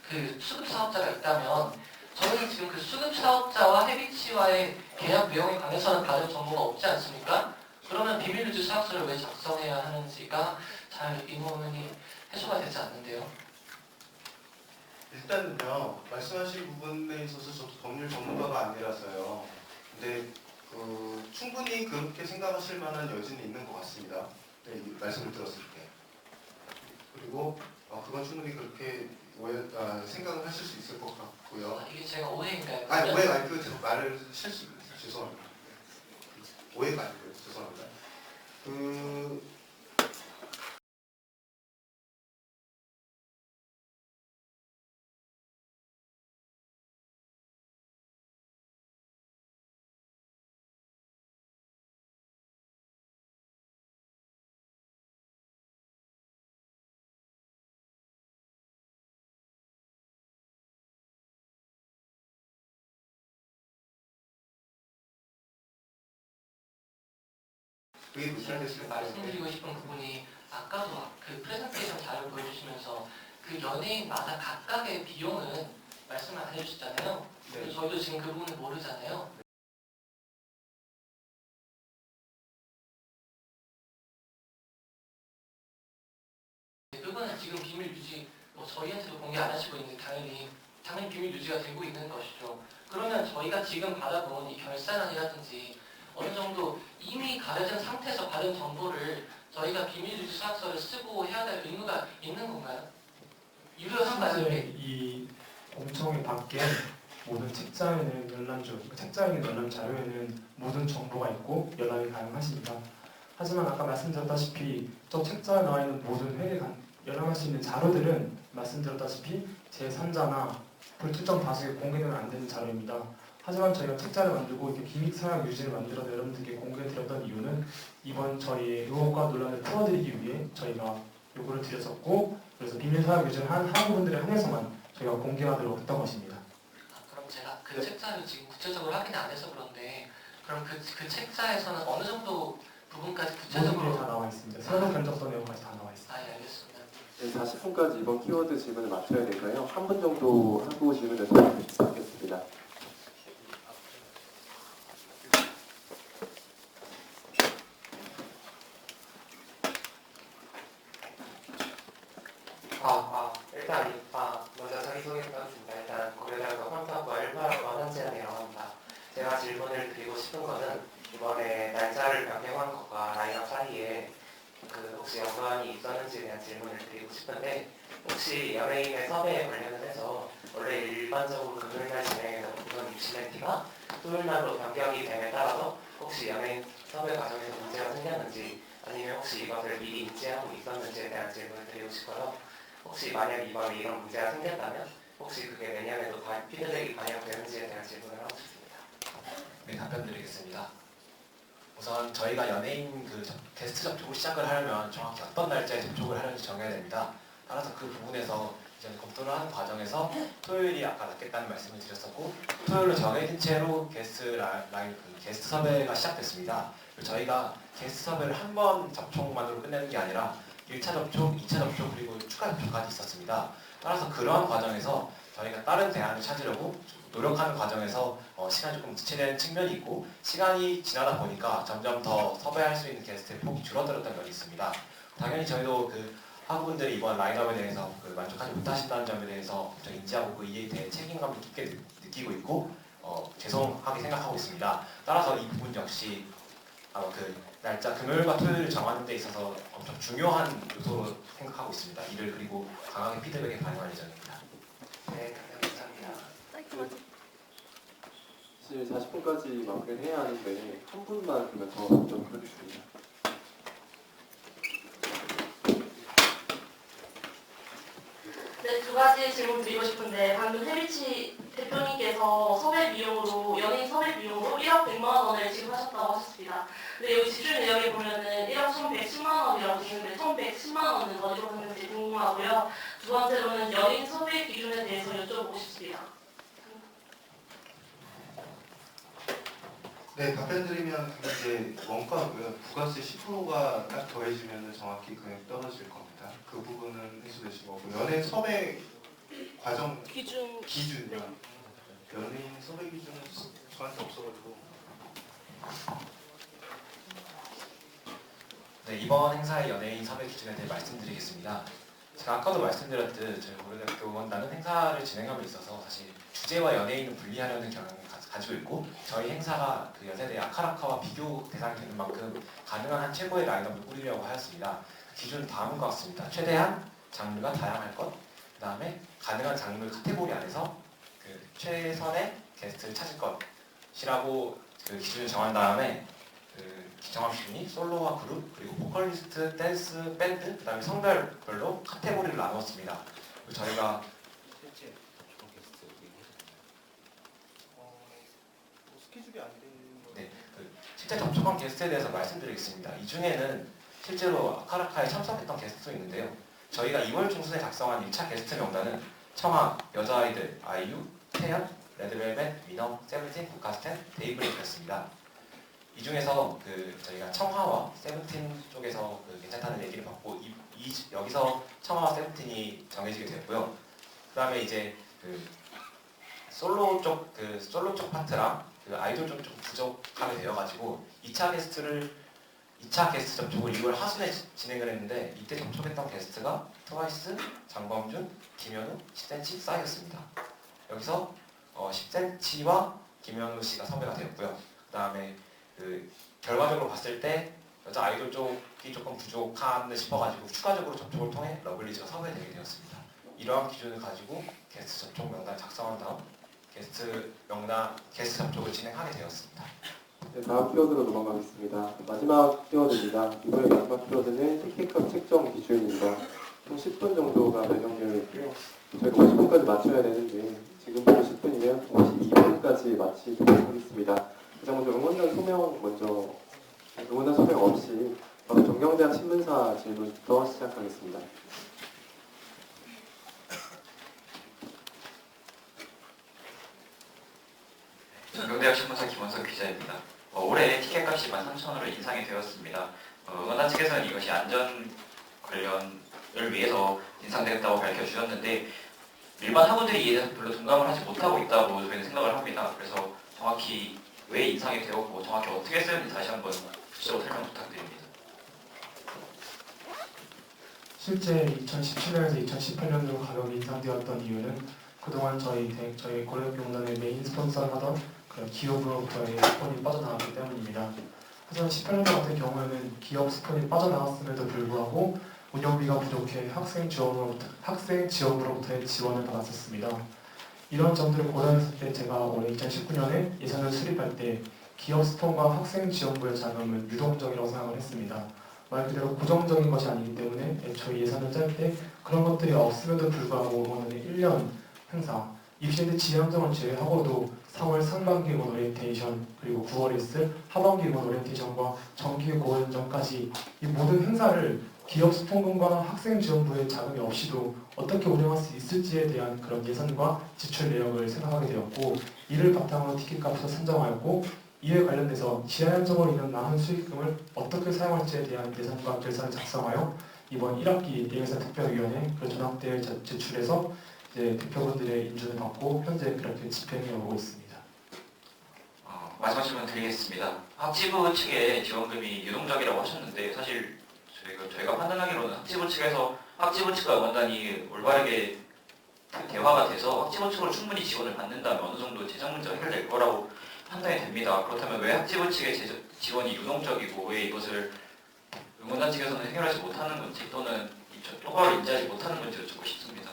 Speaker 16: 그 수급 사업자가 있다면, 저희는 지금 그 수급 사업자와 헤비치와의 계약 내용에 관해서는 받은 정보가 없지 않습니까? 그러면 비밀유지 서약서를 왜 작성해야 하는지가 잘 의문이 해소가 되지 않는데요.
Speaker 3: 일단은요, 말씀하신 부분에 있어서 저도 법률 전문가가 아니라서요. 근데 충분히 그렇게 생각하실 만한 여지는 있는 것 같습니다. 네, 이 말씀을 들었을 때. 그리고 그건 충분히 그렇게 생각을 하실 수 있을 것 같고요.
Speaker 16: 이게 제가 오해인가요?
Speaker 3: 오해가 아니고 제가 말을 죄송합니다. 오해가 아니고요. 죄송합니다.
Speaker 16: 말씀드리고 싶은 부분이, 아까도 그 프레젠테이션 자료 보여주시면서 그 연예인마다 각각의 비용은 말씀을 안 해주셨잖아요.
Speaker 3: 네.
Speaker 16: 저희도 지금 그 부분을 모르잖아요. 그거는 지금 비밀 유지, 저희한테도 공개 안 하시고 있는데 당연히 비밀 유지가 되고 있는 것이죠. 그러면 저희가 지금 받아본 이 결산안이라든지 어느 정도 이미 가려진 상태에서 받은 정보를 저희가 비밀유지 서약서를 쓰고 해야 될 의무가 있는 건가요? 유료한가요?
Speaker 2: 실제 이 공청회 밖에 모든 책자에는 책자에는 열람 자료에는 모든 정보가 있고 열람이 가능하십니다. 하지만 아까 말씀드렸다시피 저 책자에 나와 있는 모든 열람할 수 있는 자료들은 말씀드렸다시피 제3자나 불특정 다수에 공개는 안 되는 자료입니다. 하지만 저희가 책자를 만들고 이렇게 기밀 사용 유지를 만들어서 여러분들께 공개드렸던 이유는 이번 저희의 의혹과 논란을 풀어드리기 위해 저희가 요구를 드렸었고, 그래서 비밀 사용 유지를 한 부분들에 한해서만 저희가 공개하도록 했던 것입니다.
Speaker 16: 그럼 제가 그 책자를 지금 구체적으로 확인이 안 돼서 그런데 그럼 그 책자에서는 어느 정도 부분까지
Speaker 2: 모든
Speaker 16: 구체적으로
Speaker 2: 게 다 나와 있습니다. 새로운 견적서 내용까지 다 나와 있습니다.
Speaker 16: 예, 알겠습니다.
Speaker 1: 네, 40분까지 이번 키워드 질문을 맞춰야 되고요. 한 분 정도 하고 질문을 받겠습니다.
Speaker 17: 먼저 자기소개 부탁드립니다. 일단 고려대학교 컴퓨터과 1파라고 한지라고 합니다. 제가 질문을 드리고 싶은 것은 이번에 날짜를 변경한 것과 라인업 사이에 혹시 연관이 있었는지에 대한 질문을 드리고 싶은데, 혹시 연예인의 섭외에 관련해서 원래 일반적으로 금요일날 진행했던 입시멘티가 토요일날로 변경이 됨에 따라서 혹시 연예인 섭외 과정에서 문제가 생겼는지, 아니면 혹시 이것을 미리 인지하고 있었는지에 대한 질문을 드리고 싶어요. 혹시 만약 이번에 이런 문제가 생겼다면 혹시 그게 내년에도 피드백이 반영되는지에 대한 질문을 하고 싶습니다.
Speaker 18: 네, 답변 드리겠습니다. 우선 저희가 연예인 게스트 접촉을 시작을 하려면 정확히 어떤 날짜에 접촉을 하는지 정해야 됩니다. 따라서 그 부분에서 이제 검토를 하는 과정에서 토요일이 아까 낫겠다는 말씀을 드렸었고, 토요일로 정해진 채로 게스트 섭외가 시작됐습니다. 저희가 게스트 섭외를 한 번 접촉만으로 끝내는 게 아니라 1차 접촉, 2차 접촉, 그리고 추가 접촉까지 있었습니다. 따라서 그러한 과정에서 저희가 다른 대안을 찾으려고 노력하는 과정에서 시간이 조금 지체되는 측면이 있고, 시간이 지나다 보니까 점점 더 섭외할 수 있는 게스트의 폭이 줄어들었던 면이 있습니다. 당연히 저희도 학우분들이 이번 라인업에 대해서 만족하지 못하신다는 점에 대해서 엄청 인지하고 이에 대해 책임감을 깊게 느끼고 있고 죄송하게 생각하고 있습니다. 따라서 이 부분 역시 날짜 금요일과 토요일을 정하는 데 있어서 엄청 중요한 요소로 생각하고 있습니다. 이를 그리고 강하게 피드백에 반영할 예정입니다.
Speaker 17: 네, 감사합니다.
Speaker 1: 사실 40분까지 마무리를 해야 하는데 한 분만 그러면 더 좀 해주십니다.
Speaker 19: 네, 두 가지 질문 드리고 싶은데, 방금 해비치 대표님께서 연예인 섭외 비용으로 1억 100만 원을 지급하셨다고 하셨습니다. 근데 여기 지출 내역에 보면은 1억 1110만 원이라고 되어 있는데 1110만 원은 어디로 갔는지 궁금하고요. 두 번째로는 연예인 섭외 기준에 대해서 여쭤보고 싶습니다.
Speaker 3: 네, 답변 드리면 이제 원가고요. 부가세 10%가 딱 더해지면 정확히 금액 떨어질 겁니다. 그 부분은 해소되신 거고, 연예인 섭외 과정 기준이요. 연예인 섭외 기준은 저한테 없어가지고.
Speaker 18: 네, 이번 행사의 연예인 섭외 기준에 대해 말씀드리겠습니다. 제가 아까도 말씀드렸듯 저희 고려대학교 응원단은 행사를 진행함에 있어서 사실 주제와 연예인을 분리하려는 경향을 가지고 있고, 저희 행사가 연세대 아카라카와 비교 대상이 되는 만큼 가능한 한 최고의 라인업을 꾸리려고 하였습니다. 기준은 다음과 같습니다. 최대한 장르가 다양할 것, 그 다음에 가능한 장르 카테고리 안에서 최선의 게스트를 찾을 것이라고 기준을 정한 다음에 정합 기준이 솔로와 그룹, 그리고 보컬리스트, 댄스, 밴드, 그 다음에 성별별로 카테고리를 나누었습니다. 저희가
Speaker 3: 스케줄이 안 되는 거.
Speaker 18: 네, 실제 접촉한 게스트에 대해서 말씀드리겠습니다. 이 중에는 실제로 아카라카에 참석했던 게스트도 있는데요. 저희가 2월 중순에 작성한 1차 게스트 명단은 청아, 여자아이들, 아이유, 태연, 레드벨벳, 위너, 세븐틴, 국카스텐, 데이브레이크였습니다. 이 중에서 저희가 청하와 세븐틴 쪽에서 괜찮다는 얘기를 받고 여기서 청하와 세븐틴이 정해지게 됐고요. 그 다음에 이제 솔로 쪽 파트랑 아이돌 쪽 좀 부족하게 되어가지고 2차 게스트 접촉을 2월 하순에 진행을 했는데, 이때 접촉했던 게스트가 트와이스, 장범준, 김현우, 10cm 싸이였습니다. 여기서 10cm와 김현우 씨가 섭외가 되었고요. 그 다음에 결과적으로 봤을 때 여자 아이돌 쪽이 조금 부족하네 싶어가지고 추가적으로 접촉을 통해 러블리즈가 섭외되게 되었습니다. 이러한 기준을 가지고 게스트 접촉 명단 작성한 다음 게스트 명단, 게스트 접촉을 진행하게 되었습니다.
Speaker 1: 네, 다음 키워드로 넘어가겠습니다. 마지막 키워드입니다. 이번에 마지막 키워드는 티켓값 책정 기준입니다. 총 10분 정도가 배정되어 있고요. 저희가 50분까지 맞춰야 되는데 지금부터 10분이면 52분까지 마치도록 하겠습니다. 가장 먼저 응원단 소명 없이 바로 정경대학 신문사 질문부터 시작하겠습니다.
Speaker 5: 정경대학 신문사 김원석 기자입니다. 올해 티켓값이 13,000원으로 인상이 되었습니다. 응원단 측에서는 이것이 안전 관련을 위해서 인상되었다고 밝혀주셨는데 일반 학우들이 이에 대해서 별로 동감을 하지 못하고 있다고 저희는 생각을 합니다. 그래서 정확히 왜 인상이 되었고 정확히 어떻게 쓰였는지 다시 한번 구체적으로 설명 부탁드립니다.
Speaker 2: 실제 2017년에서 2018년으로 가격이 인상되었던 이유는 그동안 저희 고려대학교 응원단의 메인 스폰서를 하던 그런 기업으로부터의 스폰이 빠져나갔기 때문입니다. 하지만 18년도 같은 경우에는 기업 스폰이 빠져나갔음에도 불구하고 운영비가 부족해 학생 지원으로부터의 지원을 받았었습니다. 이런 점들을 고려했을 때 제가 올해 2019년에 예산을 수립할 때 기업 스폰과 학생 지원부의 자금은 유동적이라고 생각을 했습니다. 말 그대로 고정적인 것이 아니기 때문에 저희 예산을 짤 때 그런 것들이 없음에도 불구하고 응원단의 1년 행사, 입시대 지향점을 제외하고도 3월 상반기 응원 오리엔테이션 그리고 9월에 있을 하반기 응원 오리엔테이션과 정기 공연전까지 이 모든 행사를 기업 스폰금과 학생 지원부의 자금이 없이도 어떻게 운영할 수 있을지에 대한 그런 예산과 지출 내역을 생각하게 되었고 이를 바탕으로 티켓값을 선정하였고 이에 관련돼서 지하연성으로 인한 남은 수익금을 어떻게 사용할지에 대한 예산과 결산을 작성하여 이번 1학기 예산 특별위원회 그 전학대에 제출해서 이제 대표분들의 인준을 받고 현재 그렇게 집행해 오고 있습니다.
Speaker 5: 마지막 질문 드리겠습니다. 학지부 측의 지원금이 유동적이라고 하셨는데 사실 저희가 판단하기로는 학지부 측과 응원단이 올바르게 대화가 돼서 학지부 측으로 충분히 지원을 받는다면 어느 정도 재정 문제가 해결될 거라고 판단이 됩니다. 그렇다면 왜 학지부 측의 지원이 유동적이고 왜 이것을 응원단 측에서는 해결하지 못하는 건지 또는 똑바로 인지하지 못하는 건지 여쭙고 싶습니다.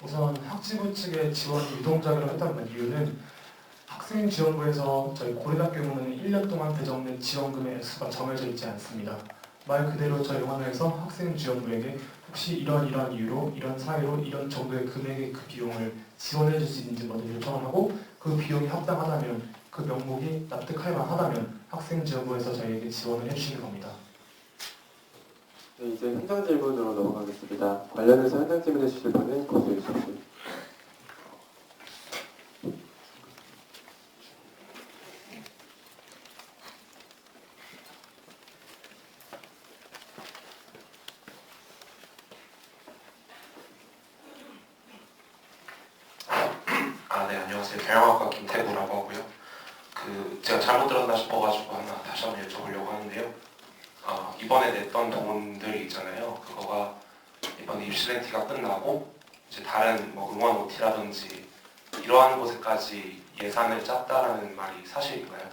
Speaker 2: 우선 학지부 측의 지원이 유동적이라고 했던 이유는 학생 지원부에서 저희 고려대학교 경우는 1년 동안 배정된 지원금의 액수가 정해져 있지 않습니다. 말 그대로 저희 응원회에서 학생 지원부에게 혹시 이런 이유로 이런 사유로 이런 정도의 금액의 그 비용을 지원해 줄 수 있는지 먼저 요청을 하고 그 비용이 합당하다면 그 명목이 납득할 만하다면 학생 지원부에서 저희에게 지원을 해주시는 겁니다.
Speaker 1: 네, 이제 현장 질문으로 넘어가겠습니다. 관련해서 현장 질문해 주실 분은 고소해 주십시오.
Speaker 20: 네, 안녕하세요. 경영학과 김태구라고 하고요. 제가 잘못 들었나 싶어가지고 하나 다시 한번 여쭤보려고 하는데요. 이번에 냈던 돈들이 있잖아요. 그거가 이번 입시렌티가 끝나고 이제 다른 뭐 응원 OT라든지 이러한 곳에까지 예산을 짰다라는 말이 사실인가요?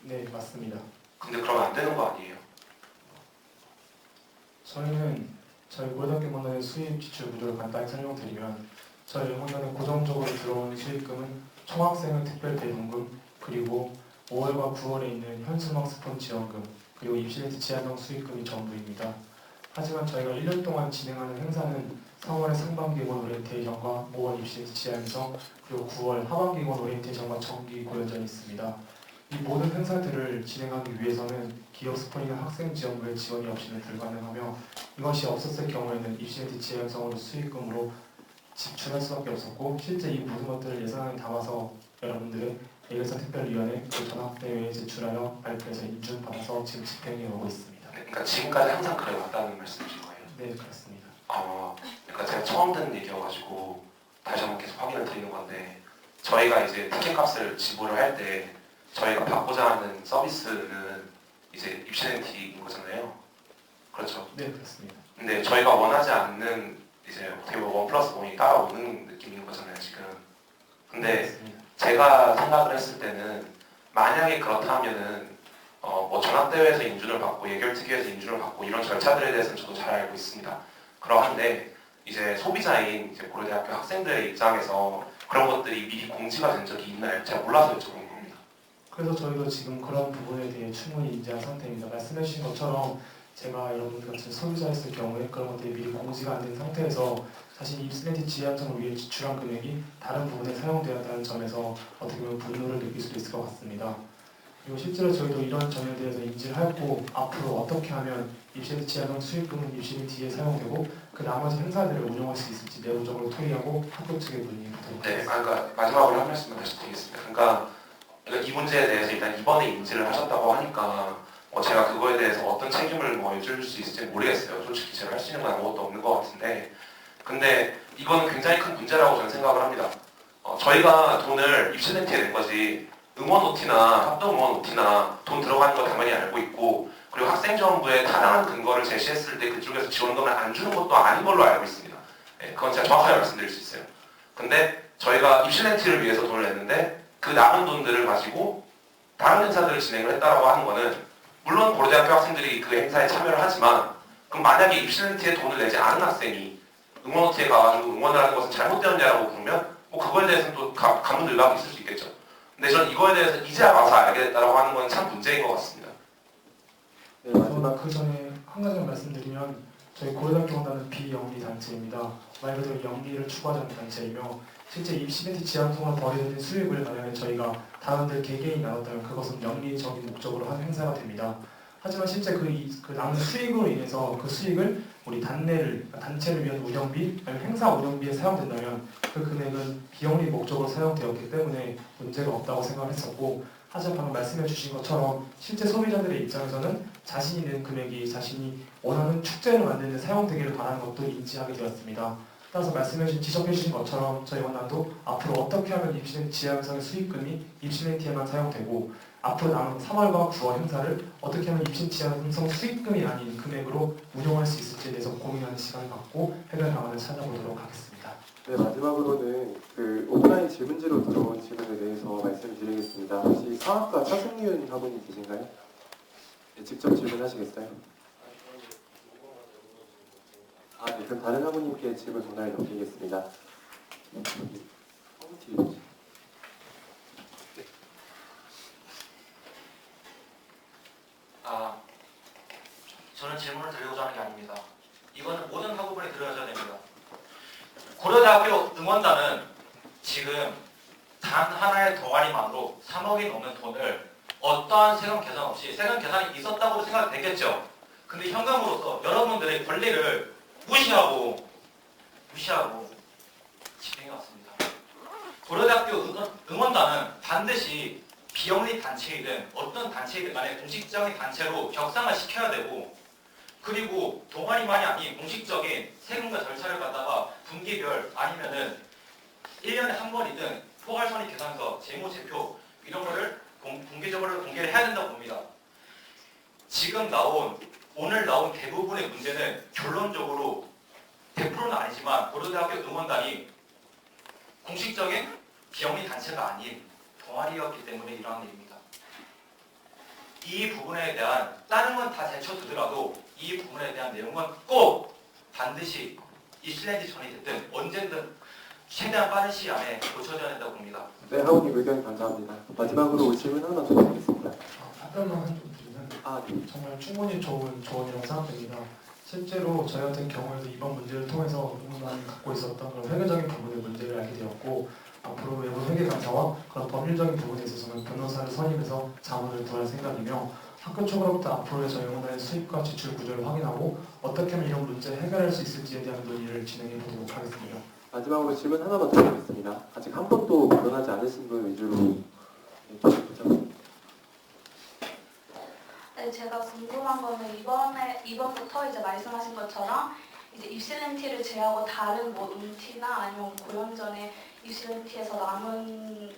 Speaker 2: 네, 맞습니다.
Speaker 20: 근데 그러면 안 되는 거 아니에요?
Speaker 2: 저희는 저희 고려대학교 응원단의 수입 지출 구조를 간단히 설명드리면 저희 응원단에 고정적으로 들어오는 수익금은 총학생회 특별대금금 그리고 5월과 9월에 있는 현수막 스폰 지원금 그리고 입시렌트 지하경 수익금이 전부입니다. 하지만 저희가 1년 동안 진행하는 행사는 3월의 상반기 응원 오리엔테이션과 5월 입시렌트 지하행성 그리고 9월 하반기 응원 오리엔테이션과 정기 고연전이 있습니다. 이 모든 행사들을 진행하기 위해서는 기업 스폰이나 학생 지원부의 지원이 없이는 불가능하며 이것이 없었을 경우에는 입시렌트 지하행성으로 수익금으로 지출할 수밖에 없었고 실제 이 모든 것들을 예산안에 담아서 여러분들의 예결사 특별위원회 그 전학대회에 제출하여 발표해서 인준받아서 지금 집행해 오고 있습니다.
Speaker 20: 그러니까 지금까지 항상 그래 왔다는 말씀이신 거예요?
Speaker 2: 네, 그렇습니다.
Speaker 20: 그러니까 제가 처음 듣는 얘기여가지고 다시 한번 계속 확인을 드리는 건데 저희가 이제 티켓값을 지불을 할 때 저희가 받고자 하는 서비스는 이제 입시렌티인 거잖아요. 그렇죠?
Speaker 2: 네, 그렇습니다.
Speaker 20: 근데 저희가 원하지 않는 이제 어떻게 보면 1+1이 따라오는 느낌인 거잖아요, 지금. 근데 제가 생각을 했을 때는 만약에 그렇다면은 뭐 전학대회에서 인준을 받고 예결특위에서 인준을 받고 이런 절차들에 대해서는 저도 잘 알고 있습니다. 그러한데 이제 소비자인 이제 고려대학교 학생들의 입장에서 그런 것들이 미리 공지가 된 적이 있나요? 제가 몰라서 여쭤본 겁니다.
Speaker 2: 그래서 저희도 지금 그런 부분에 대해 충분히 인지한 상태입니다. 말씀해 주신 것처럼 제가 여러분들 같은 소비자였을 경우에 그런 것들이 미리 공지가 안 된 상태에서 자신이 입슬렌티 지향성을 위해 지출한 금액이 다른 부분에 사용되었다는 점에서 어떻게 보면 분노를 느낄 수도 있을 것 같습니다. 그리고 실제로 저희도 이런 점에 대해서 인지를 하고 앞으로 어떻게 하면 입실렌티 지향성 수익금은 입실렌티에 사용되고 그 나머지 행사들을 운영할 수 있을지 내부적으로 토의하고 학교 측에 문의하도록
Speaker 20: 네,
Speaker 2: 하겠습니다.
Speaker 20: 그러니까 마지막으로 한 말씀만 다시 드리겠습니다. 그러니까 이 문제에 대해서 일단 이번에 인지를 하셨다고 하니까 제가 그거에 대해서 어떤 책임을 해줄 수 있을지 모르겠어요. 솔직히 제가 할 수 있는 건 아무것도 없는 것 같은데, 근데 이거는 굉장히 큰 문제라고 저는 생각을 합니다. 저희가 돈을 입실렌티에 낸 거지 응원 OT나 합동 응원 OT나 돈 들어가는 거 당연히 알고 있고, 그리고 학생지원부에 타당한 근거를 제시했을 때 그쪽에서 지원금을 안 주는 것도 아닌 걸로 알고 있습니다. 네, 그건 제가 정확하게 말씀드릴 수 있어요. 근데 저희가 입실렌티를 위해서 돈을 냈는데 그 남은 돈들을 가지고 다른 행사들을 진행을 했다라고 하는 거는, 물론 고려대학교 학생들이 그 행사에 참여를 하지만, 그럼 만약에 입실렌티에 돈을 내지 않은 학생이 응원 OT에 가가지고 응원을 하는 것은 잘못되었냐라고 부르면 그거에 대해서는 또 가문들감이 있을 수 있겠죠. 근데 저는 이거에 대해서 이제야 와서 알게 됐다라고 하는 건 참 문제인 것 같습니다.
Speaker 2: 네, 마지막 그 전에 한 가지만 말씀드리면 저희 고려대학교 원단은 비영리 단체입니다. 말 그대로 영리를 추구하지 않는 단체이며 실제 입시멘티 지향성으로 벌어들인 수익을 만약에 저희가 단원들 개개인이 나눴다면 그것은 영리적인 목적으로 한 행사가 됩니다. 하지만 실제 그 남은 수익으로 인해서 그 수익을 우리 단체를 위한 운영비 아니면 행사 운영비에 사용된다면 그 금액은 비영리 목적으로 사용되었기 때문에 문제가 없다고 생각했었고, 하지만 방금 말씀해 주신 것처럼 실제 소비자들의 입장에서는 자신이 낸 금액이 자신이 원하는 축제를 만드는 데 사용되기를 바라는 것도 인지하게 되었습니다. 따라서 지적해 주신 것처럼 저희 원단도 앞으로 어떻게 하면 입시렌티 지향성의 수익금이 입시렌티에만 사용되고 앞으로 남은 3월과 9월 행사를 어떻게 하면 입시렌티 지향성 수익금이 아닌 금액으로 운영할 수 있을지에 대해서 고민하는 시간을 갖고 해결 방안을 찾아보도록 하겠습니다.
Speaker 1: 네, 마지막으로는 그 오프라인 질문지로 들어온 질문에 대해서 말씀드리겠습니다. 혹시 사학과 차승윤 학우님 계신가요? 네, 직접 질문하시겠어요? 네, 그럼 다른 학우님께 질문 전화를 넘기겠습니다.
Speaker 8: 저는 질문을 드리고자 하는 게 아닙니다. 이거는 모든 학우분이 들어야져야 됩니다. 고려대학교 응원단은 지금 단 하나의 동아리만으로 3억이 넘는 돈을 어떠한 세금 계산 없이, 세금 계산이 있었다고 생각되겠죠. 근데 현금으로서 여러분들의 권리를 무시하고 집행해 왔습니다. 고려대학교 응원단은 반드시 비영리 단체이든 어떤 단체이든 간에 공식적인 단체로 격상을 시켜야 되고, 그리고 동아리만이 아닌 공식적인 세금과 절차를 갖다가 분기별 아니면은 1년에 한 번이든 포괄손익 계산서, 재무제표 이런 거를 공개적으로 공개를 해야 된다고 봅니다. 오늘 나온 대부분의 문제는 결론적으로 100%는 아니지만 고려대학교 응원단이 공식적인 비영리 단체가 아닌 동아리였기 때문에 일어난 일입니다. 이 부분에 대한 다른 건 다 제쳐두더라도 이 부분에 대한 내용은 꼭 반드시 입실렌티 전이 됐든 언제든 최대한 빠른 시일 안에 고쳐져야 된다고 봅니다.
Speaker 1: 네, 학우님 의견 감사합니다. 마지막으로 질문 하나만 더 드리겠습니다.
Speaker 2: 답변만 좀 드리면
Speaker 1: 네.
Speaker 2: 정말 충분히 좋은 조언이라고 생각됩니다. 실제로 저희 같은 경우에도 이번 문제를 통해서 응원단이 갖고 있었던 그런 회계적인 부분의 문제를 알게 되었고, 앞으로 외부 회계감사와 그런 법률적인 부분에 있어서는 변호사를 선임해서 자문을 구할 생각이며, 학교 쪽으로부터 앞으로의 저희 응원단의 수입과 지출 구조를 확인하고 어떻게 하면 이런 문제를 해결할 수 있을지에 대한 논의를 진행해 보도록 하겠습니다.
Speaker 1: 마지막으로 질문 하나만 더 드리겠습니다. 아직 한 번도 변하지 않으신 분 위주로 부탁드립니다.
Speaker 4: 네, 제가 궁금한 거는 이번부터 이제 말씀하신 것처럼 이제 입실렌티를 제외하고 다른 뭐 운티나 아니면 고연전에 입실렌티에서 남은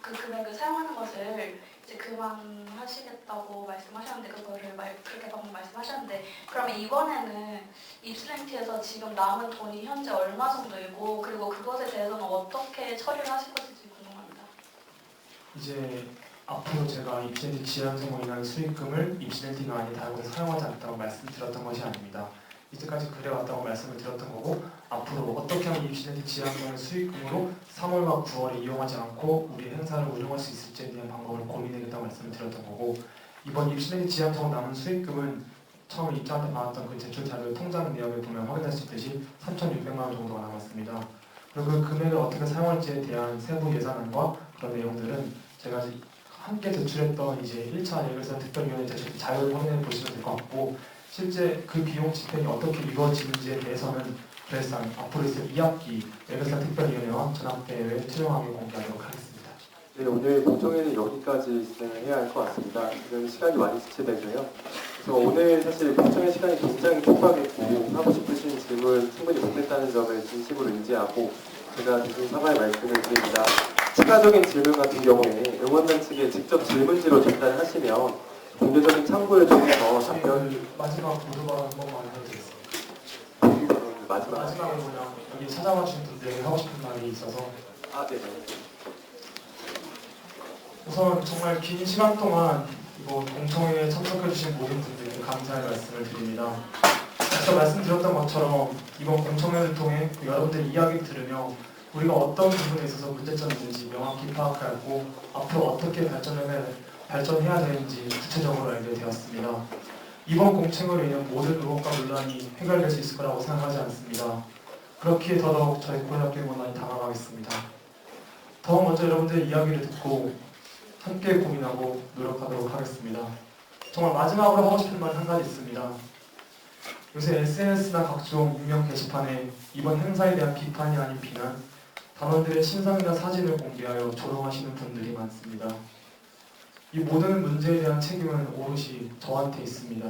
Speaker 4: 그 금액을 사용하는 것을 이제 그만하시겠다고 말씀하셨는데, 그렇게 방금 말씀하셨는데, 그러면 이번에는 입실렌티에서 지금 남은 돈이 현재 얼마 정도이고, 그리고 그것에 대해서는 어떻게 처리를 하실 것인지 궁금합니다.
Speaker 2: 이제 앞으로 제가 입실렌티 지향성으로 인한 수익금을 입실렌티가 아닌 다른 곳에 사용하지 않았다고 말씀드렸던 것이 아닙니다. 이제까지 그래왔다고 말씀을 드렸던 거고 앞으로 어떻게 하면 입시센터 지향성을 수익금으로 3월과 9월에 이용하지 않고 우리 행사를 운영할 수 있을지에 대한 방법을 고민하겠다고 말씀을 드렸던 거고 이번 입시센터 지향성 남은 수익금은 처음 입장할 때 나왔던 그 제출 자료 통장 내역을 보면 확인할 수 있듯이 3,600만 원 정도가 남았습니다. 그리고 그 금액을 어떻게 사용할지에 대한 세부 예산안과 그런 내용들은 제가 함께 제출했던 이제 1차 예결산 특별위원회 제출 자료를 확인해 보시면 될 것 같고 실제 그 비용 집행이 어떻게 이루어지는지에 대해서는 그래서 앞으로 있을 2학기 예결산 특별위원회와 전학대회에 투명하게 공개하도록 하겠습니다.
Speaker 1: 네, 오늘 공청회는 여기까지 진행을 해야 할 것 같습니다. 지금 시간이 많이 지체되고요. 그래서 오늘 사실 공청회 시간이 굉장히 촉박했고 하고 싶으신 질문 충분히 못했다는 점을 진심으로 인지하고 제가 대신 사과의 말씀을 드립니다. 추가적인 질문 같은 경우에 응원단 측에 직접 질문지로 전달하시면 공개적인 참고를 통해서 답변
Speaker 2: 마지막 보도가 한 번만 해드리겠습니다. 마지막으로 그냥 여기 찾아와 주신 분들에게 하고 싶은 말이 있어서
Speaker 1: 네.
Speaker 2: 우선 정말 긴 시간 동안 이번 공청회에 참석해 주신 모든 분들께 감사의 말씀을 드립니다. 앞서 말씀드렸던 것처럼 이번 공청회를 통해 여러분들 이야기 들으며 우리가 어떤 부분에 있어서 문제점이 있는지 명확히 파악하고 앞으로 어떻게 발전해야 되는지 구체적으로 알게 되었습니다. 이번 공청회로 인한 모든 의혹과 논란이 해결될 수 있을 거라고 생각하지 않습니다. 그렇기에 더더욱 저희 고려학교 응원단이 다가가겠습니다. 더 먼저 여러분들의 이야기를 듣고 함께 고민하고 노력하도록 하겠습니다. 정말 마지막으로 하고 싶은 말 한 가지 있습니다. 요새 SNS나 각종 익명 게시판에 이번 행사에 대한 비판이 아닌 비난, 단원들의 신상이나 사진을 공개하여 조롱하시는 분들이 많습니다. 이 모든 문제에 대한 책임은 오롯이 저한테 있습니다.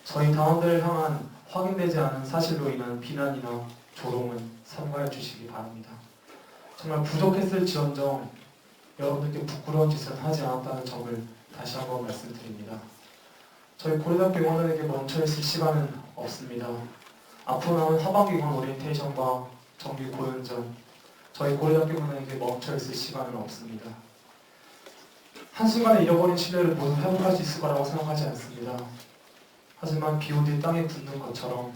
Speaker 2: 저희 단원들을 향한 확인되지 않은 사실로 인한 비난이나 조롱은 삼가해 주시기 바랍니다. 정말 부족했을지언정 여러분들께 부끄러운 짓을 하지 않았다는 점을 다시 한번 말씀드립니다. 저희 고려대학교 응원단에게 멈춰있을 시간은 없습니다. 앞으로 남은 하반기군 오리엔테이션과 정기 고연전, 저희 고려대학교 응원단에게 멈춰있을 시간은 없습니다. 한순간에 잃어버린 신뢰를 모두 회복할 수 있을 거라고 생각하지 않습니다. 하지만 비온 땅에 굳는 것처럼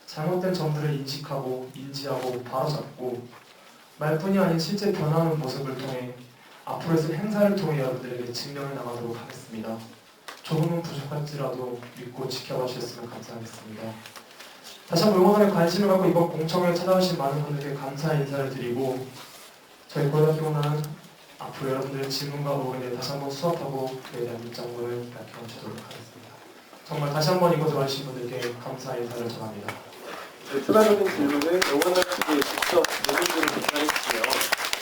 Speaker 2: 잘못된 점들을 인식하고 인지하고 바로잡고 말뿐이 아닌 실제 변화하는 모습을 통해 앞으로 있을 행사를 통해 여러분들에게 증명해 나가도록 하겠습니다. 조금은 부족할지라도 믿고 지켜봐 주셨으면 감사하겠습니다. 다시 한번 응원단에 관심을 갖고 이번 공청회에 찾아오신 많은 분들께 감사의 인사를 드리고 저희 고려대학교 응원단은 앞으로 여러분들의 질문과 의혹에 대해 다시 한번 수업하고 그에 대한 입장문을 밝혀주도록 하겠습니다. 정말 다시 한번 이곳에 와주신 분들께 감사의 인사를 전합니다.
Speaker 1: 네, 추가적인 질문은 응원단 측에 직접 질문지를 전달해주시며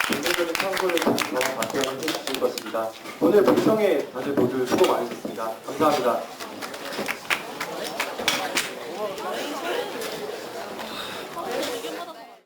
Speaker 1: 본격적인 참고를 통해서 답변을 해주실 것입니다. 오늘 공청회 다들 모두 수고 많으셨습니다. 감사합니다.